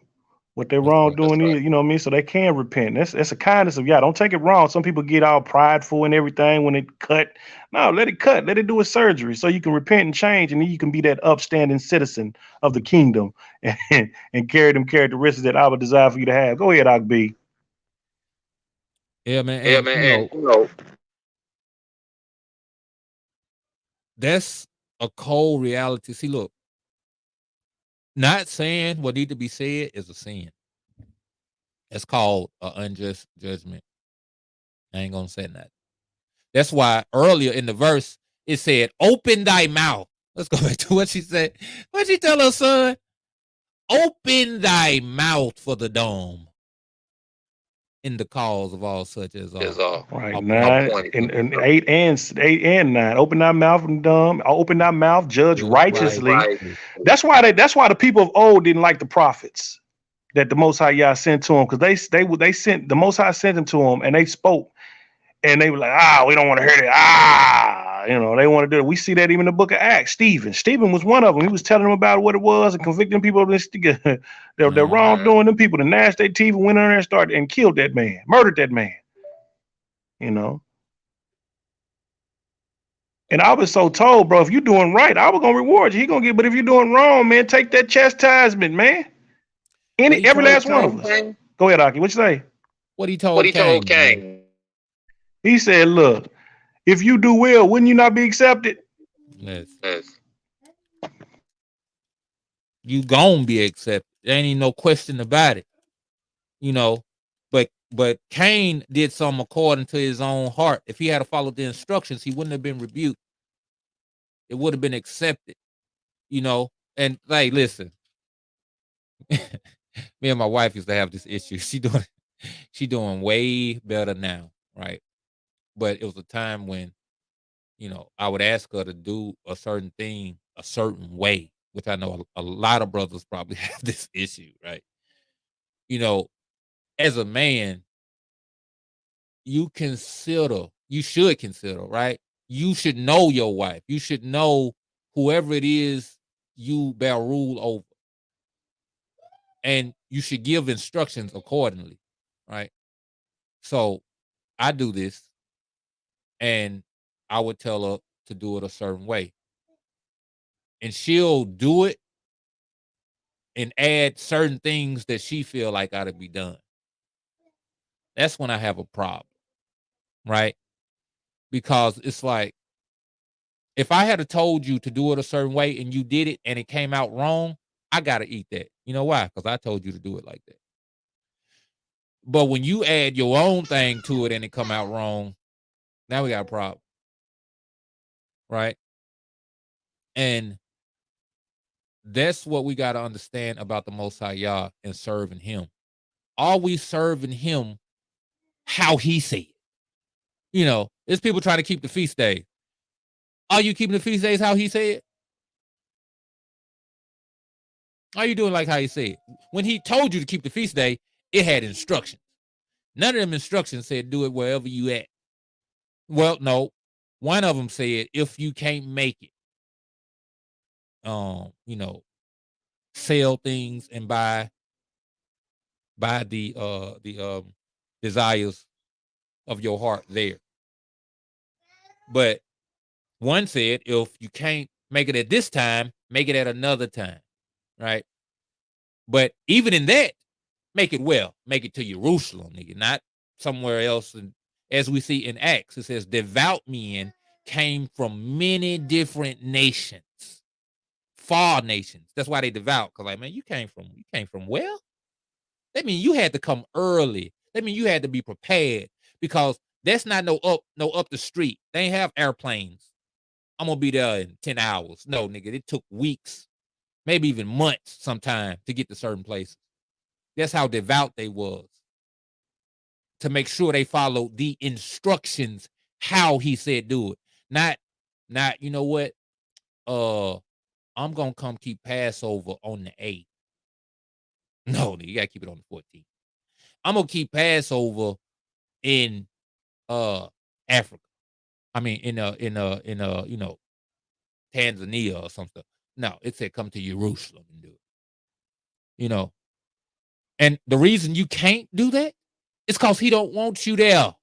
S8: what their wrongdoing is, you know what I mean? So they can repent. That's a kindness of, don't take it wrong. Some people get all prideful and everything when it cut. No, let it cut. Let it do a surgery so you can repent and change, and then you can be that upstanding citizen of the kingdom and carry them characteristics that I would desire for you to have. Go ahead, Ogb.
S6: Yeah, man. And, you know, that's a cold reality. See, look, not saying what need to be said is a sin. It's called an unjust judgment. I ain't gonna say that. That's why earlier in the verse it said, "Open thy mouth." Let's go back to what she said. What she tell her son? Open thy mouth for the dome in the cause of all such as all.
S8: Right, 9 and 8 and 9. Open thy mouth and dumb. Open thy mouth, judge righteously. Right. That's why the people of old didn't like the prophets. that the Most High Yah sent to him, because they sent the Most High sent them to him, and they spoke, and they were like, we don't want to hear that. They want to do it. We see that even in the book of Acts. Stephen was one of them. He was telling them about what it was and convicting people of this their wrongdoing. Them people, to gnash their teeth, went in there and started and killed that man, murdered that man. And I was so told, bro, if you're doing right, I was gonna reward you. He gonna get, but if you're doing wrong, man, take that chastisement, man. Every last one of us. Go ahead, Aki. What you say?
S6: What he told Cain.
S8: He said, look, if you do well, wouldn't you not be accepted?
S6: Yes. You gonna be accepted. There ain't even no question about it. But Cain did something according to his own heart. If he had followed the instructions, he wouldn't have been rebuked. It would have been accepted. And like, listen, me and my wife used to have this issue. She doing way better now, right? But it was a time when, I would ask her to do a certain thing a certain way, which I know a lot of brothers probably have this issue, right? As a man, you should consider, right? You should know your wife. You should know whoever it is you bear rule over. And you should give instructions accordingly, right? So I do this, and I would tell her to do it a certain way. And she'll do it and add certain things that she feel like ought to be done. That's when I have a problem, right? Because it's like, if I had told you to do it a certain way and you did it and it came out wrong, I got to eat that. You know why? Because I told you to do it like that. But when you add your own thing to it and it come out wrong, now we got a problem, right? And that's what we got to understand about the Most High Yah and serving him. Are we serving him how he said? There's people trying to keep the feast day. Are you keeping the feast days how he said? Are you doing like how he said? When he told you to keep the feast day, it had instructions. None of them instructions said do it wherever you at. Well, no. One of them said if you can't make it, sell things and buy the desires of your heart there. But one said if you can't make it at this time, make it at another time, right? But even in that, make it well. Make it to Jerusalem, nigga, not somewhere else. And as we see in Acts, it says devout men came from many different nations, far nations. That's why they devout. Cause like, man, you came from where? That means you had to come early. That means you had to be prepared, because that's not no up the street. They ain't have airplanes. I'm gonna be there in 10 hours. No, nigga, it took weeks, maybe even months sometime to get to certain places. That's how devout they was, to make sure they followed the instructions how he said do it. Not you know what? I'm gonna come keep Passover on the 8th. No, you gotta keep it on the 14th. I'm gonna keep Passover in Africa. I mean in Tanzania or something. No, it said come to Jerusalem and do it. And the reason you can't do that is because he don't want you there.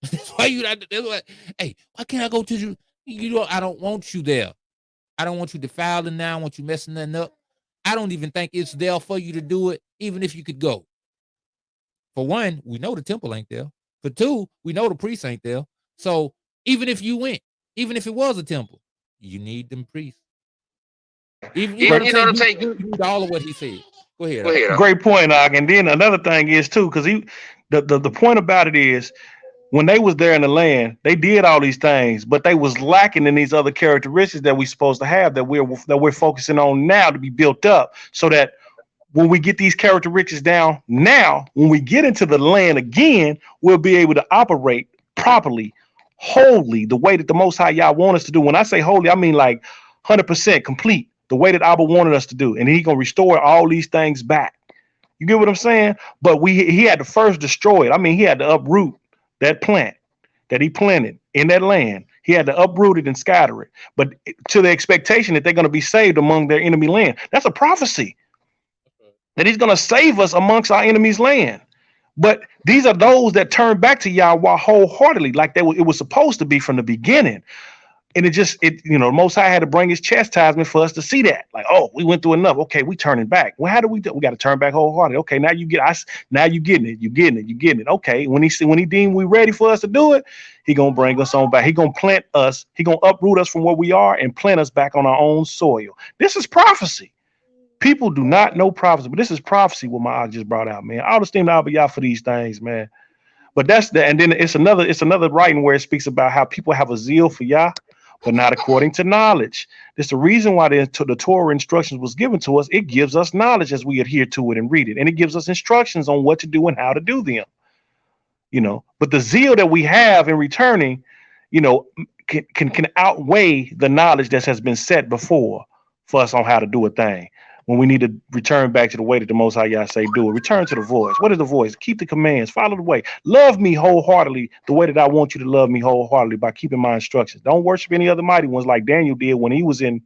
S6: That's why you not. That's why. Hey, why can't I go to you? I don't want you there. I don't want you defiling now. I want you messing nothing up. I don't even think it's there for you to do it, even if you could go. For one, we know the temple ain't there. For two, we know the priest ain't there. So even if you went, even if it was a temple, you need them priests. Even you need all of what he said. Go ahead.
S8: Great point, Og. And then another thing is too, because the point about it is, when they was there in the land, they did all these things, but they was lacking in these other characteristics that we're supposed to have, that we're focusing on now to be built up, so that when we get these characteristics down now, when we get into the land again, we'll be able to operate properly, wholly, the way that the Most High Yah want us to do. When I say holy, I mean like 100% complete, the way that Abba wanted us to do. And he's going to restore all these things back. You get what I'm saying? But he had to first destroy it. I mean, he had to uproot that plant that he planted in that land. He had to uproot it and scatter it. But to the expectation that they're going to be saved among their enemy land. That's a prophecy that he's going to save us amongst our enemy's land. But these are those that turn back to Yahweh wholeheartedly, like it was supposed to be from the beginning. And the Most High had to bring his chastisement for us to see that. Like, oh, we went through enough. Okay, we turning back. Well, how do we do? We got to turn back wholeheartedly. Okay, now you get us. Now you getting it. You getting it. You getting it. Okay, when he deem we ready for us to do it, he gonna bring us on back. He gonna plant us. He gonna uproot us from where we are and plant us back on our own soil. This is prophecy. People do not know prophecy, but this is prophecy. What my eye just brought out, man. All the steam I'll be out for these things, man. But that's the and then it's another writing where it speaks about how people have a zeal for Yah, but not according to knowledge. There's the reason why the Torah instructions was given to us. It gives us knowledge as we adhere to it and read it, and it gives us instructions on what to do and how to do them. But the zeal that we have in returning, can outweigh the knowledge that has been set before for us on how to do a thing. When we need to return back to the way that the Most High Yah say do it, return to the voice. What is the voice? Keep the commands, follow the way, love me wholeheartedly the way that I want you to love me wholeheartedly by keeping my instructions. Don't worship any other mighty ones like Daniel did when he was in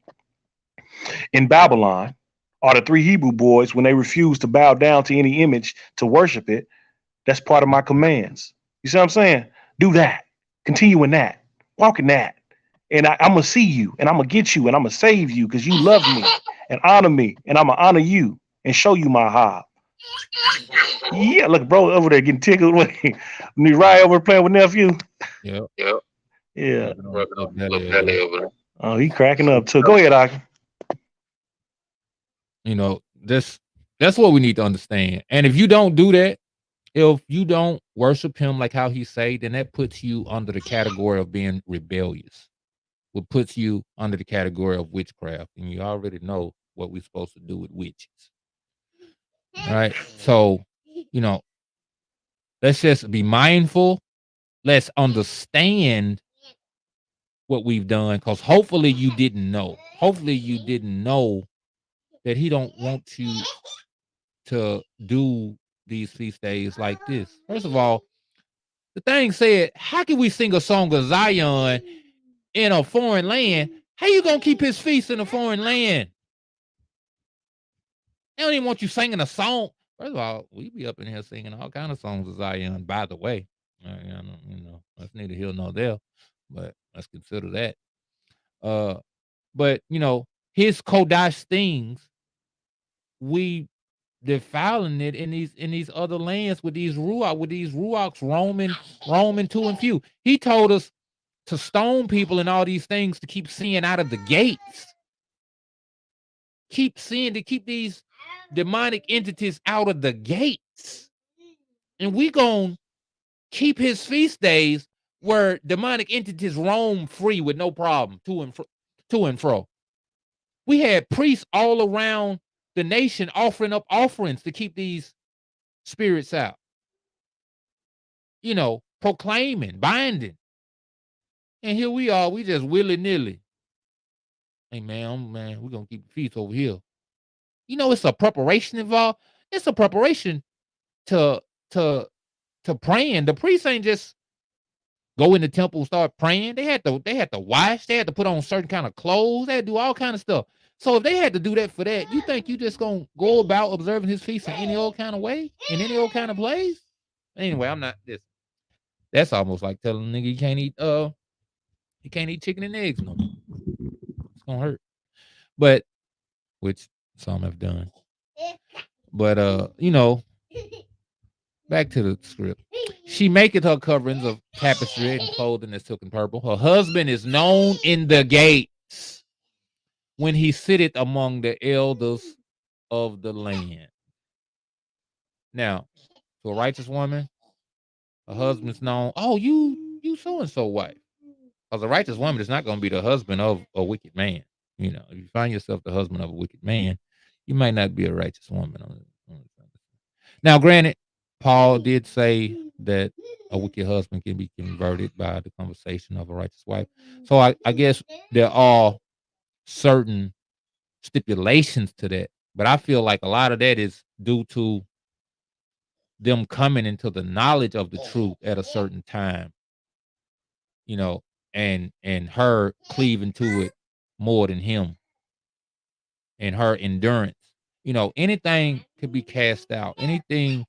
S8: Babylon, or the three Hebrew boys when they refused to bow down to any image to worship it. That's part of my commands. You see what I'm saying? Do that. Continue in that. Walk in that. And I'm going to see you, and I'm going to get you, and I'm going to save you because you love me and honor me, and I'm going to honor you and show you my heart. Yeah, look, bro, over there getting tickled. Me right over playing with nephew.
S6: Yep.
S8: Yeah.
S6: Oh,
S8: he cracking up too. Go ahead, Aki.
S6: That's what we need to understand. And if you don't do that, if you don't worship him like how he say, then that puts you under the category of being rebellious. What puts you under the category of witchcraft. And you already know what we're supposed to do with witches. Right? So, let's just be mindful. Let's understand what we've done, because hopefully you didn't know. Hopefully you didn't know that he don't want you to do these feast days like this. First of all, the thing said, how can we sing a song of Zion in a foreign land? How you gonna keep his feast in a foreign land? They don't even want you singing a song. First of all, we be up in here singing all kind of songs of Zion, by the way. That's neither here nor there, but let's consider that. But his Kodash things, we defiling it in these other lands with these ruachs roaming to and few. He told us to stone people and all these things to keep sin out of the gates. Keep sin, to keep these demonic entities out of the gates. And we gonna keep his feast days where demonic entities roam free with no problem to and fro. We had priests all around the nation offering up offerings to keep these spirits out. Proclaiming, binding. And here we are, we just willy-nilly. Hey, man, we're going to keep the feast over here. It's a preparation involved. It's a preparation to praying. The priests ain't just go in the temple and start praying. They had to wash. They had to put on certain kind of clothes. They had to do all kind of stuff. So if they had to do that for that, you think you just going to go about observing his feast in any old kind of way? In any old kind of place? Anyway, I'm not this. That's almost like telling a nigga you can't eat chicken and eggs no more. It's gonna hurt. But which some have done. But back to the script. She maketh her coverings of tapestry and clothing as silk and purple. Her husband is known in the gates when he sitteth among the elders of the land. Now, to a righteous woman, her husband's known. Oh, you so and so wife. Because a righteous woman is not going to be the husband of a wicked man. If you find yourself the husband of a wicked man, you might not be a righteous woman. Now, granted, Paul did say that a wicked husband can be converted by the conversation of a righteous wife. So I guess there are certain stipulations to that. But I feel like a lot of that is due to them coming into the knowledge of the truth at a certain time, and her cleaving to it more than him, and her endurance. Anything could be cast out. Anything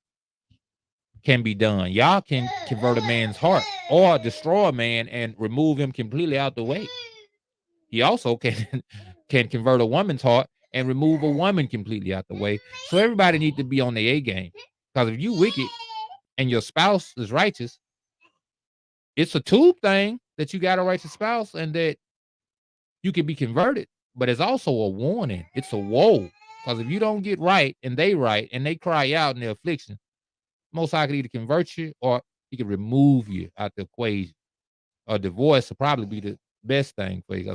S6: can be done. Y'all can convert a man's heart or destroy a man and remove him completely out the way. He also can convert a woman's heart and remove a woman completely out the way. So everybody needs to be on the A game. Because if you wicked and your spouse is righteous, it's a tube thing that you got a righteous spouse and that you can be converted. But it's also a warning. It's a woe. Because if you don't get right and they cry out in their affliction, most likely either convert you or he can remove you out the equation. A divorce will probably be the best thing for you.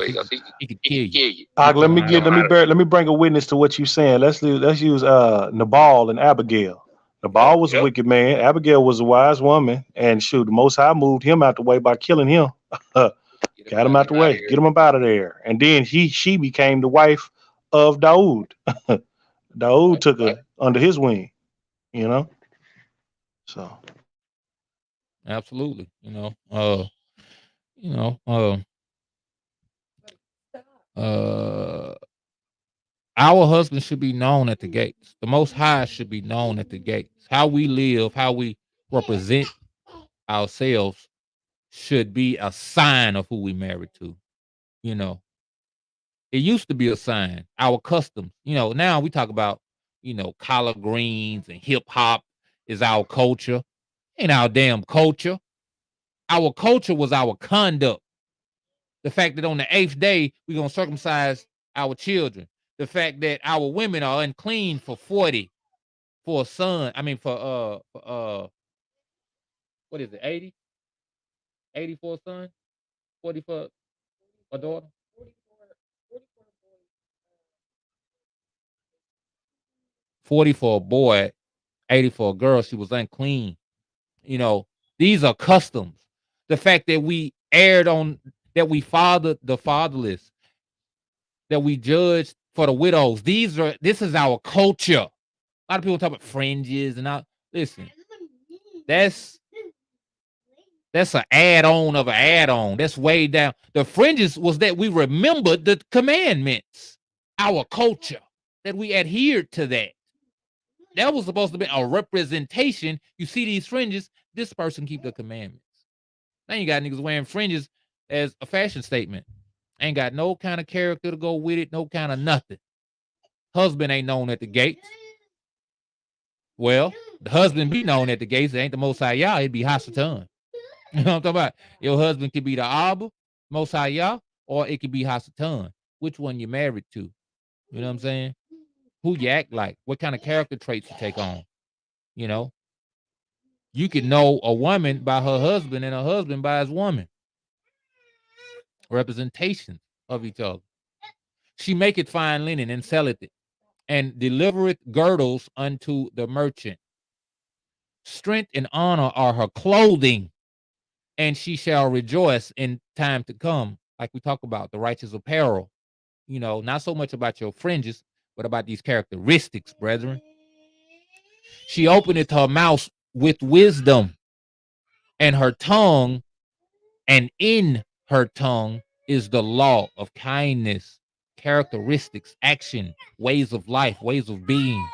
S6: He could kill you.
S8: Let me bring a witness to what you're saying. Let's use Nabal and Abigail. Nabal was a wicked man. Abigail was a wise woman, and shoot, the Most High moved him out the way by killing him. Got him out the way, get him up out of there, and then she became the wife of Daoud. Daoud took her under his wing, So
S6: absolutely, uh, our husband should be known at the gates. The Most High should be known at the gates. How we live, how we represent ourselves should be a sign of who we married to. It used to be a sign. Our customs, now we talk about, collard greens and hip hop is our culture. Ain't our damn culture. Our culture was our conduct. The fact that on the 8th day we're gonna circumcise our children. The fact that our women are unclean for 40 for a son. I mean for what is it, 80? 80 for a son? 40 for a daughter? 40 for a boy, 80 for a girl. She was unclean. These are customs. The fact that we that we fathered the fatherless, that we judged for the widows. This is our culture. A lot of people talk about fringes and all. Listen, that's an add-on of an add-on. That's way down. The fringes was that we remembered the commandments, our culture, that we adhered to that. That was supposed to be a representation. You see these fringes, this person keep the commandments. Now you got niggas wearing fringes as a fashion statement. Ain't got no kind of character to go with it, no kind of nothing. Husband ain't known at the gates. Well, the husband be known at the gates. It ain't the Most High Yah, it'd be Hasatan. You know what I'm talking about? Your husband could be the Abba, Most High Yah, or it could be Hasatan. Which one you married to? You know what I'm saying? Who you act like? What kind of character traits you take on? You can know a woman by her husband and a husband by his woman. Representation of each other. She maketh fine linen and selleth it, and delivereth girdles unto the merchant. Strength and honor are her clothing, and she shall rejoice in time to come. Like we talk about the righteous apparel, not so much about your fringes, but about these characteristics, brethren. She openeth her mouth with wisdom, and her tongue, and in her tongue is the law of kindness, characteristics, action, ways of life, ways of being.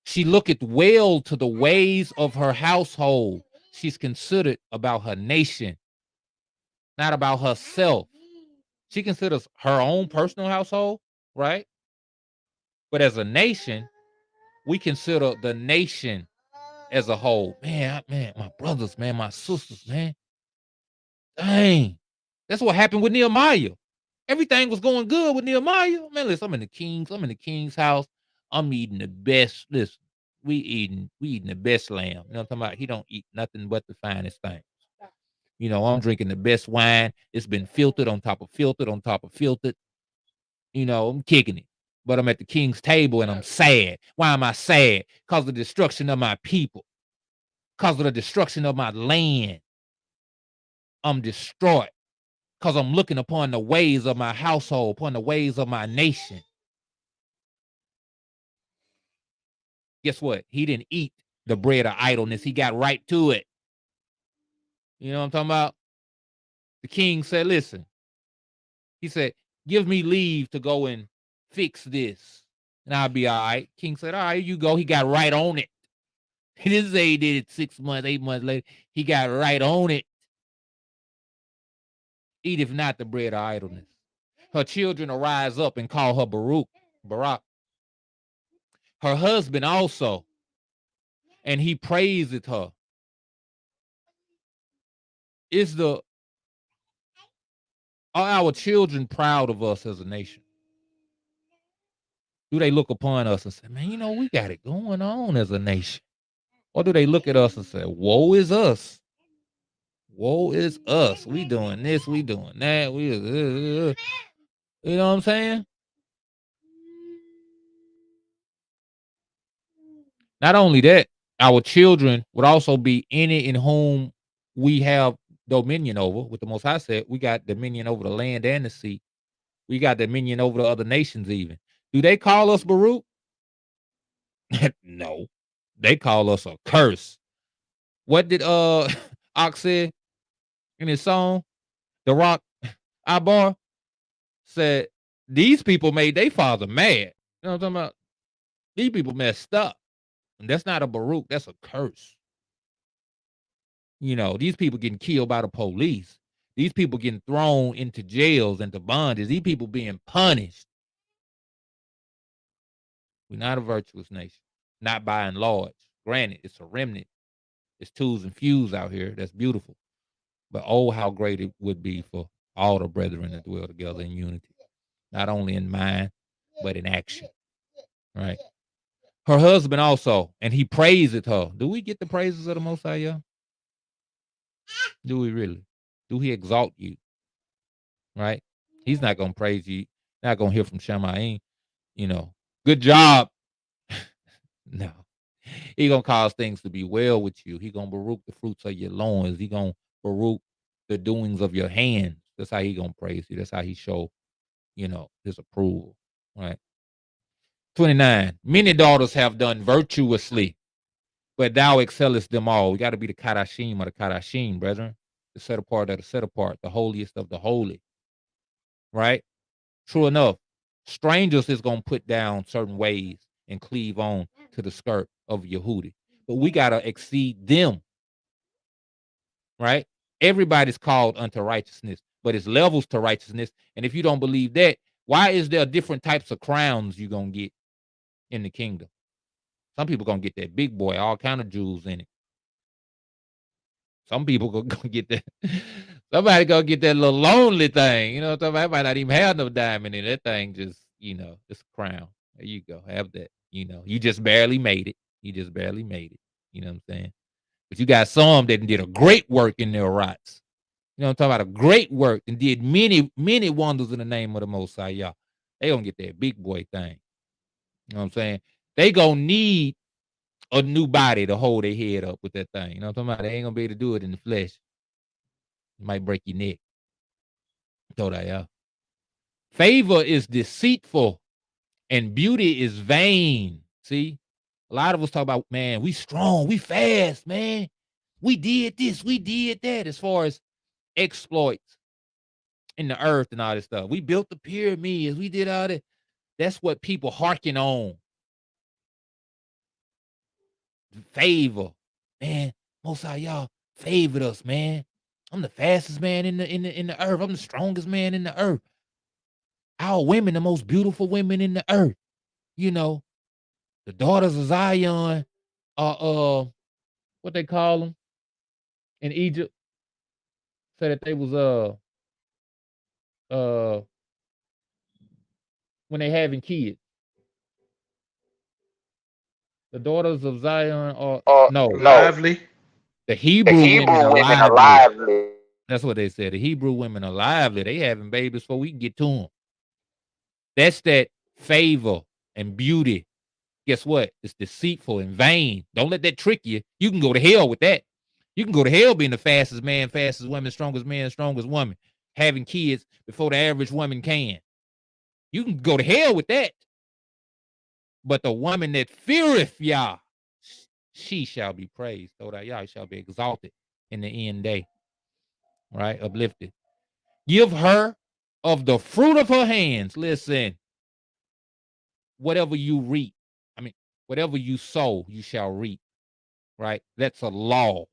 S6: She looketh well to the ways of her household. She's considered about her nation, not about herself. She considers her own personal household, right? But as a nation, we consider the nation as a whole. Man, my brothers, man, my sisters, man. Dang. That's what happened with Nehemiah. Everything was going good with Nehemiah. Man, listen, I'm in the king's house. I'm eating the best. Listen, we eating the best lamb. You know what I'm talking about? He don't eat nothing but the finest things. I'm drinking the best wine. It's been filtered on top of filtered on top of filtered. I'm kicking it. But I'm at the king's table and I'm sad. Why am I sad? Because of the destruction of my people. Because of the destruction of my land. I'm distraught. Because I'm looking upon the ways of my household, upon the ways of my nation. Guess what? He didn't eat the bread of idleness. He got right to it. You know what I'm talking about? The king said, listen. He said, give me leave to go and fix this. And I'll be all right. King said, all right, you go. He got right on it. He didn't say he did it 6 months, 8 months later. He got right on it. Eat if not the bread of idleness. Her children will rise up and call her Barak. Her husband also. And he praiseth her. Are our children proud of us as a nation? Do they look upon us and say, man, you know, we got it going on as a nation? Or do they look at us and say, woe is us? Woe is us. We doing this, we doing that. You know what I'm saying? Not only that, our children would also be any in whom we have dominion over. What the Most High said, we got dominion over the land and the sea. We got dominion over the other nations even. Do they call us Baruch? No. They call us a curse. What did Ox say in his song? The Rock Ibar said, these people made their father mad. You know what I'm talking about? These people messed up. And that's not a Baruch, that's a curse. You know, these people getting killed by the police. These people getting thrown into jails and to bondage. These people being punished. We're not a virtuous nation. Not by and large. Granted, it's a remnant. It's twos and fews out here. That's beautiful. But oh, how great it would be for all the brethren to dwell together in unity. Not only in mind, but in action. Right? Her husband also, and he praiseth her. Do we get the praises of the Most High, y'all? Do we really? Do he exalt you? Right? He's not going to praise you. Not going to hear from Shammai, you know, good job. No. He going to cause things to be well with you. He going to baruch the fruits of your loins. He going to baruch the doings of your hands. That's how he going to praise you. That's how he show, you know, his approval. Right? 29. Many daughters have done virtuously, but thou excellest them all. We got to be the Kadashim or the Kadashim, brethren. The set apart of the set apart, the holiest of the holy. Right? True enough, strangers is going to put down certain ways and cleave on to the skirt of Yehudi. But we got to exceed them. Right? Everybody's called unto righteousness, but it's levels to righteousness. And if you don't believe that, why is there different types of crowns you're going to get in the kingdom? Some people going to get that big boy, all kind of jewels in it. Some people going to get that. Somebody going to get that little lonely thing. You know, somebody might not even have no diamond in it. That thing just, you know, it's a crown. There you go. Have that. You know, you just barely made it. You just barely made it. You know what I'm saying? But you got some that did a great work in their rights. You know, I'm talking about a great work and did many, many wonders in the name of the Most High. Y'all. They going to get that big boy thing. You know what I'm saying? They going to need a new body to hold their head up with that thing. You know what I'm talking about? They ain't going to be able to do it in the flesh. It might break your neck. Throw that out. Favor is deceitful and beauty is vain. See? A lot of us talk about, man, we strong, we fast, man. We did this, we did that as far as exploits in the earth and all this stuff. We built the pyramids, we did all that. That's what people harken on. Favor. Man, most of y'all favored us, man. I'm the fastest man in the earth. I'm the strongest man in the earth. Our women, the most beautiful women in the earth. You know, the daughters of Zion are what they call them in Egypt. Said that they was when they having kids. The daughters of Zion are no.
S8: Lively.
S6: The Hebrew women are lively. That's what they said. The Hebrew women are lively. They having babies before we can get to them. That's that favor and beauty. Guess what? It's deceitful and vain. Don't let that trick you. You can go to hell with that. You can go to hell being the fastest man, fastest woman, strongest man, strongest woman, having kids before the average woman can. You can go to hell with that. But the woman that feareth Yah, she shall be praised. So that Yah shall be exalted in the end day. Right? Uplifted. Give her of the fruit of her hands. Listen, whatever you reap, I mean, whatever you sow, you shall reap. Right? That's a law.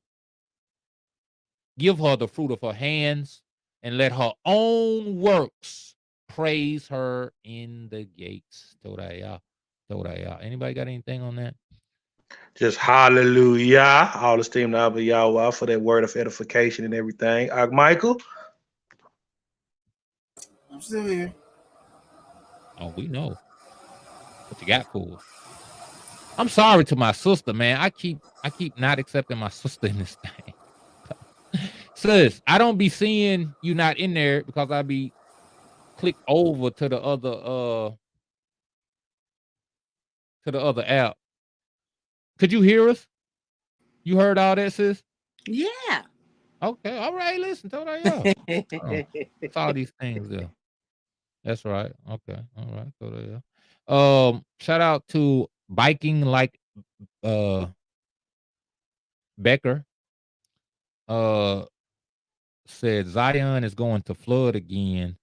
S6: Give her the fruit of her hands, and let her own works praise her in the gates. Todayah. Anybody got anything on that?
S8: Just hallelujah. All esteem to Abba Yahweh for that word of edification and everything. Michael?
S9: I'm still here.
S6: Oh, we know what you got for us. I'm sorry to my sister, man. I keep not accepting my sister in this thing. Sis, I don't be seeing you not in there because I be clicked over to the other app. Could you hear us? You heard all that, sis?
S10: Yeah.
S6: Okay, all right. Listen, told I y'all. It's all these things there. That's right. Okay, all right. So yeah. Shout out to Biking Like Becker. Said Zion is going to flood again.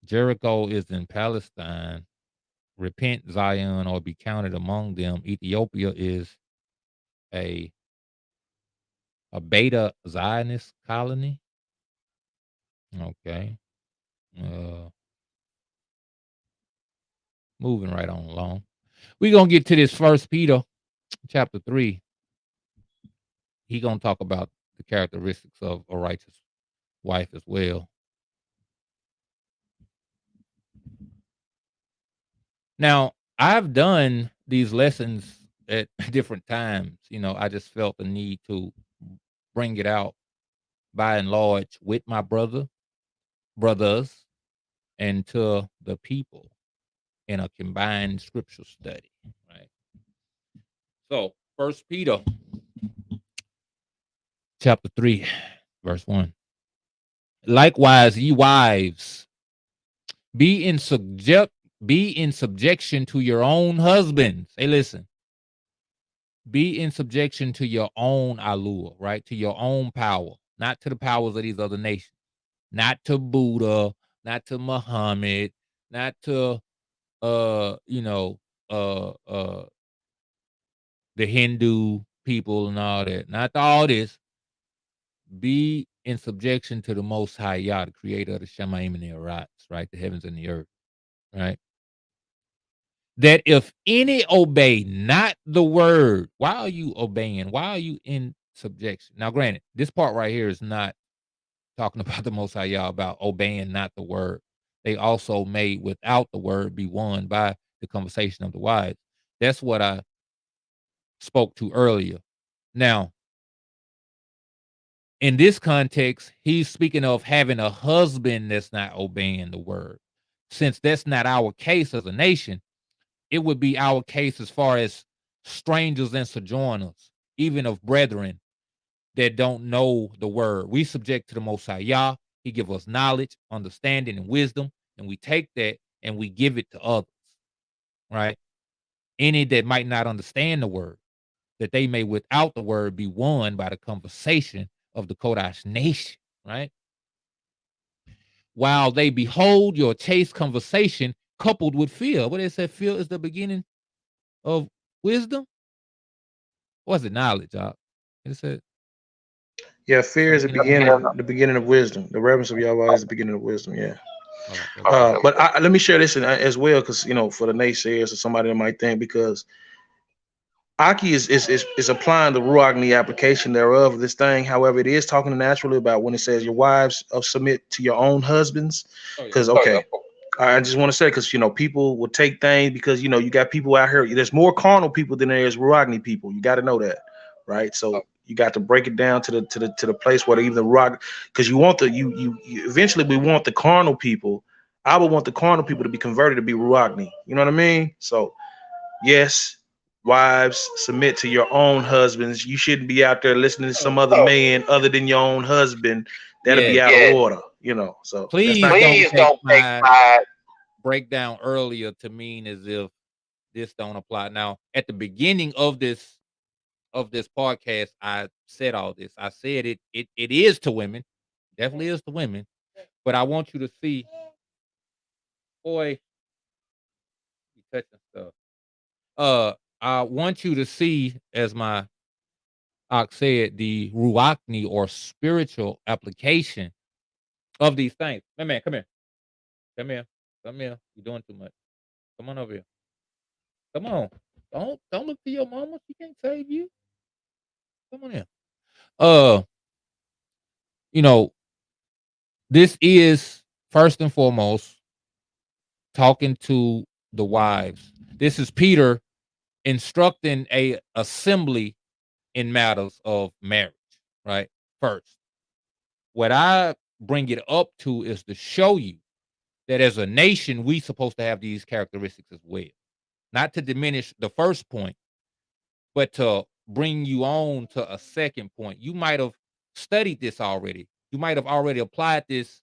S6: Jericho is in Palestine. Repent, Zion, or be counted among them. Ethiopia is a beta Zionist colony. Okay. Moving right on along. We're gonna get to this First Peter chapter 3. He gonna talk about the characteristics of a righteous wife as well. Now, I've done these lessons at different times. You know, I just felt the need to bring it out by and large with my brothers, and to the people in a combined scripture study. Right. So, First Peter chapter 3, verse 1. Likewise, ye wives, be in subjection to your own husbands. Hey, listen. Be in subjection to your own allure, right? To your own power, not to the powers of these other nations, not to Buddha, not to Muhammad, not to the Hindu people and all that. Not to all this. Be in subjection to the Most High Yah, the creator of the Shemaim and the Arats, right? The heavens and the earth, right? That if any obey not the word, why are you obeying? Why are you in subjection? Now, granted, this part right here is not talking about the Most High Yah, about obeying not the word. They also made without the word be won by the conversation of the wise. That's what I spoke to earlier. Now, in this context, he's speaking of having a husband that's not obeying the word. Since that's not our case as a nation, it would be our case as far as strangers and sojourners, even of brethren that don't know the word. We subject to the Most High Yah. He give us knowledge, understanding, and wisdom, and we take that and we give it to others, right? Any that might not understand the word, that they may without the word be won by the conversation of the Kodash nation, right? While they behold your chaste conversation coupled with fear. What they said, fear is the beginning of wisdom. What's it? Knowledge, it said.
S8: Yeah, fear is the beginning of wisdom. The reverence of Yahweh is the beginning of wisdom. Yeah. But let me share this as well, because for the naysayers or somebody that might think, because Aki is applying the Ruagni application thereof of this thing. However, it is talking naturally about when it says your wives submit to your own husbands. Because I just want to say, because people will take things, because you got people out here. There's more carnal people than there is Ruagni people. You got to know that, right? So you got to break it down to the place where even the Ruagni, because you want you eventually we want the carnal people. I would want the carnal people to be converted to be Ruagni. You know what I mean? So yes. Wives, submit to your own husbands. You shouldn't be out there listening to some other man other than your own husband. That'll be out of order, So
S6: please don't take my breakdown earlier to mean as if this don't apply. Now, at the beginning of this podcast, I said all this. I said it is to women, definitely is to women, but I want you to see, boy, you touching stuff. I want you to see, as my Ox said, the ruachni or spiritual application of these things. Man, come here. Come here. Come here. You're doing too much. Come on over here. Come on. Don't look to your mama. She can't save you. Come on here. Uh, you know, this is first and foremost talking to the wives. This is Peter instructing a assembly in matters of marriage, right? First, what I bring it up to is to show you that as a nation, we supposed to have these characteristics as well. Not to diminish the first point, but to bring you on to a second point. You might have studied this already. You might have already applied this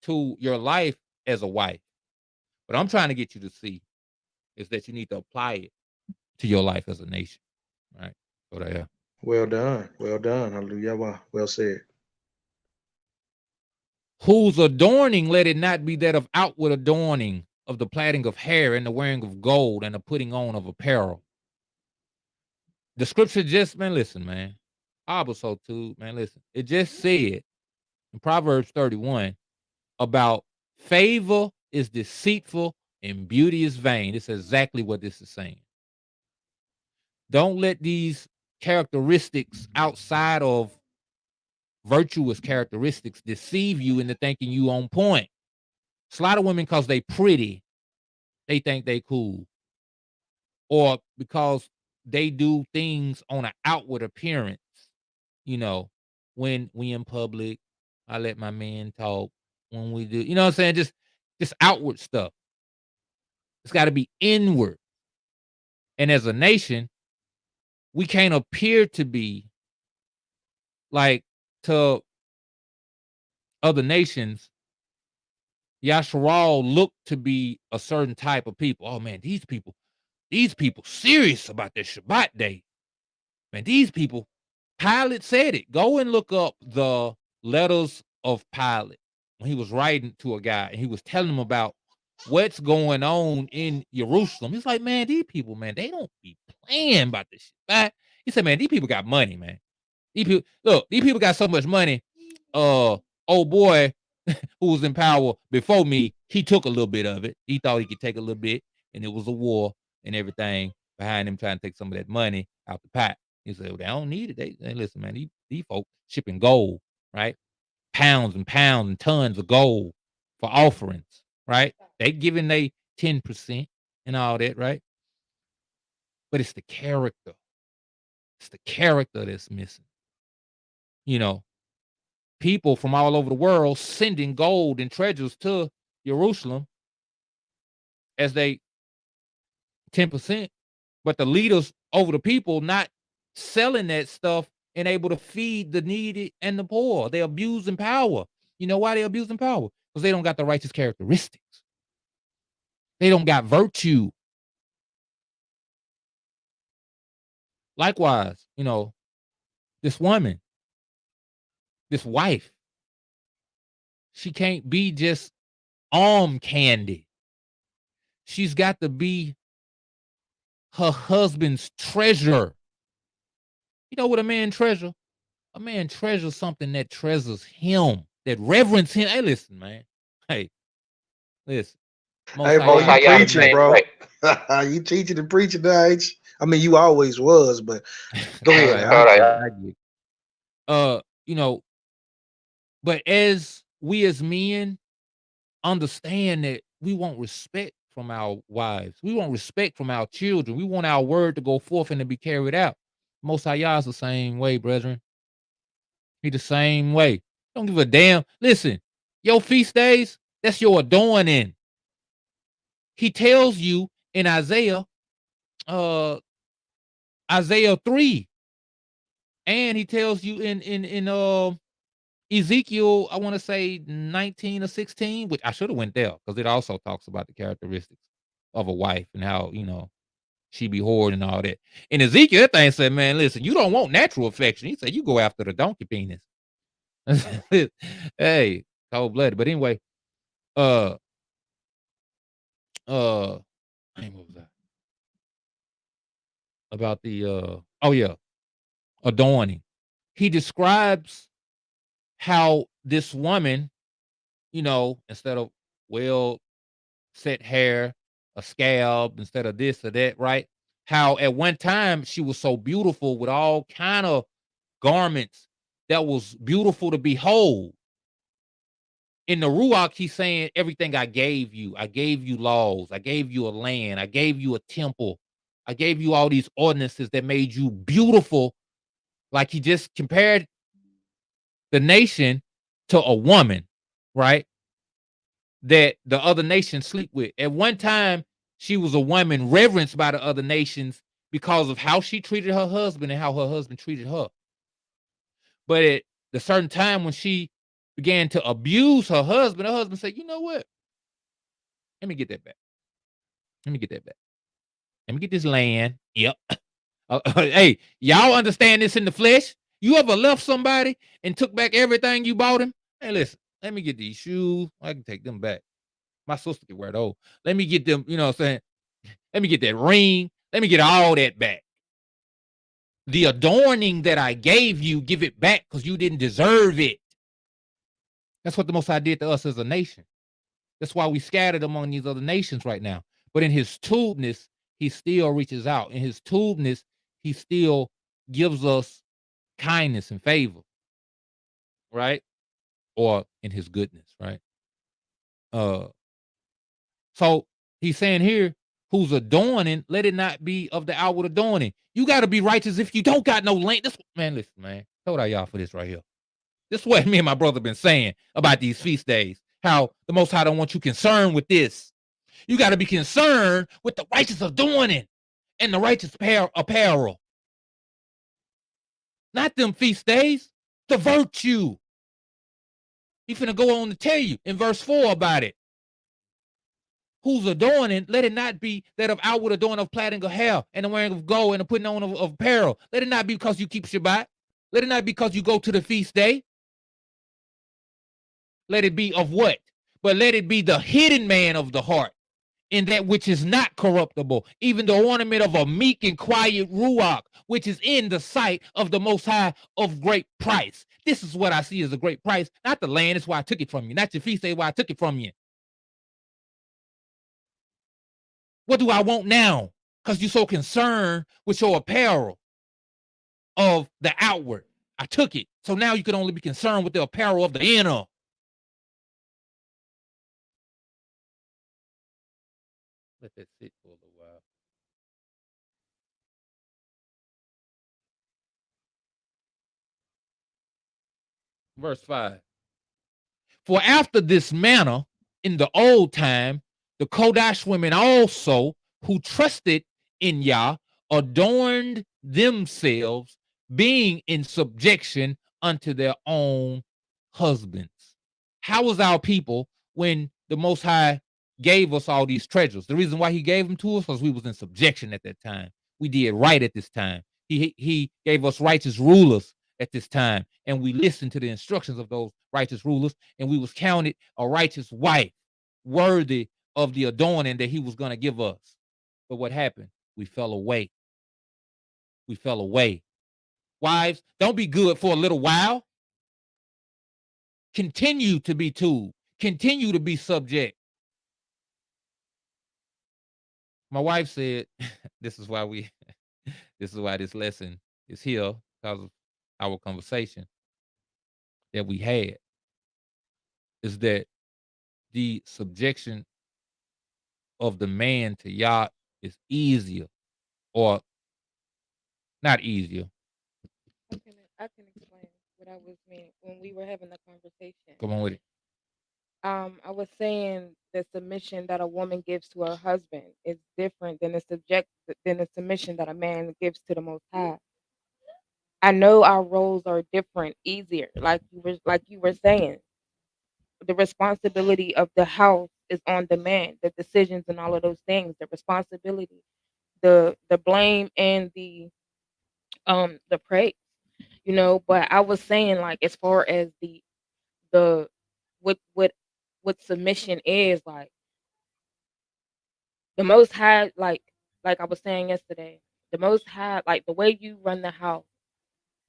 S6: to your life as a wife. What I'm trying to get you to see is that you need to apply it to your life as a nation. Right. So there.
S8: Well done. Well done. Hallelujah. Well said.
S6: Whose adorning let it not be that of outward adorning, of the plaiting of hair and the wearing of gold and the putting on of apparel. The scripture just, man, listen, man. I was so too, man, listen. It just said in Proverbs 31 about favor is deceitful and beauty is vain. It's exactly what this is saying. Don't let these characteristics outside of virtuous characteristics deceive you into thinking you on point. It's a lot of women because they pretty, they think they cool. Or because they do things on an outward appearance. You know, when we in public, I let my man talk. When we do, you know what I'm saying? Just outward stuff. It's got to be inward. And as a nation, we can't appear to be like to other nations. Yasharal look to be a certain type of people. Oh man, these people serious about their Shabbat day. Man, these people, Pilate said it. Go and look up the letters of Pilate when he was writing to a guy and he was telling him about what's going on in Jerusalem. He's like, man, these people, man, they don't be playing about this shit. Right? He said, man, these people got money, man. These people got so much money. Old boy who was in power before me, he took a little bit of it. He thought he could take a little bit, and it was a war and everything behind him trying to take some of that money out the pot. He said, well, they don't need it. They listen, man, these folks shipping gold, right? Pounds and pounds and tons of gold for offerings, right? They giving they 10% and all that, right? But it's the character. It's the character that's missing. You know, people from all over the world sending gold and treasures to Jerusalem as they 10%, but the leaders over the people not selling that stuff and able to feed the needy and the poor. They're abusing power. You know why they're abusing power? Because they don't got the righteous characteristics. They don't got virtue. Likewise, you know, this woman, this wife, she can't be just arm candy. She's got to be her husband's treasure. You know what a man treasure? A man treasures something that treasures him, that reverence him. Hey, listen, man. Hey, listen.
S8: Hey, bro, you preaching, bro. You teaching and preaching now, ain't you? I mean, you always was, but go ahead.
S6: I get. You know, but as we as men understand that we want respect from our wives, we want respect from our children, we want our word to go forth and to be carried out. Most High Yah's the same way, brethren. He the same way. Don't give a damn. Listen, your feast days, that's your adorning. He tells you in Isaiah 3, and he tells you in Ezekiel, I want to say 19 or 16, which I should have went there because it also talks about the characteristics of a wife and how, you know, she be hoarding all that. In Ezekiel, that thing said, man, listen, you don't want natural affection. He said, you go after the donkey penis. Hey, cold blooded. But anyway, uh, what was that? About the oh yeah, adorning. He describes how this woman, instead of well set hair, a scalp, instead of this or that, right? How at one time she was so beautiful with all kind of garments that was beautiful to behold. In the Ruach, he's saying everything I gave you laws, I gave you a land, I gave you a temple, I gave you all these ordinances that made you beautiful. Like he just compared the nation to a woman, right? That the other nations sleep with. At one time, she was a woman reverenced by the other nations because of how she treated her husband and how her husband treated her. But at the certain time when she began to abuse her husband said, you know what? Let me get that back. Let me get that back. Let me get this land. Yep. Hey, y'all understand this in the flesh? You ever left somebody and took back everything you bought him? Hey, listen, let me get these shoes. I can take them back. My sister can wear those. Let me get them, you know what I'm saying? Let me get that ring. Let me get all that back. The adorning that I gave you, give it back because you didn't deserve it. That's what the Most High did to us as a nation. That's why we scattered among these other nations right now. But in his tubeness, he still reaches out. In his tubeness, he still gives us kindness and favor, right? Or in his goodness, right? So he's saying here, who's adorning, let it not be of the outward adorning. You got to be righteous if you don't got no land. This man, listen, man. Told I y'all for this right here. This is what me and my brother been saying about these feast days. How the Most High don't want you concerned with this. You got to be concerned with the righteous adorning and the righteous apparel. Not them feast days. The virtue. He's finna go on to tell you in verse 4 about it. Who's adorning, let it not be that of outward adorning of plaiting of hair and the wearing of gold and the putting on of apparel. Let it not be because you keep Shabbat. Let it not be because you go to the feast day. Let it be of what? But let it be the hidden man of the heart in that which is not corruptible, even the ornament of a meek and quiet ruach, which is in the sight of the Most High of great price. This is what I see as a great price. Not the land, that's why I took it from you. Not your feast day, why I took it from you. What do I want now? Because you're so concerned with your apparel of the outward. I took it. So now you can only be concerned with the apparel of the inner. Let that sit for a little while. Verse 5. For after this manner, in the old time, the Kodash women also, who trusted in Yah, adorned themselves, being in subjection unto their own husbands. How was our people when the Most High gave us all these treasures? The reason why he gave them to us was we was in subjection at that time. We did right at this time. He gave us righteous rulers at this time, and we listened to the instructions of those righteous rulers, and we was counted a righteous wife, worthy of the adorning that he was going to give us. But what happened? We fell away. We fell away. Wives, don't be good for a little while. Continue to be tool. Continue to be subject. My wife said, this is why this lesson is here, because of our conversation that we had, is that the subjection of the man to Yah is easier, or not easier.
S11: I can explain what I was meaning when we were having the conversation.
S6: Come on with it.
S11: I was saying the submission that a woman gives to her husband is different than the submission that a man gives to the Most High. I know our roles are different, easier. Like you were saying, the responsibility of the house is on the man. The decisions and all of those things, the responsibility. the blame and the praise, but I was saying, like, as far as the what what what submission is, like, the most high, like I was saying yesterday, the most high, like, the way you run the house,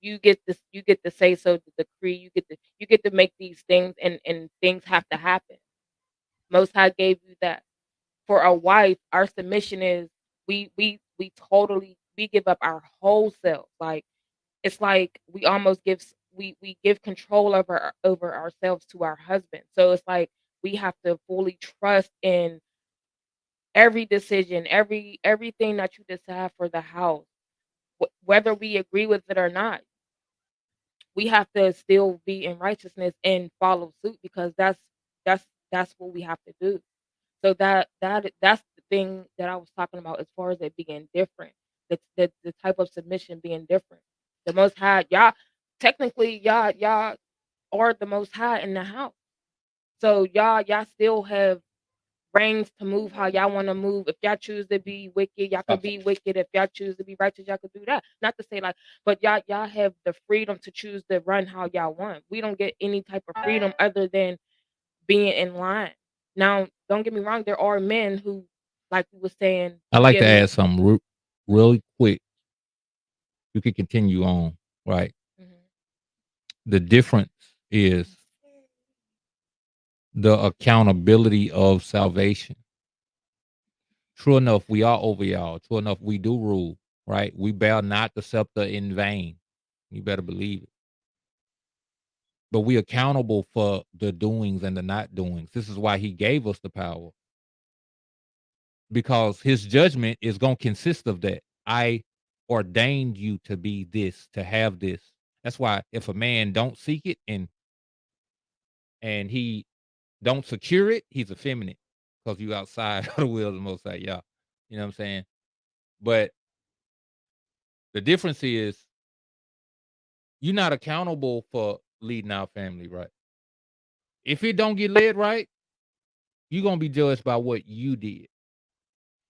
S11: you get to say so, the decree, you get to make these things, and things have to happen. Most high gave you that. For a wife, our submission is, we totally, we give up our whole self. Like, it's like we almost we give control over ourselves to our husband. So it's like we have to fully trust in every decision, everything that you decide for the house, whether we agree with it or not. We have to still be in righteousness and follow suit, because that's that's what we have to do. So that's the thing that I was talking about, as far as it being different. The type of submission being different. The most high, y'all, technically, y'all are the most high in the house. So y'all still have reigns to move how y'all want to move. If y'all choose to be wicked, y'all could be wicked. If y'all choose to be righteous, y'all could do that. Not to say, like, but y'all have the freedom to choose to run how y'all want. We don't get any type of freedom other than being in line. Now, don't get me wrong, there are men who, like we was saying,
S6: I
S11: you
S6: like
S11: get
S6: to add something really quick. You can continue on, right?
S11: Mhm.
S6: The difference is the accountability of salvation. True enough, we are over y'all. True enough, we do rule, right? We bear not the scepter in vain. You better believe it. But we accountable for the doings and the not doings. This is why he gave us the power, because his judgment is going to consist of that. I ordained you to be this, to have this. That's why if a man don't seek it and he don't secure it, he's effeminate, because you outside of the will of the Most High. Yeah, you know what I'm saying. But the difference is you're not accountable for leading our family right. If it don't get led right, you're gonna be judged by what you did.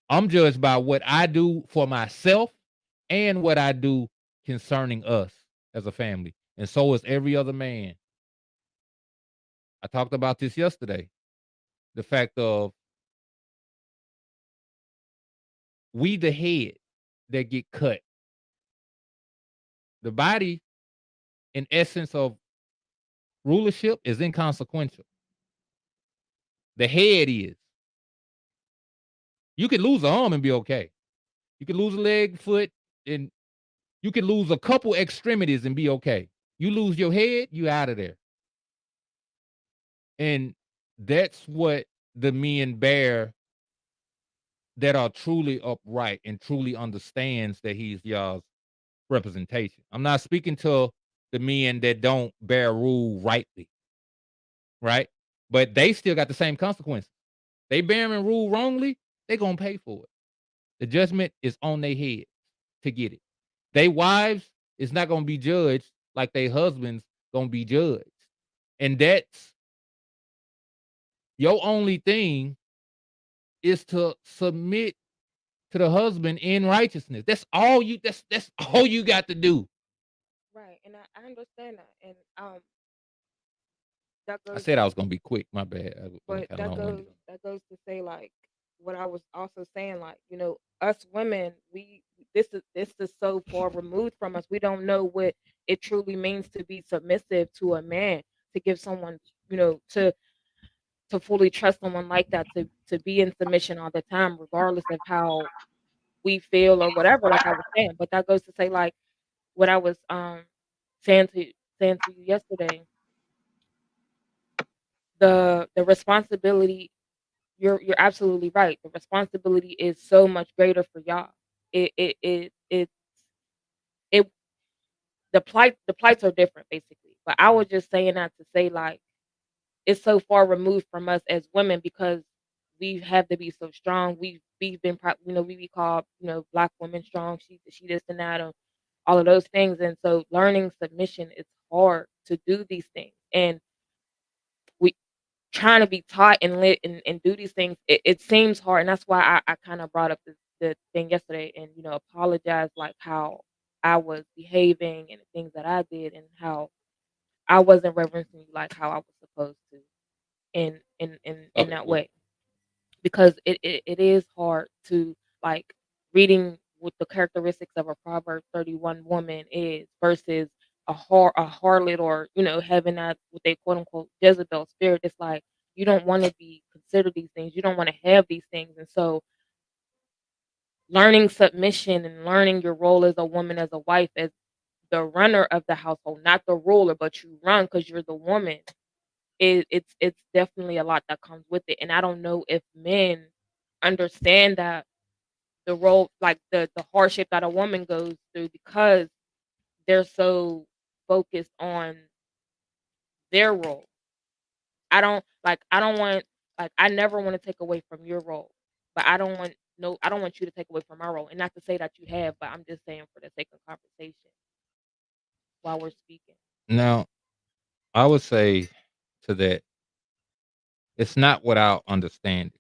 S6: I'm judged by what I do for myself and what I do concerning us as a family. And so is every other man. I talked about this yesterday. The fact of we the head that get cut. The body, in essence of rulership, is inconsequential. The head is. You could lose an arm and be okay. You could lose a leg, foot, and you could lose a couple extremities and be okay. You lose your head, you out of there. And that's what the men bear that are truly upright and truly understands that he's y'all's representation. I'm not speaking to the men that don't bear rule rightly, right? But they still got the same consequences. They bearing rule wrongly, they gonna pay for it. The judgment is on their head to get it. They wives is not gonna be judged like they husbands gonna be judged. And that's your only thing, is to submit to the husband in righteousness. That's all you got to do.
S11: right, and I understand that, and that
S6: I
S11: goes
S6: said I was gonna be quick. My bad. I went
S11: but
S6: kind of long winded.
S11: that goes to say, like, what I was also saying, like, us women, this is so far removed from us. We don't know what it truly means to be submissive to a man, to give someone, to fully trust someone like that, to be in submission all the time, regardless of how we feel or whatever, like I was saying. But that goes to say, like, what I was saying to saying to you yesterday, the responsibility, you're absolutely right. The responsibility is so much greater for y'all. It the plights are different, basically. But I was just saying that to say, like, it's so far removed from us as women, because we have to be so strong. We've been we be called, black women strong. She this and that, and all of those things. And so learning submission is hard to do these things. And we trying to be taught and lit and do these things, it seems hard. And that's why I kind of brought up the thing yesterday and apologize like how I was behaving and the things that I did and how I wasn't reverencing you like how I was supposed to in that way because it is hard to like reading what the characteristics of a Proverb 31 woman is versus a harlot or having that what they quote unquote Jezebel spirit. It's like you don't want to be considered these things. You don't want to have these things, and so learning submission and learning your role as a woman, as a wife, as the runner of the household, not the ruler, but you run because you're the woman. It's definitely a lot that comes with it, and I don't know if men understand that the role, like the hardship that a woman goes through because they're so focused on their role. I don't want like I never want to take away from your role, but I don't want no I don't want you to take away from my role. And not to say that you have, but I'm just saying for the sake of conversation while we're speaking.
S6: Now, I would say to that, it's not without understanding.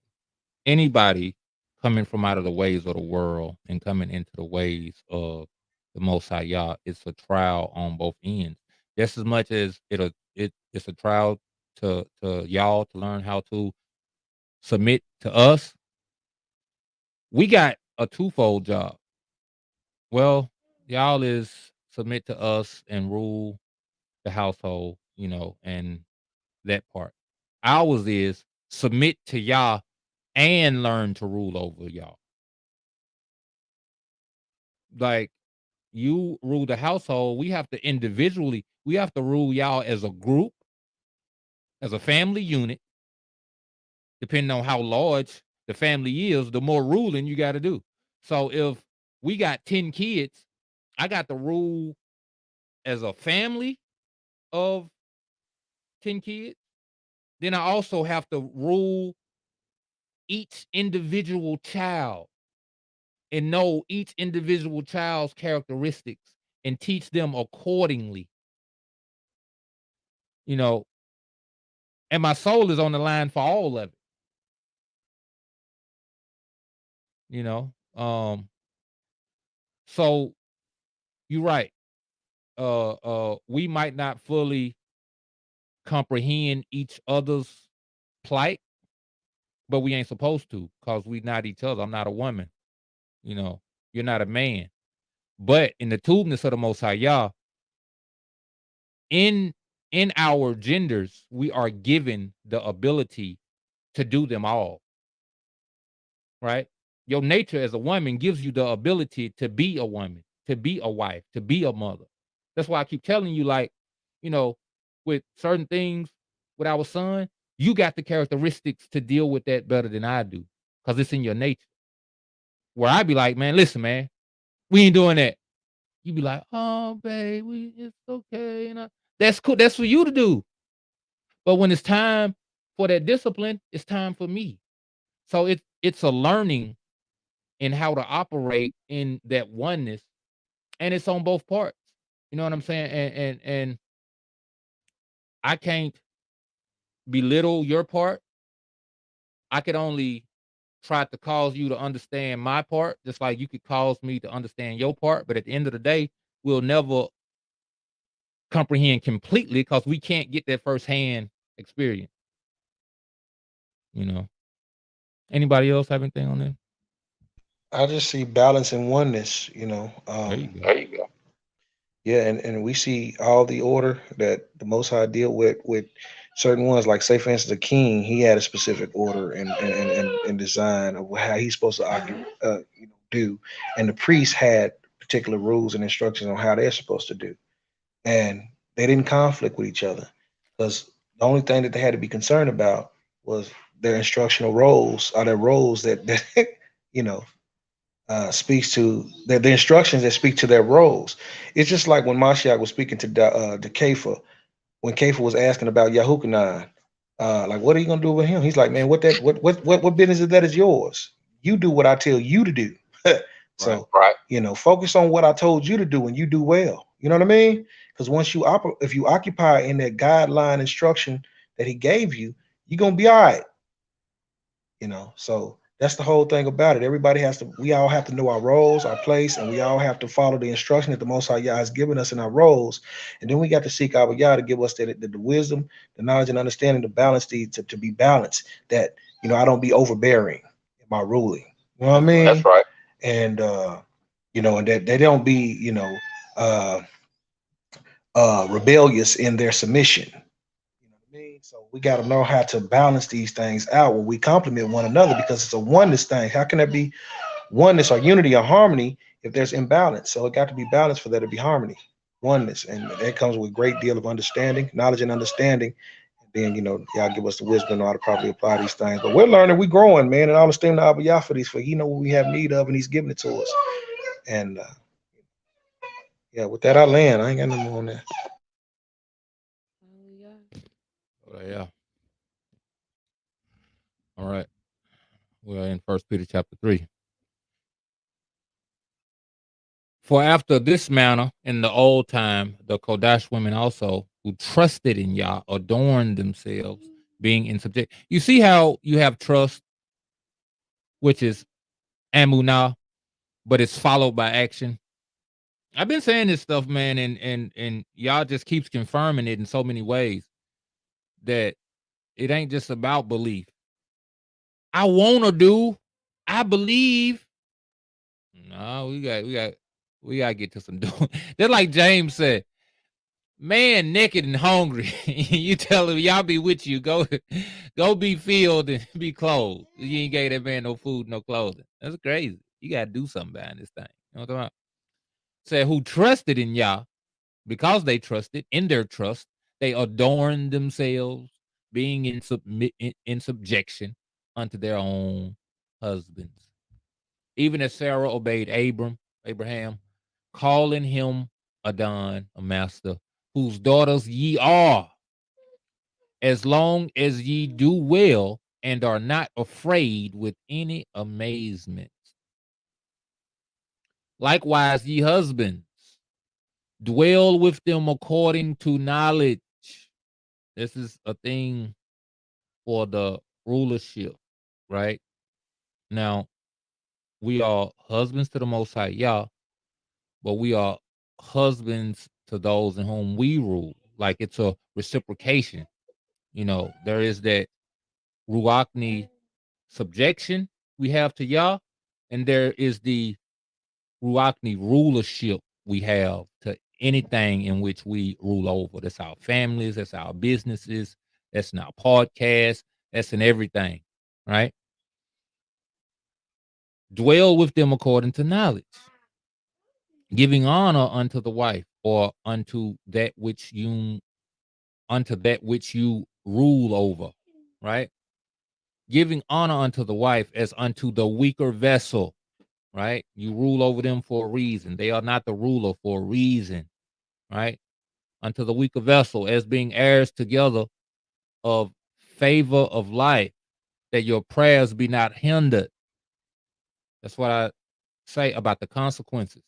S6: Anybody coming from out of the ways of the world and coming into the ways of the Most High Yah, it's a trial on both ends. Just as much as it's a trial to y'all to learn how to submit to us. We got a twofold job. Well, y'all is submit to us and rule the household, and that part. Ours is submit to y'all and learn to rule over y'all. Like you rule the household, we have to rule y'all as a group, as a family unit, depending on how large the family is, the more ruling you got to do. So if we got 10 kids, I got to rule as a family of 10 kids. Then I also have to rule each individual child and know each individual child's characteristics and teach them accordingly. You know, and my soul is on the line for all of it. You know, so you're right. We might not fully comprehend each other's plight, but we ain't supposed to because we not each other. I'm not a woman. You're not a man. But in the tubeness of the Most High Yah, in in our genders, we are given the ability to do them all. Right? Your nature as a woman gives you the ability to be a woman, to be a wife, to be a mother. That's why I keep telling you, like, you know, with certain things with our son, you got the characteristics to deal with that better than I do, because it's in your nature. Where I be like, man, listen, man, we ain't doing that. You be like, oh, babe, it's okay. That's cool. That's for you to do. But when it's time for that discipline, it's time for me. So it's a learning in how to operate in that oneness, and it's on both parts. You know what I'm saying? And I can't belittle your part. I could only try to cause you to understand my part, just like you could cause me to understand your part. But at the end of the day, we'll never comprehend completely because we can't get that firsthand experience. Anybody else have anything on that?
S8: I just see balance and oneness,
S6: There you go.
S8: There you go. Yeah, and we see all the order that the Most High deal with certain ones. Like, say for instance, the king, he had a specific order and design of how he's supposed to do, and the priests had particular rules and instructions on how they're supposed to do, and they didn't conflict with each other because the only thing that they had to be concerned about was their instructional roles, or their roles that you know speaks to the instructions that speak to their roles. It's just like when Mashiach was speaking to Kepha, when Kepha was asking about Yahukanan, like, what are you gonna do with him? He's like, man, what business is that is yours? You do what I tell you to do. So, right. Focus on what I told you to do, and you do well. You know what I mean? Because once if you occupy in that guideline instruction that he gave you, you're gonna be all right. So That's the whole thing about it. Everybody has to. We all have to know our roles, our place, and we all have to follow the instruction that the Most High Yah has given us in our roles. And then we got to seek our Yah to give us the wisdom, the knowledge, and understanding to balance to be balanced. That I don't be overbearing in my ruling. You know what I mean?
S6: That's right.
S8: And and that they don't be uh, rebellious in their submission. You know what I mean? So we got to know how to balance these things out when we complement one another because it's a oneness thing. How can there be oneness or unity or harmony if there's imbalance? So it got to be balanced for there to be harmony, oneness, and that comes with a great deal of understanding, knowledge, and understanding. And then y'all give us the wisdom to know how to properly apply these things. But we're learning, we're growing, man, and all the steam to Abba Yah for these. For He know what we have need of, and He's giving it to us. And yeah, with that I land. I ain't got no more on that.
S6: Oh, yeah. All right. We are in First Peter chapter 3. For after this manner, in the old time, the Kodash women also, who trusted in Yah, adorned themselves, being in subject. You see how you have trust, which is amunah, but it's followed by action. I've been saying this stuff, man, and Yah just keeps confirming it in so many ways that it ain't just about belief. I wanna do, I believe. No, we gotta get to some doing. They're like James said, man naked and hungry. You tell him Y'all be with you. Go be filled and be clothed. You ain't gave that man no food, no clothing. That's crazy. You gotta do something behind this thing. You know what I'm talking about? Said who trusted in Yah, because they trusted in their trust, they adorned themselves, being in subjection unto their own husbands. Even as Sarah obeyed Abraham, calling him Adon, a master, whose daughters ye are, as long as ye do well and are not afraid with any amazement. Likewise, ye husbands, dwell with them according to knowledge. This is a thing for the rulership, right? Now, we are husbands to the Most High Yah, but we are husbands to those in whom we rule. Like it's a reciprocation. There is that Ruachni subjection we have to Yah, and there is the Ruachni rulership we have to anything in which we rule over. That's our families, that's our businesses, that's in our podcast, that's in everything, right? Dwell with them according to knowledge, giving honor unto the wife, or unto that which you rule over, right? Giving honor unto the wife as unto the weaker vessel, right? You rule over them for a reason. They are not the ruler for a reason, right? Unto the weaker vessel as being heirs together of favor of life, that your prayers be not hindered. That's what I say about the consequences.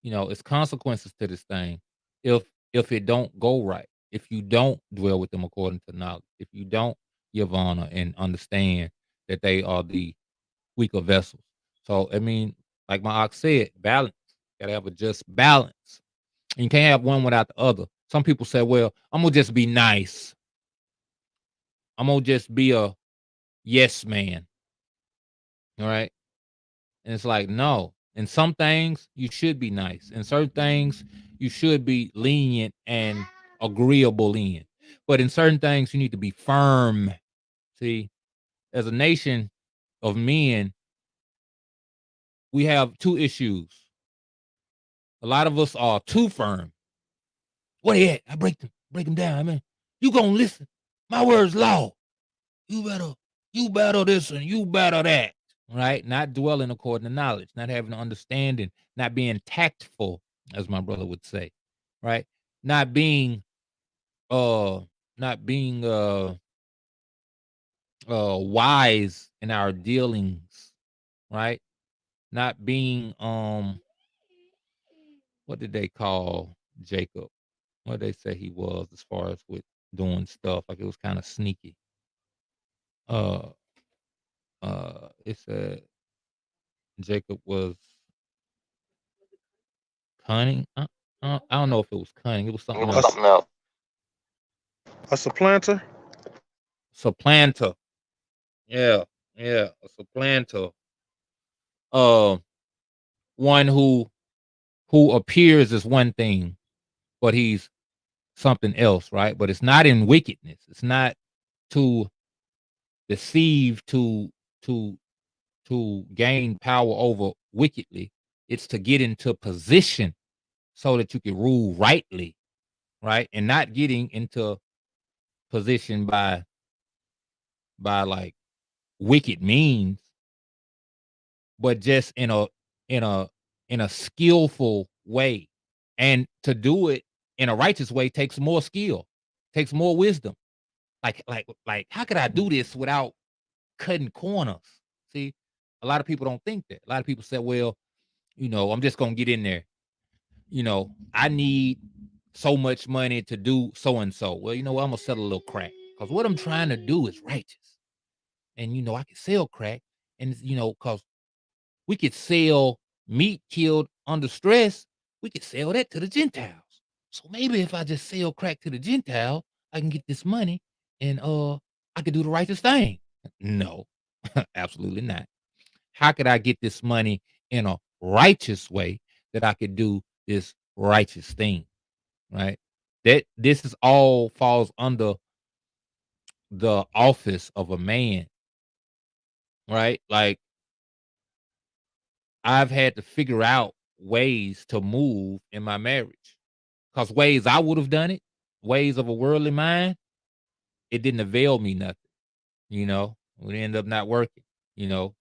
S6: It's consequences to this thing if it don't go right. If you don't dwell with them according to knowledge, if you don't give honor and understand that they are the weaker vessels. So I mean, like my ox said, balance. Gotta have a just balance. And you can't have one without the other. Some people say, well, I'm gonna just be nice. I'm gonna just be a yes man. All right. And it's like, no. In some things, you should be nice. In certain things, you should be lenient and agreeable in. But in certain things, you need to be firm. See, as a nation of men, we have two issues. A lot of us are too firm. What he at? I break them down. I mean, you gonna listen. My word's law. You better this and you better that. Right? Not dwelling according to knowledge, not having understanding, not being tactful, as my brother would say. Right? Not being not being wise in our dealings, right? Not being what did they call Jacob? What did they say he was as far as with doing stuff? Like it was kind of sneaky. It said Jacob was cunning. I don't know if it was cunning. It was something else.
S8: A supplanter.
S6: Supplanter. Yeah, yeah, a supplanter. Uh, one who appears as one thing, but he's something else, right? But it's not in wickedness. It's not to deceive, to to gain power over wickedly. It's to get into position so that you can rule rightly, right? And not getting into position by like wicked means, but just in a in a skillful way. And to do it in a righteous way takes more skill, takes more wisdom. Like how could I do this without cutting corners? See, a lot of people don't think that. A lot of people say, well, I'm just gonna get in there. I need so much money to do so and so. Well, I'm gonna sell a little crack because what I'm trying to do is righteous. And I can sell crack, and because we could sell meat killed under stress, we could sell that to the Gentiles. So maybe if I just sell crack to the Gentile, I can get this money and I could do the righteous thing. No, absolutely not. How could I get this money in a righteous way that I could do this righteous thing? Right? That this is all falls under the office of a man, right? Like I've had to figure out ways to move in my marriage. Because ways I would have done it, ways of a worldly mind, it didn't avail me nothing. Would end up not working. You know,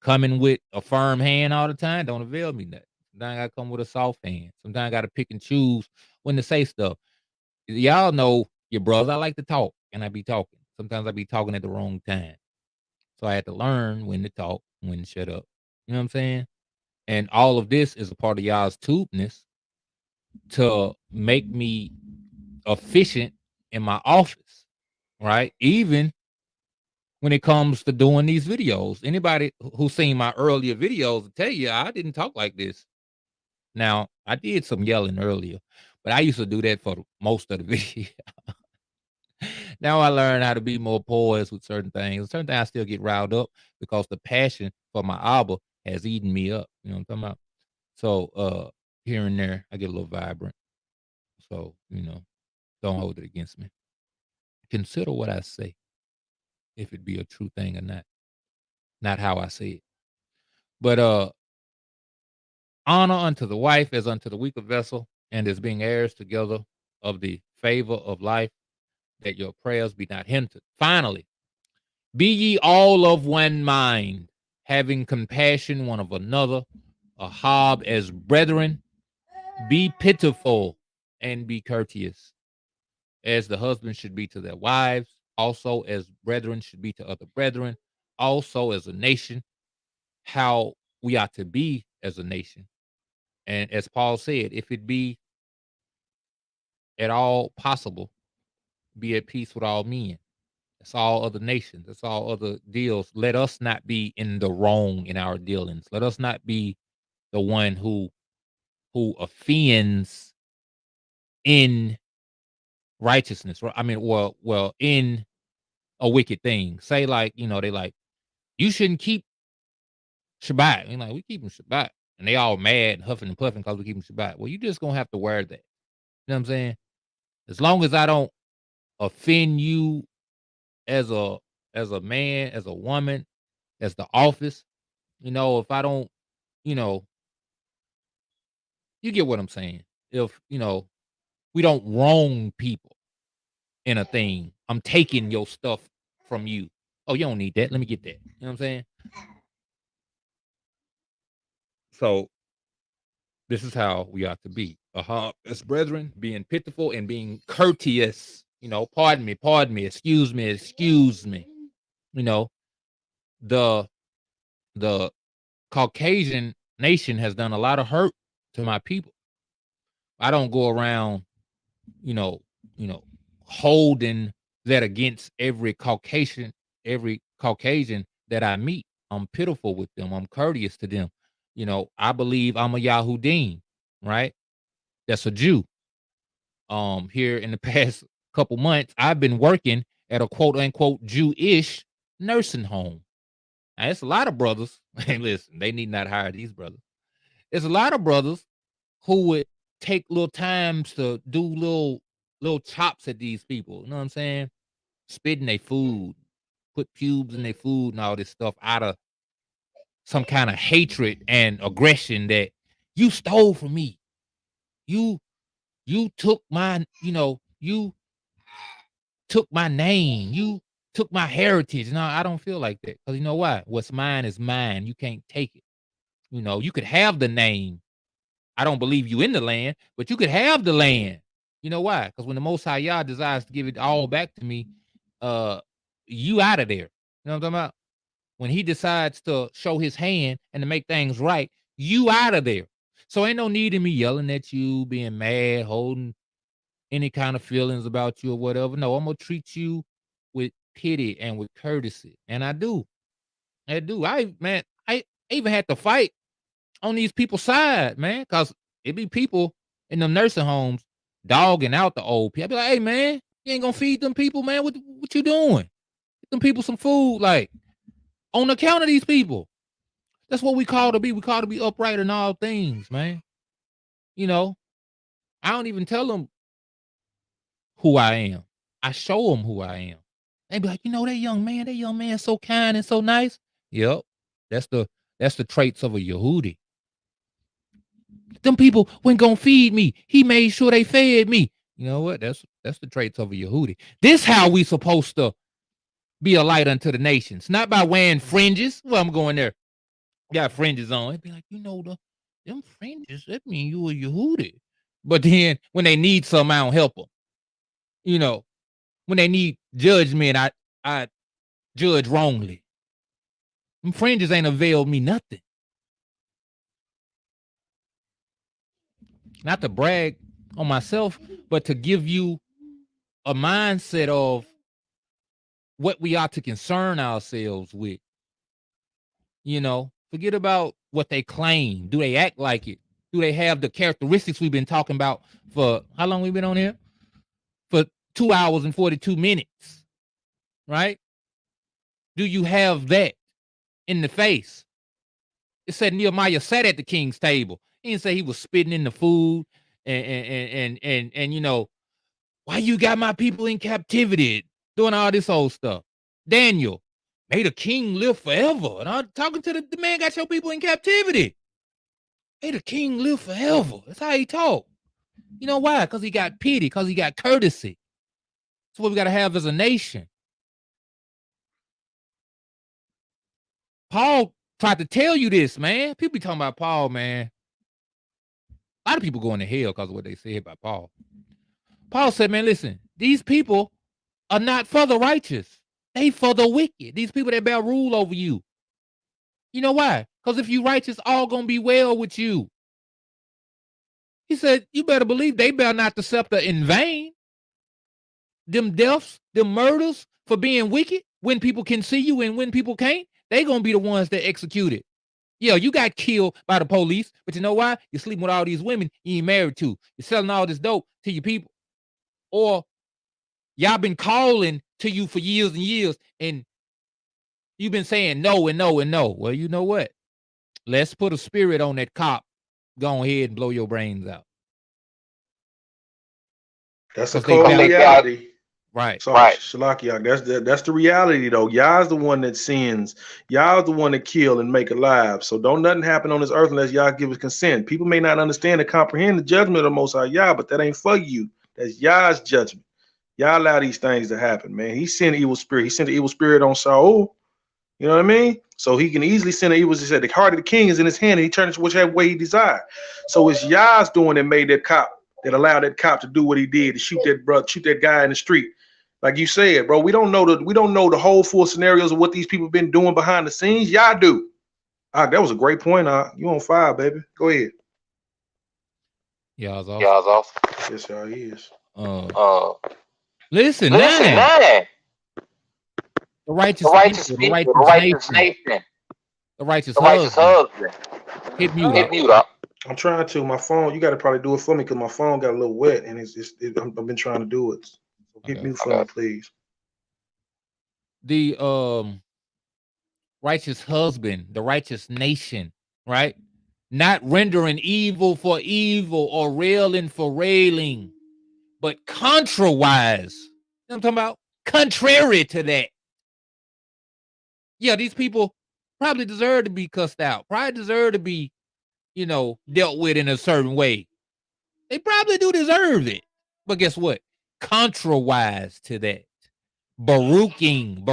S6: Coming with a firm hand all the time don't avail me nothing. Sometimes I gotta come with a soft hand. Sometimes I gotta pick and choose when to say stuff. Y'all know your brother. I like to talk, and I be talking. Sometimes I be talking at the wrong time. So I had to learn when to talk, when to shut up. You know what I'm saying? And all of this is a part of y'all's tubeness to make me efficient in my office, right? Even when it comes to doing these videos. Anybody who's seen my earlier videos will tell you I didn't talk like this. Now, I did some yelling earlier, but I used to do that for most of the video. Now I learned how to be more poised with certain things. Certain things I still get riled up because the passion for my Abba has eaten me up. You know what I'm talking about? So here and there, I get a little vibrant. So, don't hold it against me. Consider what I say, if it be a true thing or not. Not how I say it. But honor unto the wife as unto the weaker vessel, and as being heirs together of the favor of life, that your prayers be not hindered. Finally, be ye all of one mind, having compassion one of another, a hob as brethren, be pitiful and be courteous, as the husbands should be to their wives, also as brethren should be to other brethren, also as a nation, how we ought to be as a nation. And as Paul said, if it be at all possible, be at peace with all men. That's all other nations. That's all other deals. Let us not be in the wrong in our dealings. Let us not be the one who offends in righteousness. I mean, well, in a wicked thing. Say like, they like, you shouldn't keep Shabbat. Like, we keep them Shabbat. And they all mad, huffing and puffing because we keep them Shabbat. Well, you just gonna have to wear that. You know what I'm saying? As long as I don't offend you as a man, as a woman, as the office, if I don't, you know, you get what I'm saying. If, we don't wrong people in a thing, I'm taking your stuff from you. Oh, you don't need that. Let me get that. You know what I'm saying? So this is how we ought to be. As brethren, being pitiful and being courteous. Pardon me, excuse me, excuse me. You know, the the Caucasian nation has done a lot of hurt to my people. I don't go around, you know, holding that against every Caucasian that I meet. I'm pitiful with them. I'm courteous to them. I believe I'm a Yahudim, right? That's a Jew. Here in the past couple months, I've been working at a quote unquote Jewish nursing home. Now, it's a lot of brothers. Hey, listen, they need not hire these brothers. There's a lot of brothers who would take little times to do little chops at these people. You know what I'm saying? Spitting their food, put pubes in their food and all this stuff out of some kind of hatred and aggression that you stole from me. You took you took my name. You took my heritage. No, I don't feel like that. Because you know why? What's mine is mine. You can't take it. You could have the name. I don't believe you in the land, but you could have the land. You know why? Because when the Most High Yah desires to give it all back to me, you out of there. You know what I'm talking about? When he decides to show his hand and to make things right, you out of there. So ain't no need in me yelling at you, being mad, holding any kind of feelings about you or whatever. No, I'm gonna treat you with pity and with courtesy. And I do. I do. I even had to fight on these people's side, man, because it be people in the nursing homes dogging out the old people. I be like, hey man, you ain't gonna feed them people, man. What you doing? Get them people some food, like on account of these people. That's what we call to be. We call to be upright in all things, man. I don't even tell them who I am. I show them who I am. They be like, that young man so kind and so nice. Yep. That's the traits of a Yehudi. Them people weren't gonna feed me. He made sure they fed me. You know what? That's the traits of a Yehudi. This how we supposed to be a light unto the nations, not by wearing fringes. Well, I'm going there. Got fringes on. It'd be like, them fringes, that mean you a Yehudi. But then when they need something, I don't help them. When they need judgment, I judge wrongly. Them fringes ain't availed me nothing. Not to brag on myself, but to give you a mindset of what we ought to concern ourselves with. Forget about what they claim. Do they act like it? Do they have the characteristics we've been talking about for how long we've been on here? For 2 hours and 42 minutes, right? Do you have that in the face? It said Nehemiah sat at the king's table. He didn't say he was spitting in the food and why you got my people in captivity, doing all this old stuff. Daniel, may the king live forever. And I'm talking to the man got your people in captivity. May the king live forever. That's how he talk. You know why? Because he got pity, because he got courtesy. That's what we got to have as a nation. Paul tried to tell you this, man. People be talking about Paul, man. A lot of people going to hell because of what they said about Paul. Paul said, man, listen, these people are not for the righteous. They for the wicked. These people that bear rule over you. You know why? Because if you righteous, all going to be well with you. He said, you better believe they bear not the scepter in vain. Them deaths, them murders for being wicked, when people can see you and when people can't, they going to be the ones that execute it. Yeah, you got killed by the police, but you know why? You're sleeping with all these women you ain't married to. You're selling all this dope to your people. Or y'all been calling to you for years and years, and you've been saying no and no and no. Well, you know what? Let's put a spirit on that cop. Go ahead and blow your brains out.
S8: That's a cold reality.
S6: Right.
S8: So, right. Shalakia, that's the reality though. Yah's the one that sins. Yah's the one that kill and make alive. So don't nothing happen on this earth unless Yah give us consent. People may not understand and comprehend the judgment of the Most High Yah, but that ain't for you. That's Yah's judgment. Yah allow these things to happen, man. He sent an evil spirit. He sent an evil spirit on Saul. You know what I mean? So he can easily send an evil. He said the heart of the king is in his hand, and he turns whichever way he desires. So it's Yah's doing that made that cop, that allowed that cop to do what he did, to shoot that guy in the street. Like you said, bro, we don't know the whole full scenarios of what these people have been doing behind the scenes. Y'all do. That was a great point. You on fire, baby. Go ahead.
S6: Y'all's awesome.
S8: Yes, y'all is.
S6: Listen, man. The righteous
S5: righteous
S6: people, the
S5: people, the
S6: righteous
S5: righteous
S6: nation,
S5: nation,
S6: the righteous
S5: the righteous
S6: husband.
S5: husband.
S6: Hit mute
S5: Hit
S6: up.
S5: mute up.
S8: I'm trying to. My phone. You got to probably do it for me because my phone got a little wet and I've been trying to do it. So hit
S6: Okay.
S8: mute for me, please.
S6: The righteous husband, the righteous nation, right? Not rendering evil for evil or railing for railing, but contrawise. You know what I'm talking about? Contrary to that. Yeah, these people probably deserve to be cussed out, probably deserve to be, dealt with in a certain way. They probably do deserve it. But guess what? Contrawise to that. Baracking,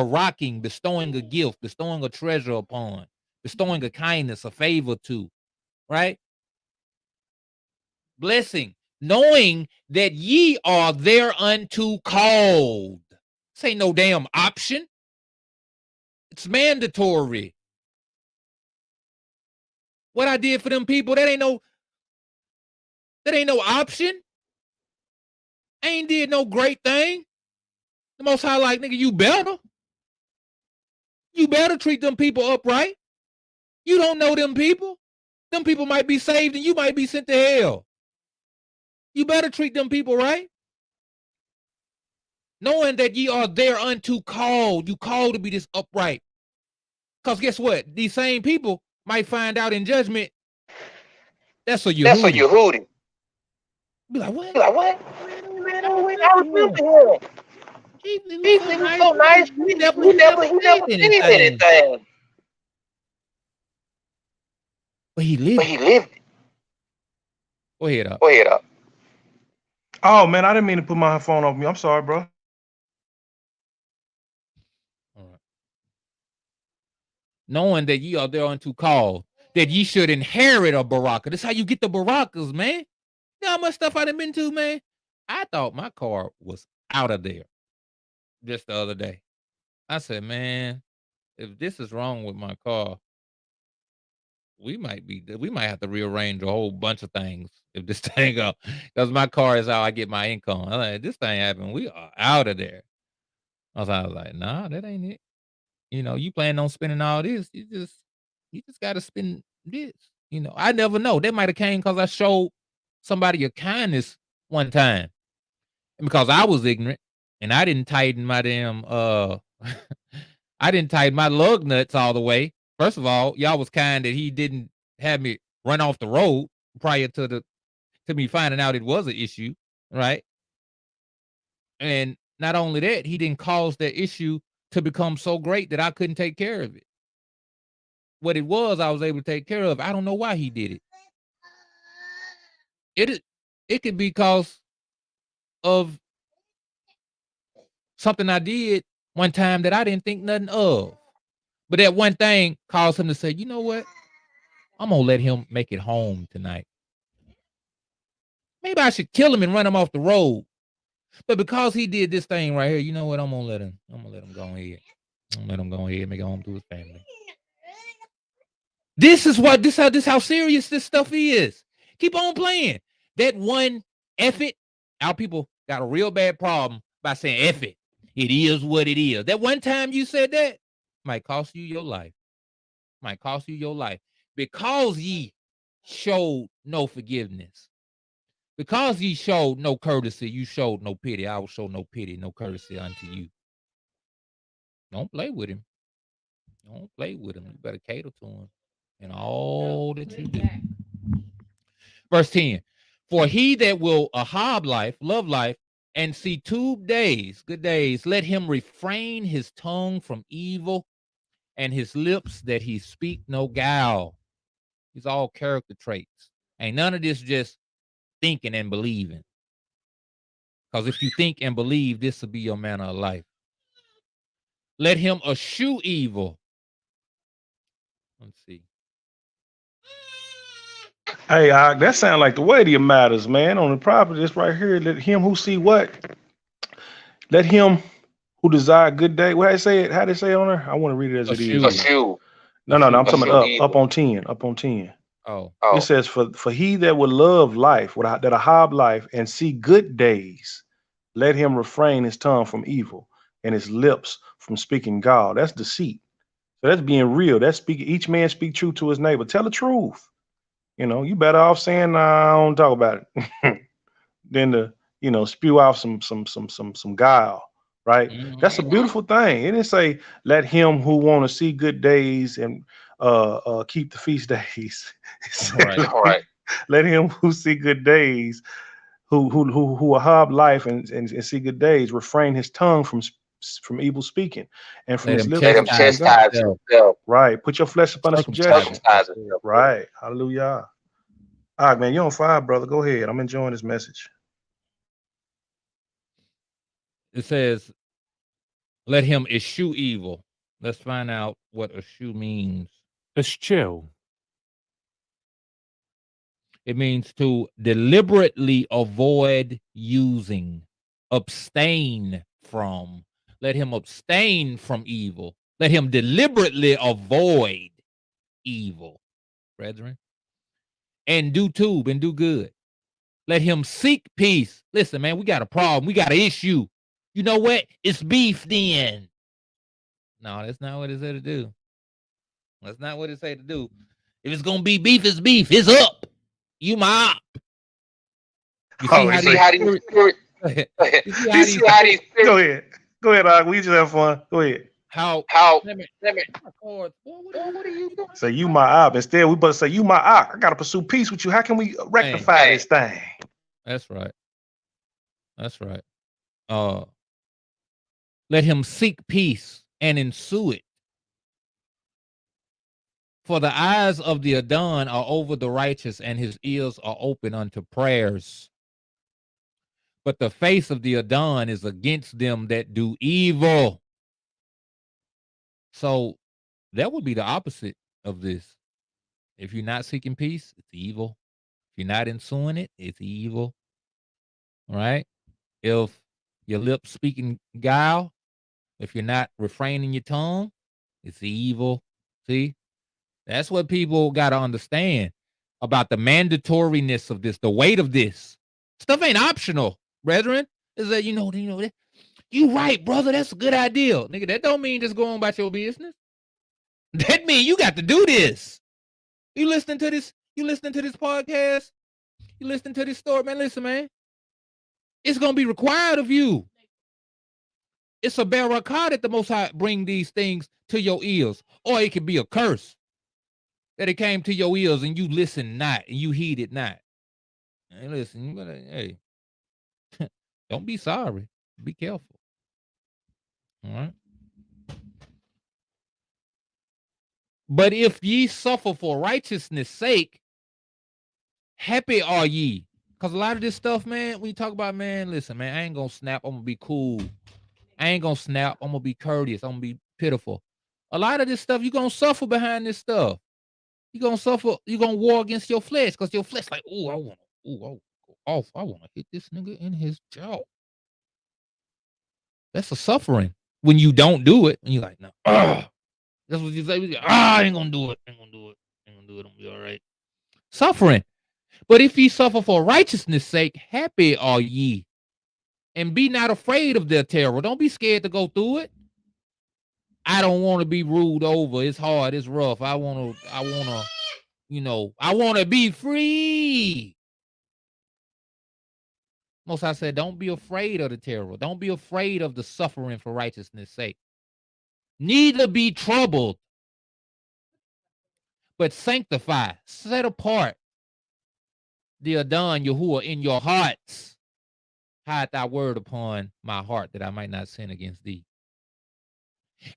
S6: bestowing a gift, bestowing a treasure upon, bestowing a kindness, a favor to, right? Blessing, knowing that ye are thereunto called. This ain't no damn option. It's mandatory. What I did for them people, that ain't no option. I ain't did no great thing. The Most High like, nigga, you better treat them people upright. You don't know them people. Them people might be saved and you might be sent to hell. You better treat them people right. Knowing that ye are thereunto called. You called to be this upright. Because guess what? These same people might find out in judgment, that's a Yehudi.
S5: That's a Yehudi.
S6: Be like, what?
S5: Be like, what?
S6: Man, I
S5: I
S6: remember him.
S5: remember him.
S6: He was so
S5: He was
S6: nice.
S5: so nice.
S6: He
S5: He
S6: never
S5: never
S6: said
S5: said
S6: anything.
S5: anything.
S6: But he lived.
S5: But he lived it.
S6: Go ahead up.
S5: Go ahead up.
S8: Oh man, I didn't mean to put my phone off me. I'm sorry, bro.
S6: All right. Knowing that ye are thereunto called, that ye should inherit a baraka. That's how you get the barakas, man. You know how much stuff I done been to, man? I thought my car was out of there just the other day. I said, man, if this is wrong with my car, we might have to rearrange a whole bunch of things if this thing go, because my car is how I get my income. I'm like, this thing happened, we are out of there. I was like, nah, that ain't it. You plan on spending all this, you just got to spend this. I never know. That might have came because I showed somebody a kindness one time, and because I was ignorant and I didn't tighten my damn I didn't tighten my lug nuts all the way. First of all, y'all was kind that he didn't have me run off the road prior to me finding out it was an issue, right? And not only that, he didn't cause that issue to become so great that I couldn't take care of it. What it was, I was able to take care of. I don't know why he did it. It could be because of something I did one time that I didn't think nothing of. But that one thing caused him to say, you know what? I'm going to let him make it home tonight. Maybe I should kill him and run him off the road. But because he did this thing right here, you know what? I'm gonna let him go ahead. I'm gonna let him go ahead and make it home to his family. This how serious this stuff is. Keep on playing. That one F it. Our people got a real bad problem by saying F it. It is what it is. That one time you said that might cost you your life. Might cost you your life. Because ye showed no forgiveness. Because ye showed no courtesy, you showed no pity. I will show no pity, no courtesy unto you. Don't play with him. Don't play with him. You better cater to him in all that you do. Verse 10. For he that will ahab life, love life, and see good days, let him refrain his tongue from evil and his lips that he speak no guile. These all character traits. Ain't none of this just thinking and believing. Because if you think and believe, this will be your manner of life. Let him eschew evil. Let's see.
S8: Hey, that sounds like the weightier matters, man. On the property, this right here. Let him who see what? Let him who desire good day. What I say it? How they say on there? I want to read it as it is.
S5: Eschew.
S8: No. I'm talking about up on 10. Up on 10.
S6: Oh.
S8: It says, for he that would love life, that ahab life, and see good days, let him refrain his tongue from evil and his lips from speaking gall. That's deceit. So that's being real. That's speaking. Each man speak true to his neighbor. Tell the truth. You better off saying, nah, I don't talk about it than to, spew out some guile, right? That's a beautiful thing. It didn't say let him who want to see good days and keep the feast days. It said,
S6: Right.
S8: let him who see good days, who will have life and see good days, refrain his tongue from evil speaking and from
S6: Let
S8: his
S6: him
S8: lips from
S6: chastise
S8: speaking God.
S6: himself,
S8: Right. Put your flesh upon a
S6: circumcise
S8: suggestion.
S6: himself.
S8: Right. Hallelujah. All right, man. You're on fire, brother. Go ahead. I'm enjoying this message.
S6: It says, let him eschew evil. Let's find out what eschew means.
S1: Eschew.
S6: It means to deliberately avoid using, abstain from. Let him abstain from evil. Let him deliberately avoid evil, brethren. And do tube and do good. Let him seek peace. Listen, man, we got a problem. We got an issue. You know what? It's beef then. No, that's not what it said to do. That's not what it said to do. If it's gonna be beef, it's beef. It's up. You my op. You see how these spirits, you see how these spirits,
S8: Go ahead. Go ahead, Og. We just have fun. Go ahead.
S6: how let me boy, what are you doing?
S8: Say you my op. Instead, we better say you my op. I gotta pursue peace with you. How can we rectify this thing?
S6: That's right. That's right. Let him seek peace and ensue it. For the eyes of the Adon are over the righteous, and his ears are open unto prayers. But the face of the Adon is against them that do evil. So that would be the opposite of this. If you're not seeking peace, it's evil. If you're not ensuing it, it's evil. All right. If your lips speaking guile, if you're not refraining your tongue, it's evil. See, that's what people got to understand about the mandatoriness of this, the weight of this. Stuff ain't optional, brethren. Is that that you right, brother? That's a good idea, nigga. That don't mean just go on about your business. That mean you got to do this. You listening to this? You listening to this podcast? You listening to this story, man? Listen, man. It's gonna be required of you. It's a barakah that the Most High bring these things to your ears, or it could be a curse that it came to your ears and you listen not and you heed it not. Hey, listen, you better, hey, don't be sorry. Be careful. All right. But if ye suffer for righteousness' sake, happy are ye. Because a lot of this stuff, man, when you talk about, man, listen, man, I ain't gonna snap. I'm gonna be cool. I ain't gonna snap. I'm gonna be courteous. I'm gonna be pitiful. A lot of this stuff, you're gonna suffer behind this stuff. You're gonna suffer. You're gonna war against your flesh because your flesh, like, oh, I wanna go off. I wanna hit this nigga in his jaw. That's a suffering when you don't do it. And you're like, no, that's what you say. I ain't gonna do it. Ain't gonna do it. Ain't gonna do it. I'm gonna be all right. Suffering. But if ye suffer for righteousness' sake, happy are ye. And be not afraid of their terror. Don't be scared to go through it. I don't want to be ruled over. It's hard. It's rough. I want to be free. Most High said, don't be afraid of the terror. Don't be afraid of the suffering for righteousness' sake. Neither be troubled, but sanctify, set apart the Adon Yahuwah in your hearts. Hide thy word upon my heart that I might not sin against thee.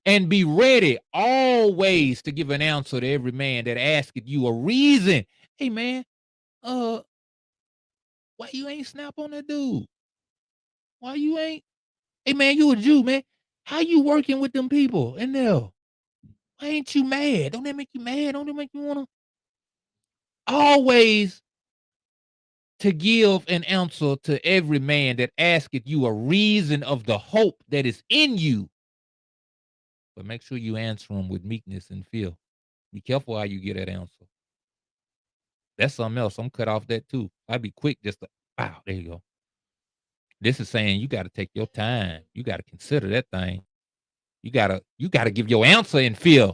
S6: And be ready always to give an answer to every man that asketh you a reason. Hey, man, why you ain't snap on that dude? Why you ain't? Hey, man, you a Jew, man. How you working with them people in there? Why ain't you mad? Don't that make you mad? Don't that make you want to? Always to give an answer to every man that asketh you a reason of the hope that is in you. But make sure you answer them with meekness and fear. Be careful how you get that answer. That's something else. I'm cut off that too. I'd be quick just to, wow, there you go. This is saying you got to take your time. You got to consider that thing. You gotta give your answer in fear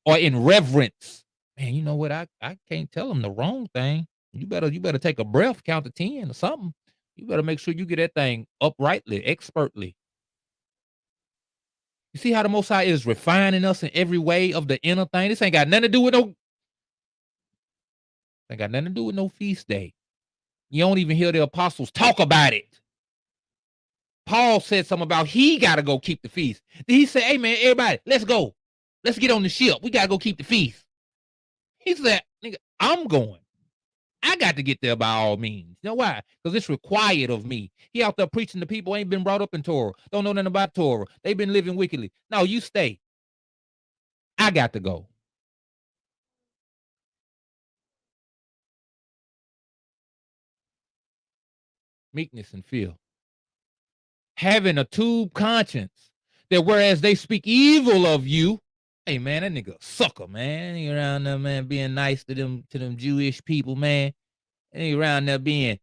S6: or in reverence. Man, you know what? I can't tell them the wrong thing. You better take a breath, count to 10 or something. You better make sure you get that thing uprightly, expertly. You see how the Most High is refining us in every way of the inner thing. This ain't got nothing to do with no feast day. You don't even hear the apostles talk about it. Paul said something about he got to go keep the feast. Then he said, hey, man, everybody, let's go. Let's get on the ship. We got to go keep the feast. He said, nigga, I'm going. I got to get there by all means. You know why? Because it's required of me. He out there preaching to people ain't been brought up in Torah. Don't know nothing about Torah. They've been living wickedly. No, you stay. I got to go. Meekness and fear. Having a tube conscience that whereas they speak evil of you, hey man, that nigga a sucker, man. He around there, man, being nice to them Jewish people, man. And he around there being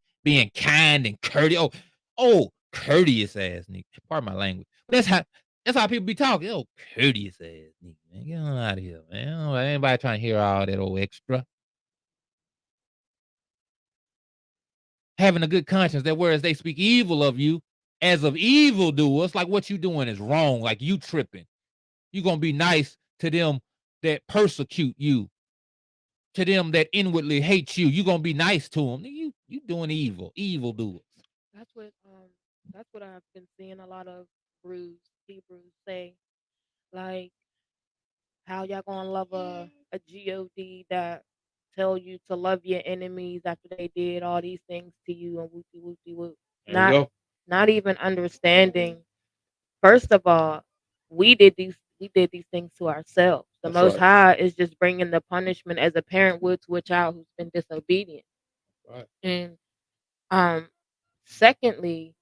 S6: kind and courteous. Courteous ass nigga. Pardon my language. But that's how people be talking. Oh, courteous ass nigga, man. Get on out of here, man. I don't know anybody trying to hear all that old extra. Having a good conscience that whereas they speak evil of you, as of evildoers, like what you doing is wrong, like you tripping. You gonna be nice to them that persecute you, to them that inwardly hate you. You gonna be nice to them. You doing evildoers.
S11: That's what I've been seeing a lot of Hebrews say, like how y'all gonna love a God that tell you to love your enemies after they did all these things to you and whoopty whoopty whoop.
S6: There we
S11: Not
S6: go.
S11: not even understanding. First of all, we did these things to ourselves. The
S6: That's
S11: Most
S6: right.
S11: High is just bringing the punishment as a parent would to a child who's been disobedient.
S6: Right.
S11: And secondly,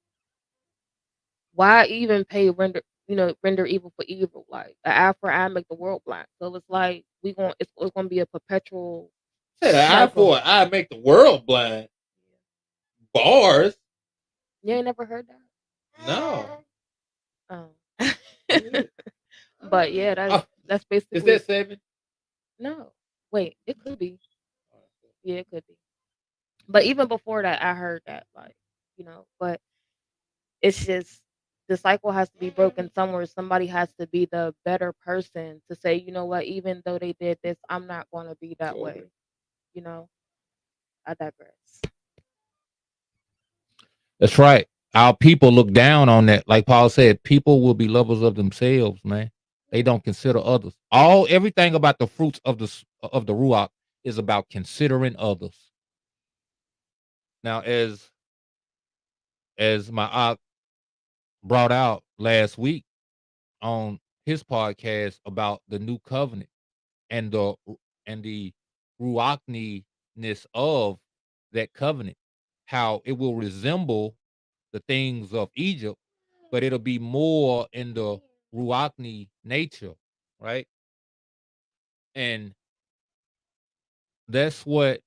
S11: why even pay render evil for evil? Like an eye for eye make the world blind. So it's like it's gonna be a perpetual
S6: Said an eye
S11: cycle.
S6: for an eye make the world blind. Bars?
S11: You ain't never heard that?
S6: No.
S11: Oh. But yeah, that's
S6: Is
S11: basically
S6: that 7?
S11: no. Wait, it could be. Yeah, it could be. But even before that, I heard that, like, but it's just the cycle has to be broken somewhere. Somebody has to be the better person to say, you know what, even though they did this, I'm not going to be that way. You know, I digress.
S6: That's right. Our people look down on that. Like Paul said, people will be lovers of themselves, man. They don't consider others. Everything about the fruits of the Ruach is about considering others. Now, as my brought out last week on his podcast about the new covenant and the ruachni-ness of that covenant, how it will resemble the things of Egypt, but it'll be more in the ruachni nature, right? And that's what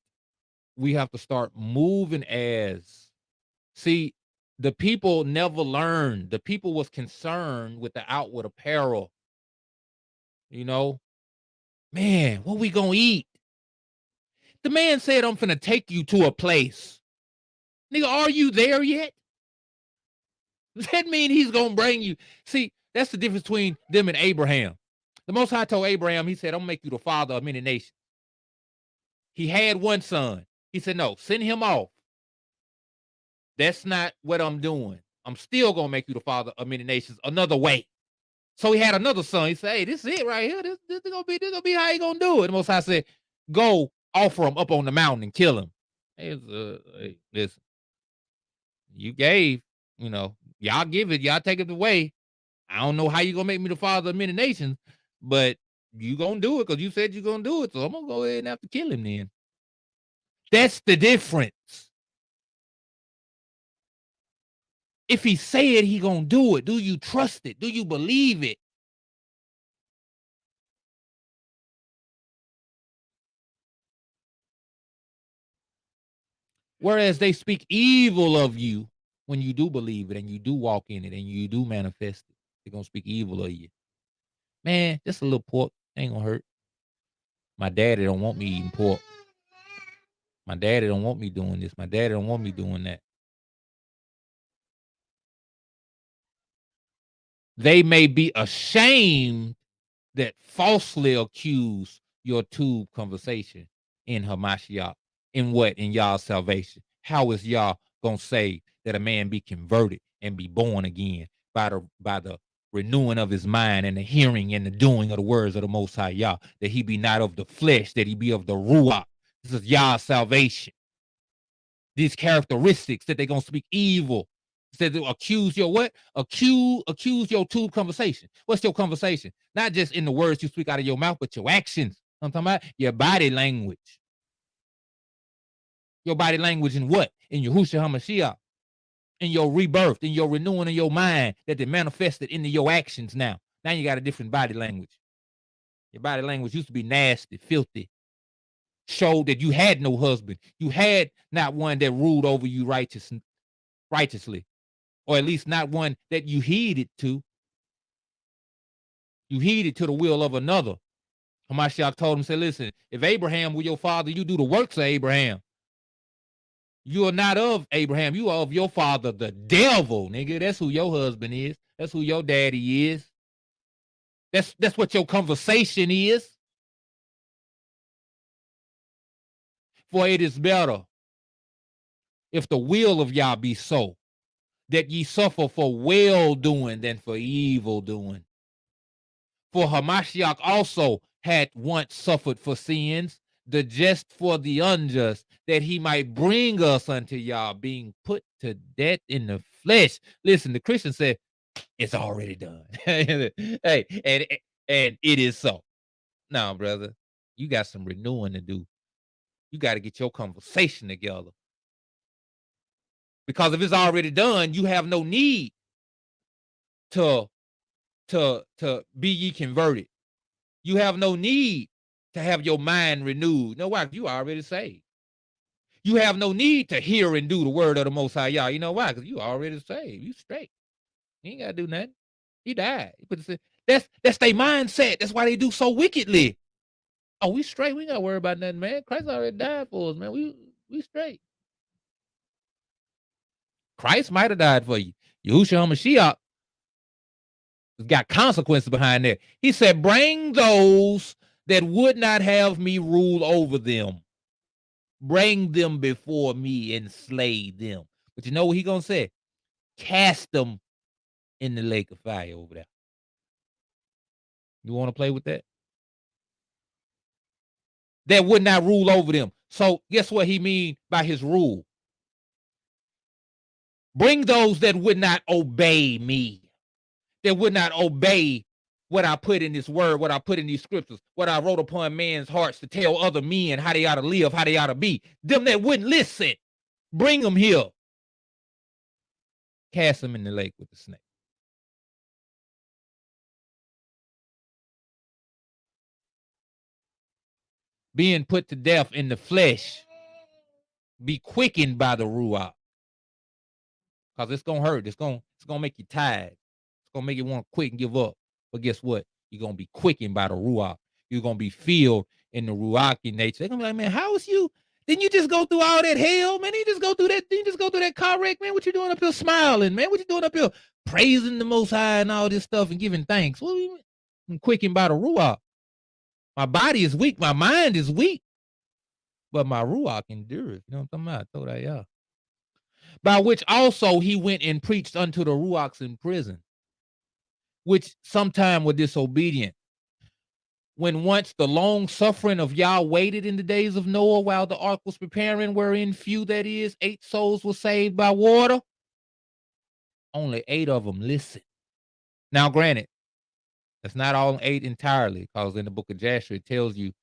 S6: we have to start moving as. See, the people never learned. The people was concerned with the outward apparel. You know, man, what we gonna eat? The man said, I'm finna take you to a place. Nigga, are you there yet? Does that mean he's gonna bring you? See, that's the difference between them and Abraham. The Most High told Abraham, he said, I'm gonna make you the father of many nations. He had one son. He said, no, send him off. That's not what I'm doing. I'm still gonna make you the father of many nations another way. So he had another son. He said, hey, this is it right here. This gonna be how he gonna do it. The Most High said, go offer him up on the mountain and kill him. Hey, listen, you gave, y'all give it, y'all take it away. I don't know how you gonna make me the father of many nations, but you gonna do it because you said you're gonna do it. So I'm gonna go ahead and have to kill him then. That's the difference. If he said he gonna do it, do you trust it? Do you believe it? Whereas they speak evil of you when you do believe it and you do walk in it and you do manifest it, they're gonna speak evil of you. Man, just a little pork ain't gonna hurt. My daddy don't want me eating pork. My daddy don't want me doing this. My daddy don't want me doing that. They may be ashamed that falsely accuse your tube conversation in Hamashiach. In what? In y'all's salvation. How is y'all gonna say that a man be converted and be born again by the renewing of his mind and the hearing and the doing of the words of the Most High Yah, that he be not of the flesh, that he be of the Ruach. This is Yah's salvation. These characteristics that they're gonna speak evil. Said to accuse your what? Accuse your tube conversation. What's your conversation? Not just in the words you speak out of your mouth, but your actions. I'm talking about your body language. Your body language in what? In Yahushua HaMashiach. In your rebirth, in your renewing of your mind that they manifested into your actions now. Now you got a different body language. Your body language used to be nasty, filthy. Showed that you had no husband. You had not one that ruled over you righteously. Or at least not one that you heeded to. You heeded to the will of another. Hamashiach told him, say, listen, if Abraham were your father, you do the works of Abraham. You are not of Abraham. You are of your father, the devil, nigga. That's who your husband is. That's who your daddy is. That's what your conversation is. For it is better if the will of Yah be so, that ye suffer for well doing than for evil doing. For Hamashiach also had once suffered for sins, the just for the unjust, that he might bring us unto Yah, being put to death in the flesh. Listen, the Christian said, it's already done. Hey, and it is so. Now, brother, you got some renewing to do. You got to get your conversation together. Because if it's already done, you have no need to be ye converted. You have no need to have your mind renewed. No, why? You already saved. You have no need to hear and do the word of the Most High Yah. You know why? Because you already saved. You straight. You ain't got to do nothing. He died. That's their mindset. That's why they do so wickedly. Oh, we straight. We ain't got to worry about nothing, man. Christ already died for us, man. We straight. Christ might have died for you. Yahushua HaMashiach got consequences behind that. He said, bring those that would not have me rule over them. Bring them before me and slay them. But you know what he gonna say? Cast them in the lake of fire over there. You want to play with that? That would not rule over them. So guess what he mean by his rule? Bring those that would not obey me, that would not obey what I put in this word, what I put in these scriptures, what I wrote upon men's hearts to tell other men how they ought to live, how they ought to be. Them that wouldn't listen, bring them here. Cast them in the lake with the snake. Being put to death in the flesh, be quickened by the Ruach. Because it's going to hurt. It's going to make you tired. It's going to make you want to quit and give up. But guess what? You're going to be quickened by the Ruach. You're going to be filled in the Ruachi nature. They're going to be like, man, how is you? Didn't you just go through all that hell, man? Didn't you just go through that? Didn't you just go through that car wreck, man? What you doing up here smiling, man? What you doing up here praising the Most High and all this stuff and giving thanks? What do you mean? I'm quickened by the Ruach. My body is weak. My mind is weak. But my Ruach endureth. You know what I'm talking about? I told that, yeah. By which also he went and preached unto the Ruachs in prison, which sometime were disobedient. When once the long suffering of Yah waited in the days of Noah while the ark was preparing, wherein few, that is, 8 souls were saved by water, only 8 of them listened. Now, granted, that's not all 8 entirely, because in the book of Jasher, it tells you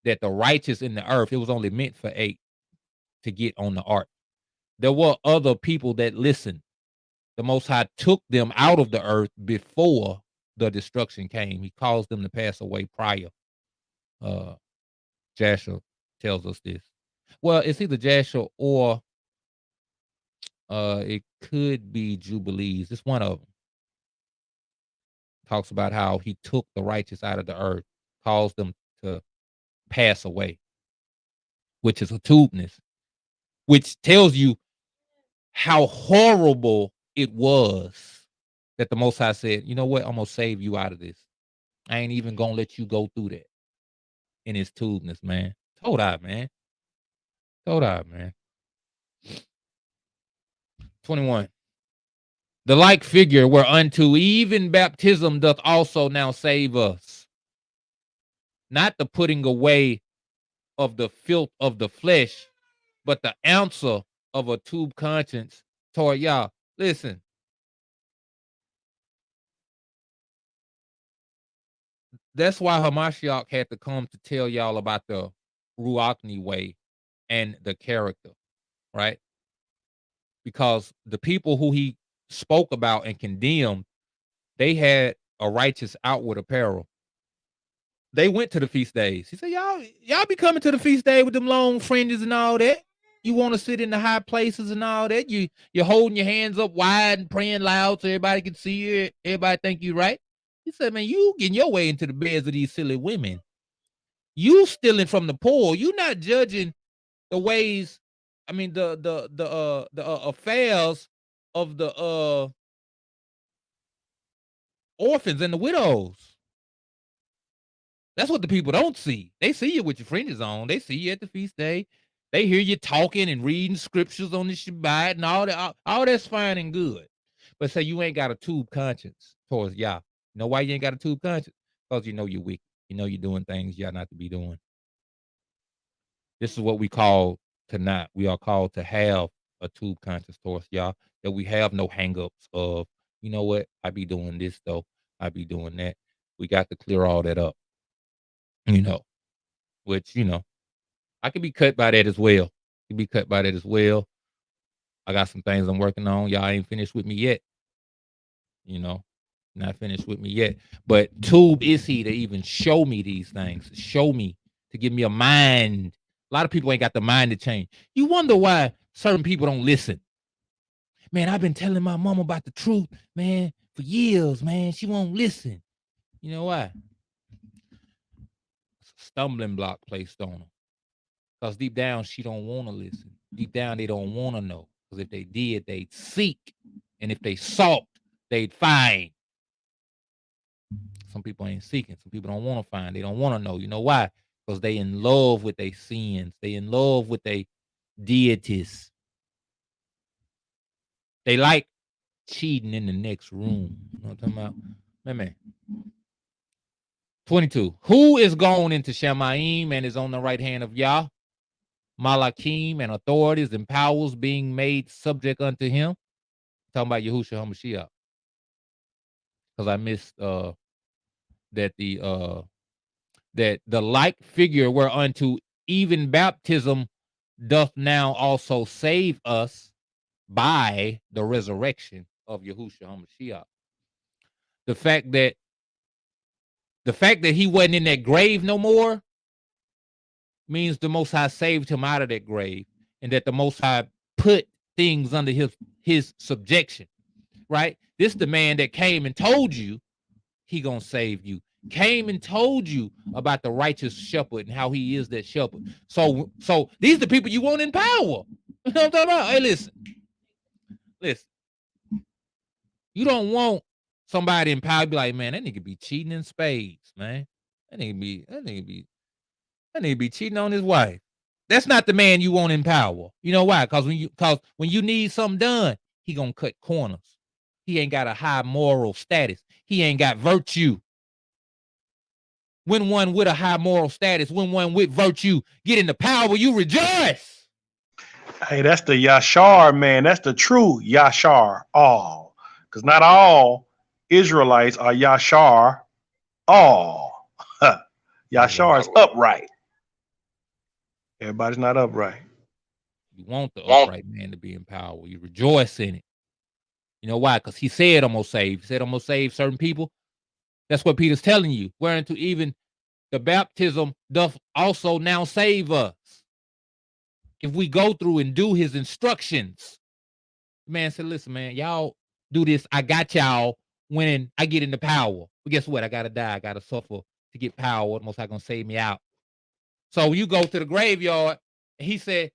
S6: that the righteous in the earth, it was only meant for 8 to get on the ark. There were other people that listened. The Most High took them out of the earth before the destruction came. He caused them to pass away prior. Jasher tells us this. Well, it's either Jasher or it could be Jubilees. It's one of them. talks about how he took the righteous out of the earth, caused them to pass away, which is a tubeness, which tells you how horrible it was that the Most High said, you know what, I'm going to save you out of this. I ain't even going to let you go through that in his tubeness, man. Todai, man. Todai, man. 21. The like figure whereunto even baptism doth also now save us. Not the putting away of the filth of the flesh, but the answer of a tube conscience toward y'all. Listen. That's why Hamashiach had to come to tell y'all about the Ruachni way and the character, right? Because the people who he spoke about and condemned, they had a righteous outward apparel. They went to the feast days. He said, y'all be coming to the feast day with them long fringes and all that. You want to sit in the high places and all that. You're holding your hands up wide and praying loud so everybody can see you. Everybody think you right. He said, man, you getting your way into the beds of these silly women. You stealing from the poor. You not judging the ways, I mean, the affairs of the orphans and the widows. That's what the people don't see. They see you with your fringes on. They see you at the feast day. They hear you talking and reading scriptures on the Shabbat and all that. All that's fine and good. But say you ain't got a tube conscience towards Yah. You know why you ain't got a tube conscience? Because you know you're wicked. You know you're doing things you ought not to be doing. This is what we call to not. We are called to have a tube conscience towards Yah, that we have no hangups of, you know what, I be doing this though. I be doing that. We got to clear all that up. You know, which, you know, I could be cut by that as well. Could be cut by that as well. I got some things I'm working on. Y'all ain't finished with me yet. You know, not finished with me yet. But tube is he to even show me these things, show me, to give me a mind. A lot of people ain't got the mind to change. You wonder why certain people don't listen. Man, I've been telling my mom about the truth, man, for years, man. She won't listen. You know why? It's a stumbling block placed on them. Because deep down, she don't want to listen. Deep down, they don't want to know. Because if they did, they'd seek. And if they sought, they'd find. Some people ain't seeking. Some people don't want to find. They don't want to know. You know why? Because they in love with their sins. They in love with their deities. They like cheating in the next room. You know what I'm talking about? Man. 22. Who is gone into Shemaim and is on the right hand of Yah? Malachim and authorities and powers being made subject unto him. Talking about Yahushua HaMashiach. Because I missed that the like figure whereunto even baptism doth now also save us by the resurrection of Yahushua HaMashiach. The fact that he wasn't in that grave no more means the Most High saved him out of that grave, and that the Most High put things under his subjection, right? This the man that came and told you he gonna save you. Came and told you about the righteous shepherd and how he is that shepherd. So these are the people you want in power. You know what I'm talking about? Hey, listen. You don't want somebody in power to be like, man, that nigga be cheating in spades, man. That nigga be cheating on his wife. That's not the man you want in power. You know why? Because when you need something done, he gonna cut corners. He ain't got a high moral status. He ain't got virtue. When one with a high moral status, when one with virtue get into power, you rejoice.
S8: Hey, that's the Yashar, man. That's the true Yashar. All. Because not all Israelites are Yashar. All. Yashar is upright. Everybody's not upright.
S6: You want the upright man to be in power. You rejoice in it. You know why? Because he said I'm going to save. He said I'm going to save certain people. That's what Peter's telling you. Whereunto even the baptism doth also now save us. If we go through and do his instructions. The man said, listen, man, y'all do this. I got y'all when I get into power. But guess what? I gotta die. I gotta suffer to get power. The Most High gonna save me out. So you go to the graveyard, and he said,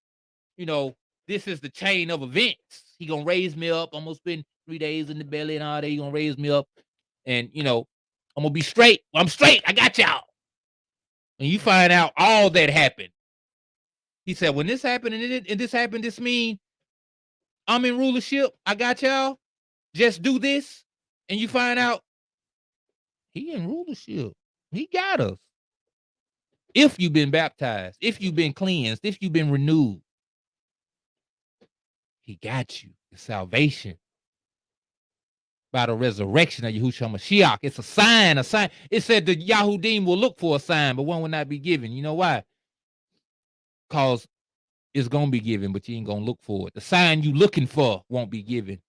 S6: you know, this is the chain of events. He gonna raise me up. I'm gonna spend 3 days in the belly and all that. He gonna raise me up, and I'm gonna be straight. I'm straight. I got y'all. And you find out all that happened. He said, when this happened and this happened, this mean I'm in rulership. I got y'all. Just do this, and you find out he in rulership. He got us. If you've been baptized, if you've been cleansed, if you've been renewed, he got you. It's salvation by the resurrection of Yahushua Mashiach. It's a sign, a sign. It said the Yahudim will look for a sign, but one will not be given. You know why? Because it's going to be given, but you ain't going to look for it. The sign you looking for won't be given.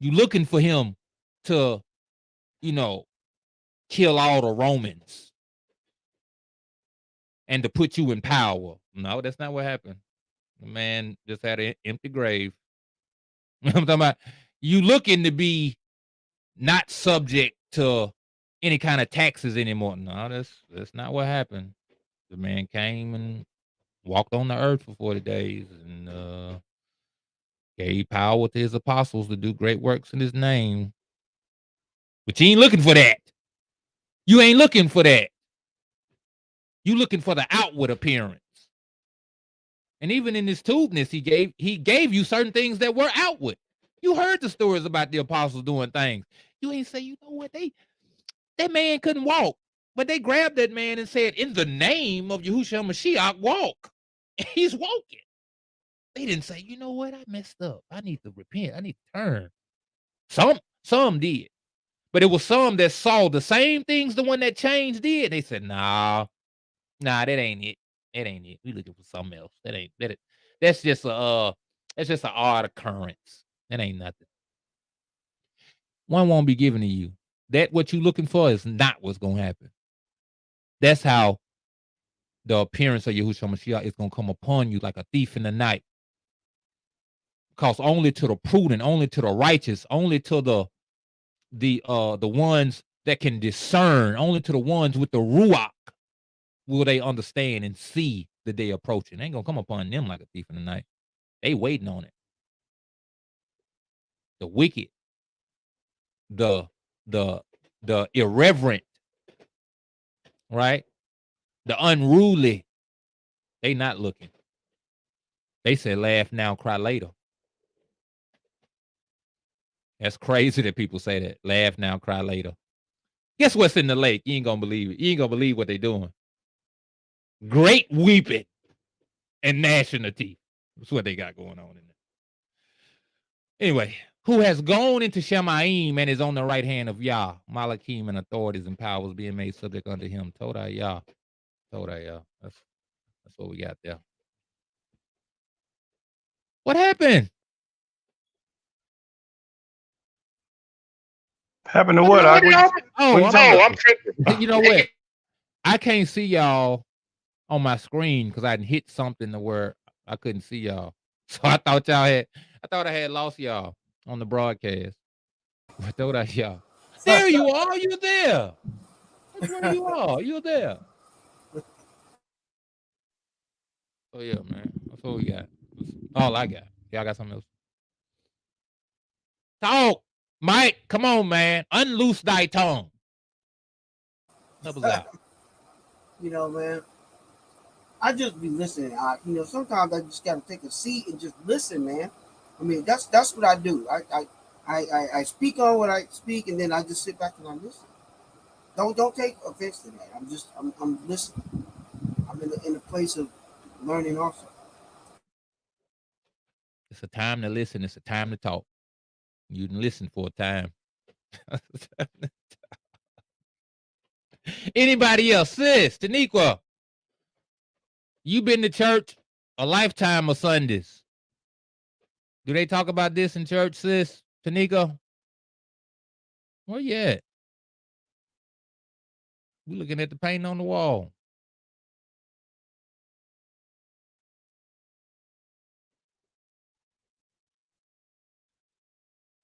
S6: You looking for him to, kill all the Romans and to put you in power. No, that's not what happened. The man just had an empty grave. I'm talking about you looking to be not subject to any kind of taxes anymore. No, that's not what happened. The man came and walked on the earth for 40 days and gave power to his apostles to do great works in his name. But you ain't looking for that. You ain't looking for that. You looking for the outward appearance. And even in his tubeness, he gave you certain things that were outward. You heard the stories about the apostles doing things. You ain't say, you know what, that man couldn't walk. But they grabbed that man and said, in the name of Yahushua Mashiach, walk. And he's walking. They didn't say, you know what, I messed up. I need to repent. I need to turn. Some did. But it was some that saw the same things the one that changed did. They said, nah, that ain't it. That ain't it. We looking for something else. That's just an odd occurrence. That ain't nothing. One won't be given to you. That what you looking for is not what's gonna happen. That's how the appearance of Yahushua Mashiach is gonna come upon you like a thief in the night. Because only to the prudent, only to the righteous, only to the ones that can discern, only to the ones with the ruach will they understand and see the day approaching. It ain't gonna come upon them like a thief in the night. They waiting on it. The wicked, the irreverent, right? The unruly, they not looking. They said laugh now, cry later. That's crazy that people say that. Laugh now, cry later. Guess what's in the lake? You ain't gonna believe it. You ain't gonna believe what they doing. Great weeping and gnashing of teeth. That's what they got going on in there. Anyway, who has gone into Shemaim and is on the right hand of Yah, Malachim and authorities and powers being made subject unto him. Todai Yah. Todai Yah. That's what we got there. What happened?
S8: Happened to what?
S6: I'm tripping. You know what? I can't see y'all on my screen because I hit something to where I couldn't see y'all. So I thought I had lost y'all on the broadcast. I thought y'all. There you are. You're there. Which one you are? You're there. Oh yeah, man. That's what we got. That's all I got. Y'all got something else? Talk, Mike. Come on, man. Unloose thy tongue. Help us out.
S9: Man, I just be listening. Sometimes I just gotta take a seat and just listen, man. I mean, that's what I do. I speak on what I speak, and then I just sit back and I listen. Don't take offense to that. I'm listening. I'm in a place of learning also.
S6: It's a time to listen. It's a time to talk. You can listen for a time. Anybody else? Sis, Taniqua, you been to church a lifetime of Sundays. Do they talk about this in church, sis? Tanika? Where you at? We looking at the paint on the wall.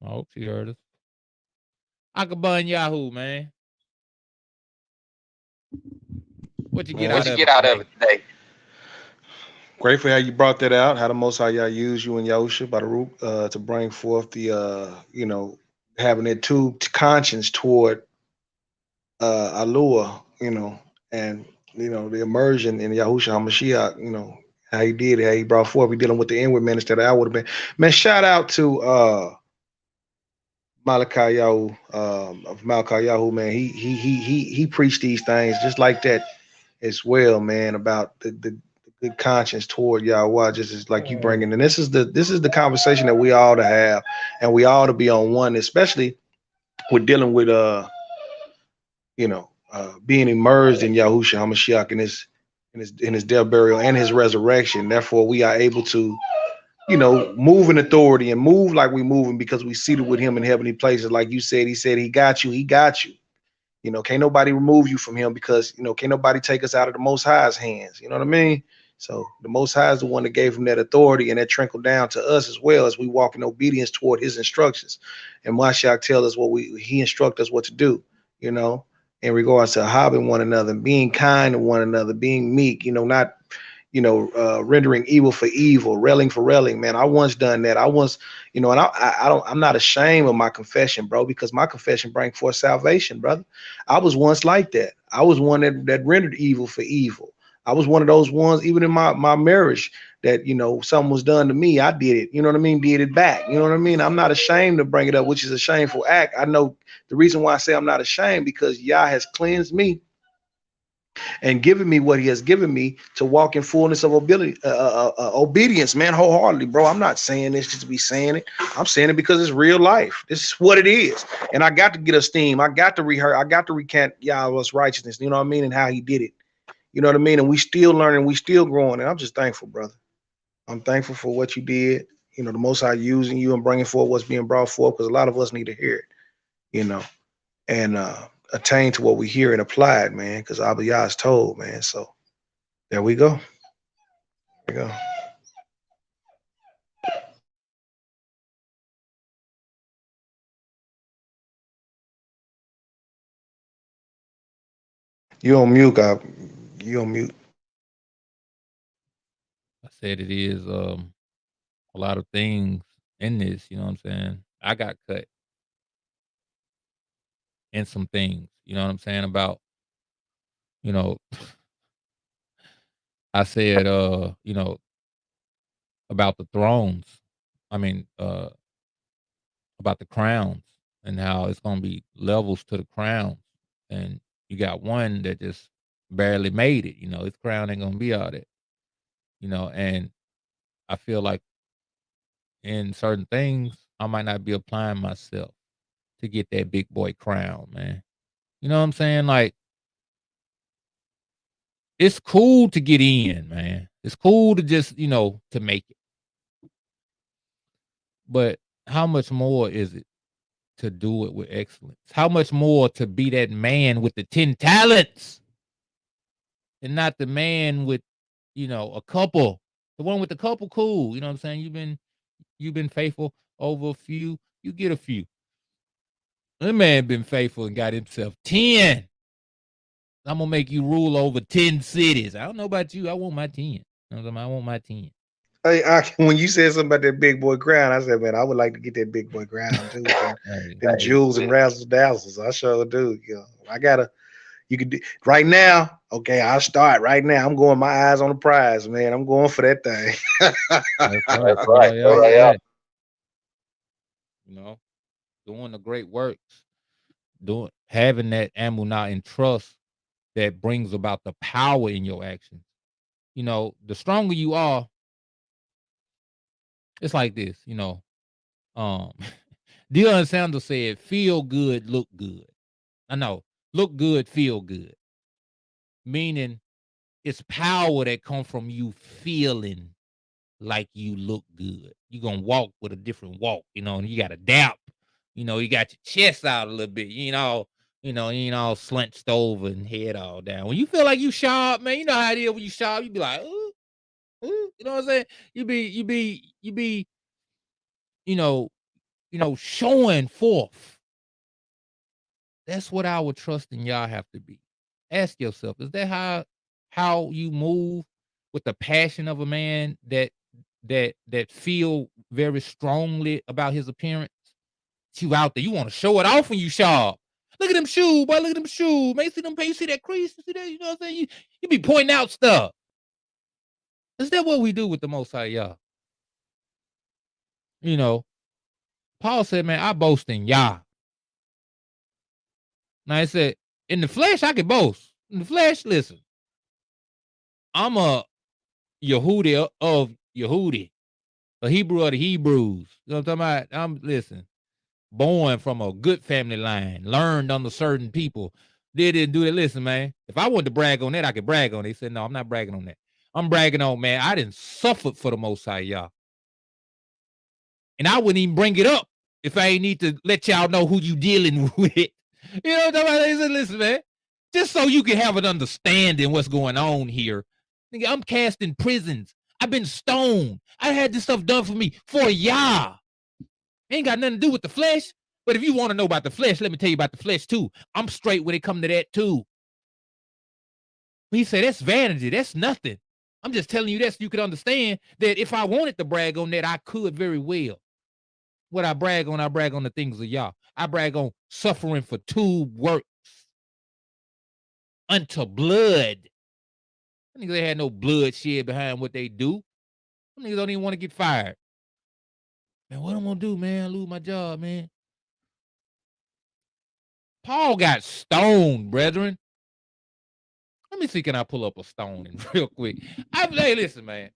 S6: I hope she heard us. Akabun Yahoo, man. What you get
S8: Man,
S6: out
S8: it's
S6: of it today?
S8: grateful how you brought that out. How the Most High Yah used you and Yahusha by the root to bring forth the having that true conscience toward Alua, and the immersion in Yahusha HaMashiach, how he did it, how he brought forth. We dealing with the inward minister that I would have been. Man, shout out to Malachi Yahu, of Malachi Yahu, man. He preached these things just like that as well, man, about the good conscience toward Yahweh, just as like you bringing. And this is the conversation that we all to have, and we all to be on one, especially with dealing with being immersed in Yahushua HaMashiach in his death, burial, and his resurrection. Therefore, we are able to, move in authority and move like we moving because we seated with him in heavenly places. Like you said, he said he got you, he got you. Can't nobody remove you from him because can't nobody take us out of the Most High's hands. You know what I mean? So the Most High is the one that gave him that authority, and that trickled down to us as well as we walk in obedience toward his instructions. And Mashiach tell us he instruct us what to do, you know, in regards to hobbing one another, being kind to one another, being meek, not rendering evil for evil, railing for railing. Man, I once done that. I once, and I'm not ashamed of my confession, bro, because my confession bring forth salvation, brother. I was once like that. I was one that rendered evil for evil. I was one of those ones, even in my marriage, that something was done to me, I did it. You know what I mean? Did it back. You know what I mean? I'm not ashamed to bring it up, which is a shameful act. I know the reason why I say I'm not ashamed because Yah has cleansed me and given me what he has given me to walk in fullness of obedience, man, wholeheartedly, bro. I'm not saying this just to be saying it. I'm saying it because it's real life. This is what it is. And I got to get esteem. I got to rehearse. I got to recant Yahweh's righteousness, you know what I mean? And how he did it. You know what I mean? And we still learning, we still growing. And I'm just thankful, brother. I'm thankful for what you did. The Most High using you and bringing forth what's being brought forth, because a lot of us need to hear it, and attain to what we hear and apply it, man, because Abba Yah is told, man. So there we go. There we go. You on mute, God. You on mute.
S6: I said it is a lot of things in this, you know what I'm saying? I got cut in some things, you know what I'm saying, about, you know, I said about the thrones. I mean, about the crowns and how it's gonna be levels to the crowns. And you got one that just barely made it, his crown ain't gonna be all that, and I feel like in certain things I might not be applying myself to get that big boy crown, man. You know what I'm saying? Like, it's cool to get in, man. It's cool to just, to make it. But how much more is it to do it with excellence? How much more to be that man with the 10 talents and not the man with, a couple? The one with the couple, cool. You know what I'm saying? You've been faithful over a few, you get a few. That man been faithful and got himself 10. I'm gonna make you rule over 10 cities. I don't know about you. I want my 10. You know what I'm saying? I want my 10.
S8: Hey, when you said something about that big boy crown, I said, man, I would like to get that big boy crown too. Them jewels and razzles dazzles. I sure do. I gotta. You could do right now. Okay, I'll start right now. I'm going my eyes on the prize, man. I'm going for that thing.
S6: That's right. Yeah. Doing the great works, having that amunah and trust that brings about the power in your actions. The stronger you are, it's like this. Um, Deion Sanders said, "Feel good, look good." I know, look good, feel good. Meaning, it's power that comes from you feeling like you look good. You're gonna walk with a different walk, and you got a dap. You got your chest out a little bit, you ain't all slunched over and head all down. When you feel like you sharp, man, you know how it is when you sharp, you be like, ooh, ooh, you know what I'm saying? You be, showing forth That's what our trust in Yah have to be. Ask yourself, is that how you move with the passion of a man that feel very strongly about his appearance? You out there, you want to show it off when you sharp. Look at them shoes, boy. Look at them shoes. Man, you see that crease? You see that? You know what I'm saying? You be pointing out stuff. Is that what we do with the Most High Yah? You know, Paul said, man, I boast in Yah. Now he said, in the flesh, I can boast. In the flesh, listen, I'm a Yehudi of Yehudi, a Hebrew of the Hebrews. You know what I'm talking about? Listen, born from a good family line, learned under certain people. They didn't do that. Listen, man, if I wanted to brag on that, I could brag on it. He said, no, I'm not bragging on that. I'm bragging on, man, I didn't suffer for the Most High Yah. And I wouldn't even bring it up if I ain't need to let y'all know who you dealing with. You know what I'm talking about? He said, listen, man, just so you can have an understanding what's going on here. Nigga, I'm cast in prisons. I've been stoned. I had this stuff done for me for Yah. Ain't got nothing to do with the flesh. But if you want to know about the flesh, let me tell you about the flesh too. I'm straight when it come to that too. He said, that's vanity. That's nothing. I'm just telling you that so you could understand that if I wanted to brag on that, I could very well. What I brag on the things of Yah. I brag on suffering for two works unto blood. Niggas they had no blood shed behind what they do. Some niggas don't even want to get fired. Man, what I'm gonna do, man? I lose my job, man. Paul got stoned, brethren. Let me see, can I pull up a stoning real quick? Hey, listen, man.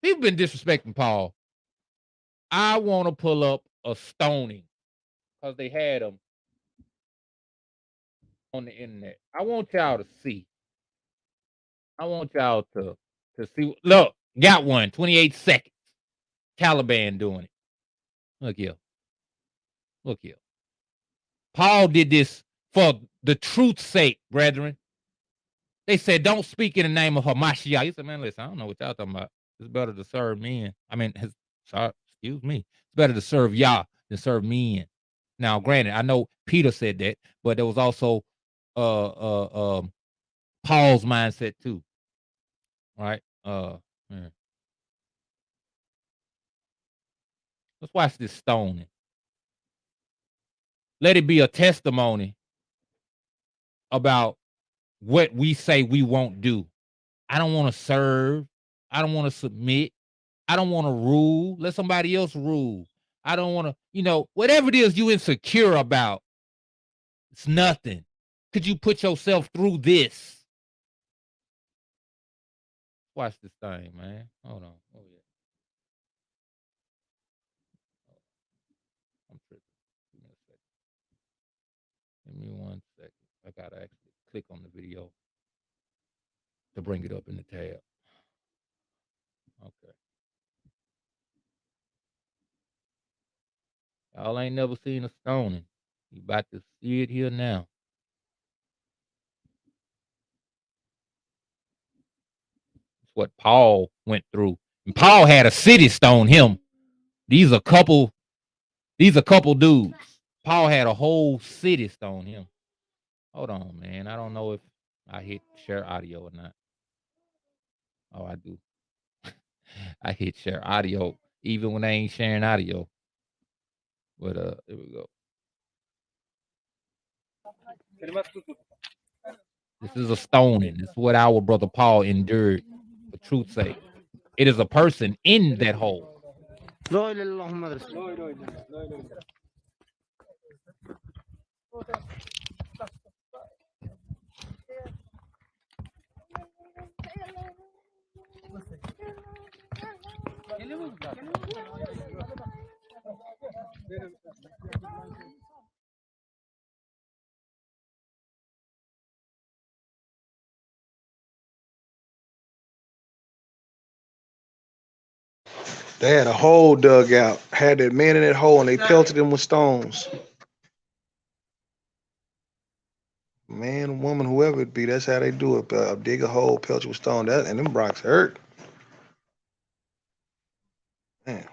S6: People been disrespecting Paul. I want to pull up a stoning because they had him on the internet. I want y'all to see. I want y'all to see. Look, got one. 28 seconds. Taliban doing it. Look here. Look here. Paul did this for the truth's sake, brethren. They said, don't speak in the name of Hamashiach. He said, man, listen, I don't know what y'all talking about. It's better to serve men. Excuse me. It's better to serve Yah than serve men. Now, granted, I know Peter said that, but there was also Paul's mindset too. Right? Let's watch this stoning. Let it be a testimony about what we say we won't do. I don't want to serve. I don't want to submit. I don't want to rule. Let somebody else rule. I don't want to, whatever it is you insecure about, it's nothing. Could you put yourself through this? Watch this thing, man. Hold on. Oh, yeah. I'm tripping. Give me 1 second. I got to actually click on the video to bring it up in the tab. Okay. Y'all ain't never seen a stoning. You about to see it here now. It's what Paul went through. And Paul had a city stone him. These a couple dudes. Paul had a whole city stone him. Hold on, man. I don't know if I hit share audio or not. Oh, I do. I hit share audio even when I ain't sharing audio. But here we go. This is a stoning. This is what our brother Paul endured for truth's sake. It is a person in that hole.
S8: They had a hole dug out, had that man in that hole, and they pelted him with stones. Man, woman, whoever it be, that's how they do it. Dig a hole, pelt you with stone. That and them rocks hurt. Man.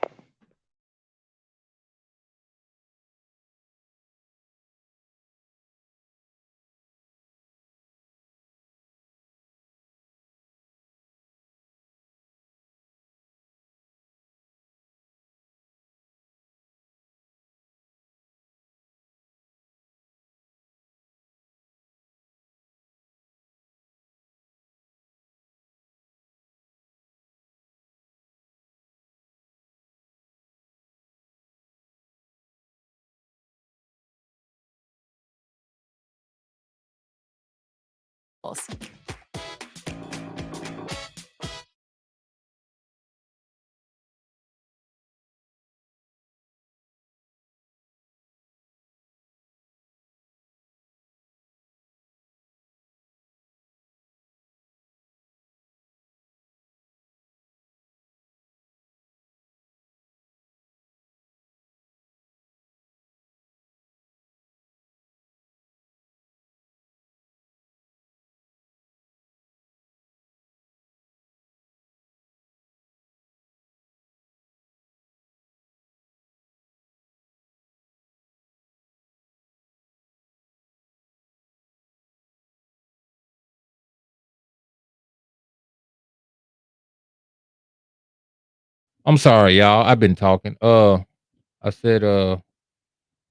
S6: I'm sorry, y'all. I've been talking. I said,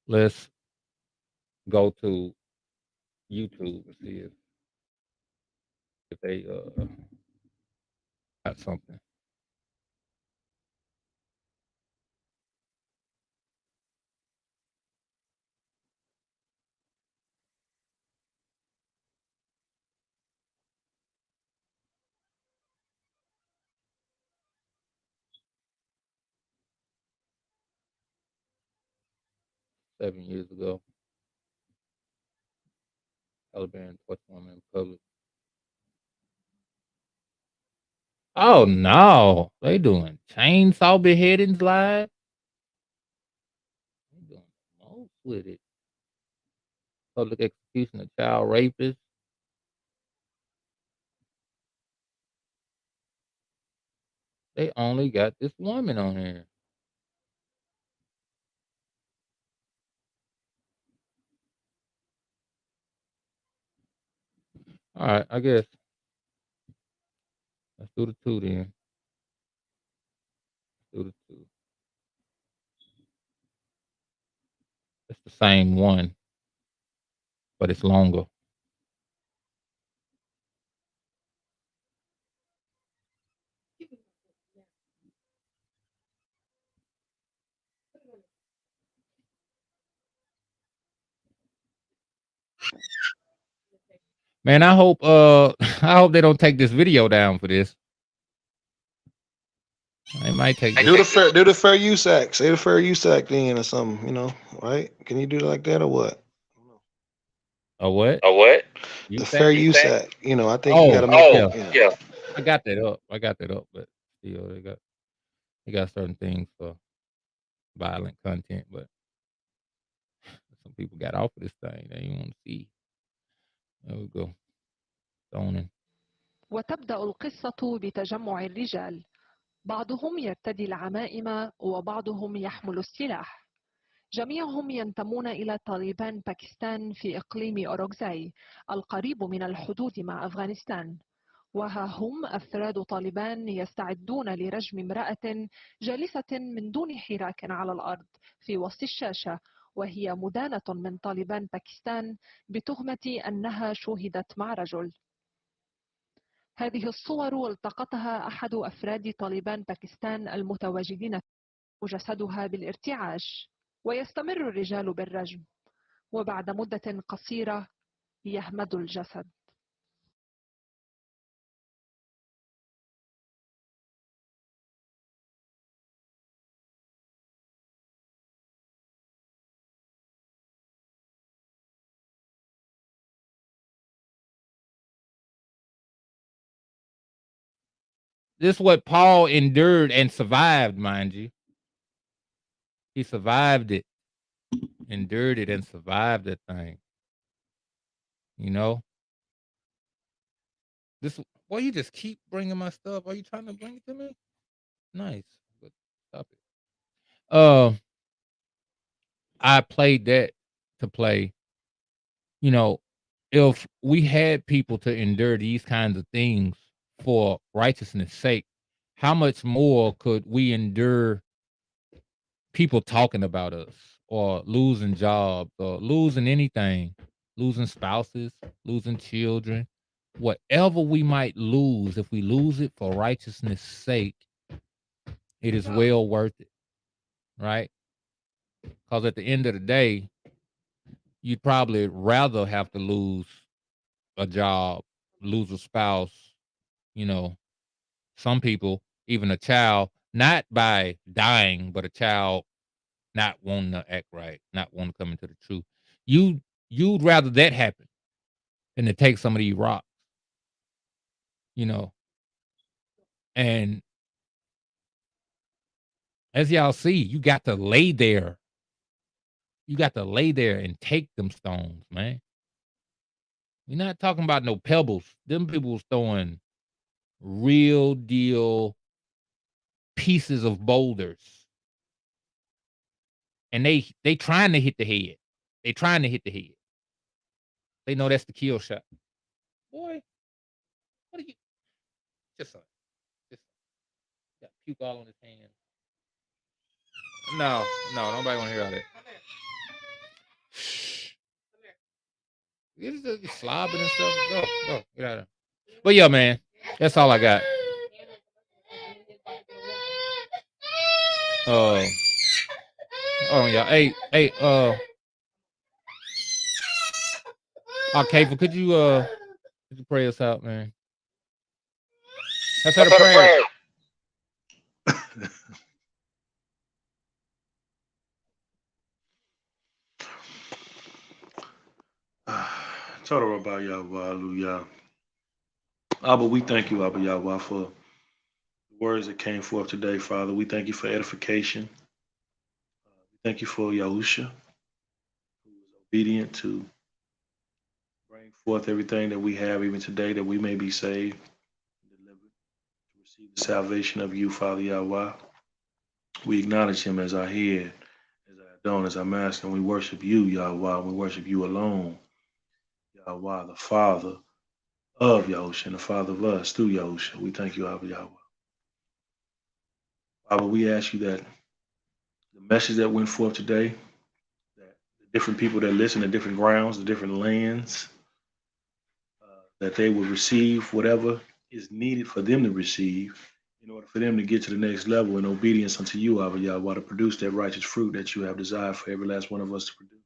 S6: let's go to YouTube and see if they got something. Seven years ago, Taliban tortured woman in public. Oh no, they doing chainsaw beheadings live. They doing the most with it. Public execution of child rapists. They only got this woman on here. All right, I guess let's do the two then. Let's do the two. It's the same one, but it's longer. Man, I hope I hope they don't take this video down for this. They might take
S8: Do the fair use act. Say the fair use act then or something, you know, right? Can you do it like that or what?
S6: A what? You
S8: The
S6: say?
S8: fair use act. You know, I think you
S6: Oh,
S8: gotta make
S6: yeah.
S8: it, you know.
S6: I got that up, but still they got certain things for violent content, but some people got off of this thing. They didn't want to see. There we go. Stoning.
S13: وتبدأ القصة بتجمع الرجال، بعضهم يرتدي العمائم وبعضهم يحمل السلاح. جميعهم ينتمون إلى طالبان باكستان في إقليم أوروغزاي القريب من الحدود مع أفغانستان. وها هم أفراد طالبان يستعدون لرجم امرأة جالسة من دون حراك على الأرض في وسط الشاشة، وهي مدانة من طالبان باكستان بتهمة أنها شوهدت مع رجل. هذه الصور التقطها أحد أفراد طالبان باكستان المتواجدين جسدها بالارتعاش، ويستمر الرجال بالرجم، وبعد مدة قصيرة يهمد الجسد.
S6: This is what Paul endured and survived, mind you. He survived it, endured it, and survived that thing. You know? This Why you just keep bringing my stuff? Are you trying to bring it to me? Nice. But stop it. I played that to play, you know, if we had people to endure these kinds of things for righteousness' sake, how much more could we endure people talking about us or losing jobs or losing anything, losing spouses, losing children, whatever we might lose, if we lose it for righteousness' sake, it is well worth it, right? Because at the end of the day, you'd probably rather have to lose a job lose a spouse, you know, some people, even a child, not by dying, but a child not wanting to act right, not wanting to come into the truth. You'd rather that happen than to take some of these rocks, you know. And as y'all see, you got to lay there. You got to lay there and take them stones, man. We're not talking about no pebbles. Them people was throwing real deal pieces of boulders. And they trying to hit the head. They trying to hit the head. They know that's the kill shot. Boy, what are you just just got puke all on his hands. No, nobody wanna hear all that. Shh. It's just slobbing and stuff. Go, get out of there. But yeah, man, that's all I got. Uh, oh yeah, hey, Kafa, could you pray us out, man? Let's have a prayer.
S8: Total about Yahweh, hallelujah. Abba, we thank you, Abba Yahweh, for the words that came forth today, Father. We thank you for edification. We thank you for Yahusha, who was obedient to bring forth everything that we have even today, that we may be saved and delivered to receive the salvation of you, Father Yahweh. We acknowledge him as our head, as our Adon, as our master, and we worship you, Yahweh. We worship you alone, Yahweh, the Father of Yahusha and the Father of us through Yahusha. We thank you, Abba Yahweh. Abba, we ask you that the message that went forth today, that the different people that listen to different grounds, the different lands, that they will receive whatever is needed for them to receive in order for them to get to the next level in obedience unto you, Abba Yahweh, to produce that righteous fruit that you have desired for every last one of us to produce.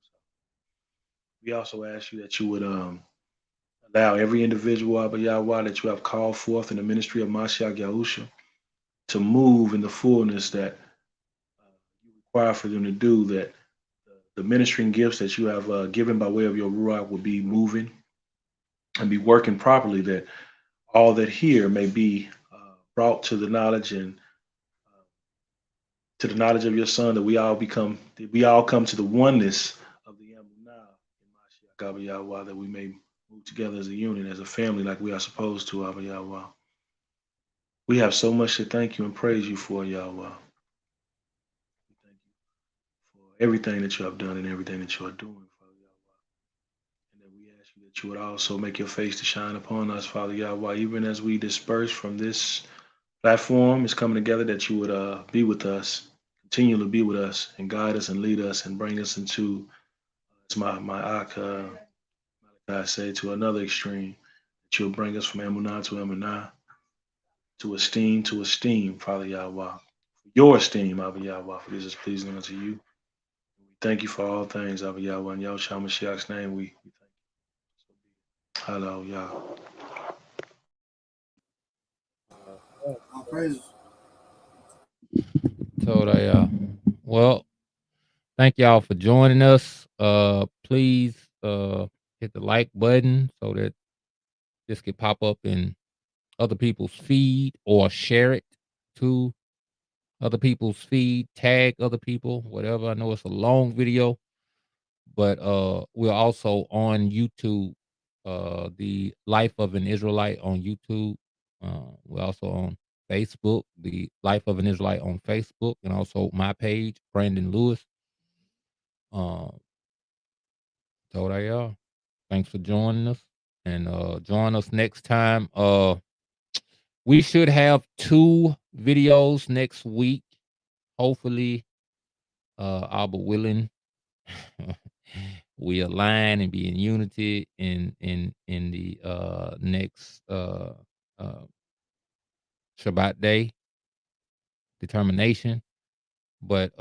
S8: We also ask you that you would allow every individual, Abba Yahweh, that you have called forth in the ministry of Mashiach Yahusha to move in the fullness that you require for them to do, that the ministering gifts that you have given by way of your Ruach will be moving and be working properly, that all that here may be brought to the knowledge and to the knowledge of your Son, that we all come to the oneness of the Amunah in Mashiach Abba Yahweh, that we may move together as a unit, as a family, like we are supposed to, Abba Yahweh. We have so much to thank you and praise you for, Yahweh. We thank you for everything that you have done and everything that you are doing, Father Yahweh. And that we ask you that you would also make your face to shine upon us, Father Yahweh, even as we disperse from this platform is coming together, that you would be with us, continue to be with us and guide us and lead us and bring us into, as my Malachi say, to another extreme, that you'll bring us from Emunah to Emunah, to esteem, Father Yahweh. For your esteem, Abba Yahweh, for this is pleasing unto you. We thank you for all things, Abba Yahweh. In Yahushua Mashiach's name, we thank you. Hallelujah.
S9: All praises.
S6: Told I well, thank y'all for joining us. Please hit the like button so that this can pop up in other people's feed, or share it to other people's feed, tag other people, whatever. I know it's a long video, but we're also on YouTube, the Life of an Israelite on YouTube. We're also on Facebook, the Life of an Israelite on Facebook, and also my page, Brandon Lewis. Told I y'all, thanks for joining us, and join us next time. We should have 2 videos next week. Hopefully, Abba willing, we align and be in unity in the next Shabbat day determination. But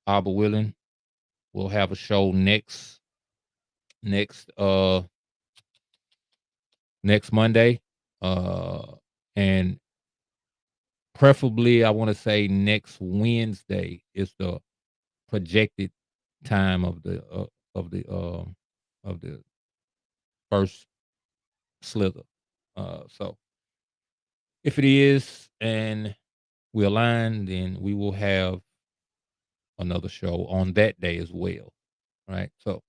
S6: Abba willing, we'll have a show next next Monday, and preferably I want to say next Wednesday is the projected time of the first slither. So if it is and we align, then we will have another show on that day as well. Right. So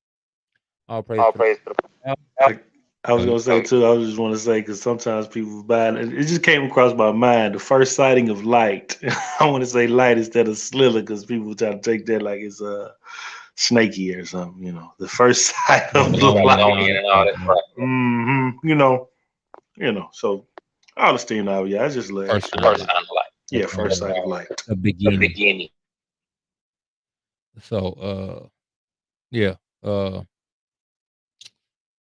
S6: all praise to the
S14: I was gonna say too. I just want to say because sometimes people buy it. It just came across my mind. The first sighting of light. I want to say light instead of slither because people try to take that like it's snaky or something. You know, the first sight of light. You know. So I understand now. Yeah, I just like
S6: first sign of light.
S14: Yeah, first sight of light.
S6: The beginning. So yeah.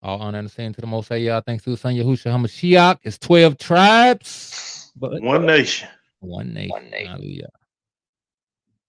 S6: All honor and understanding to the Most High Yah. Thanks to the Son Yahushua HaMashiach. It's 12 tribes, but
S14: one nation.
S6: One nation. Hallelujah.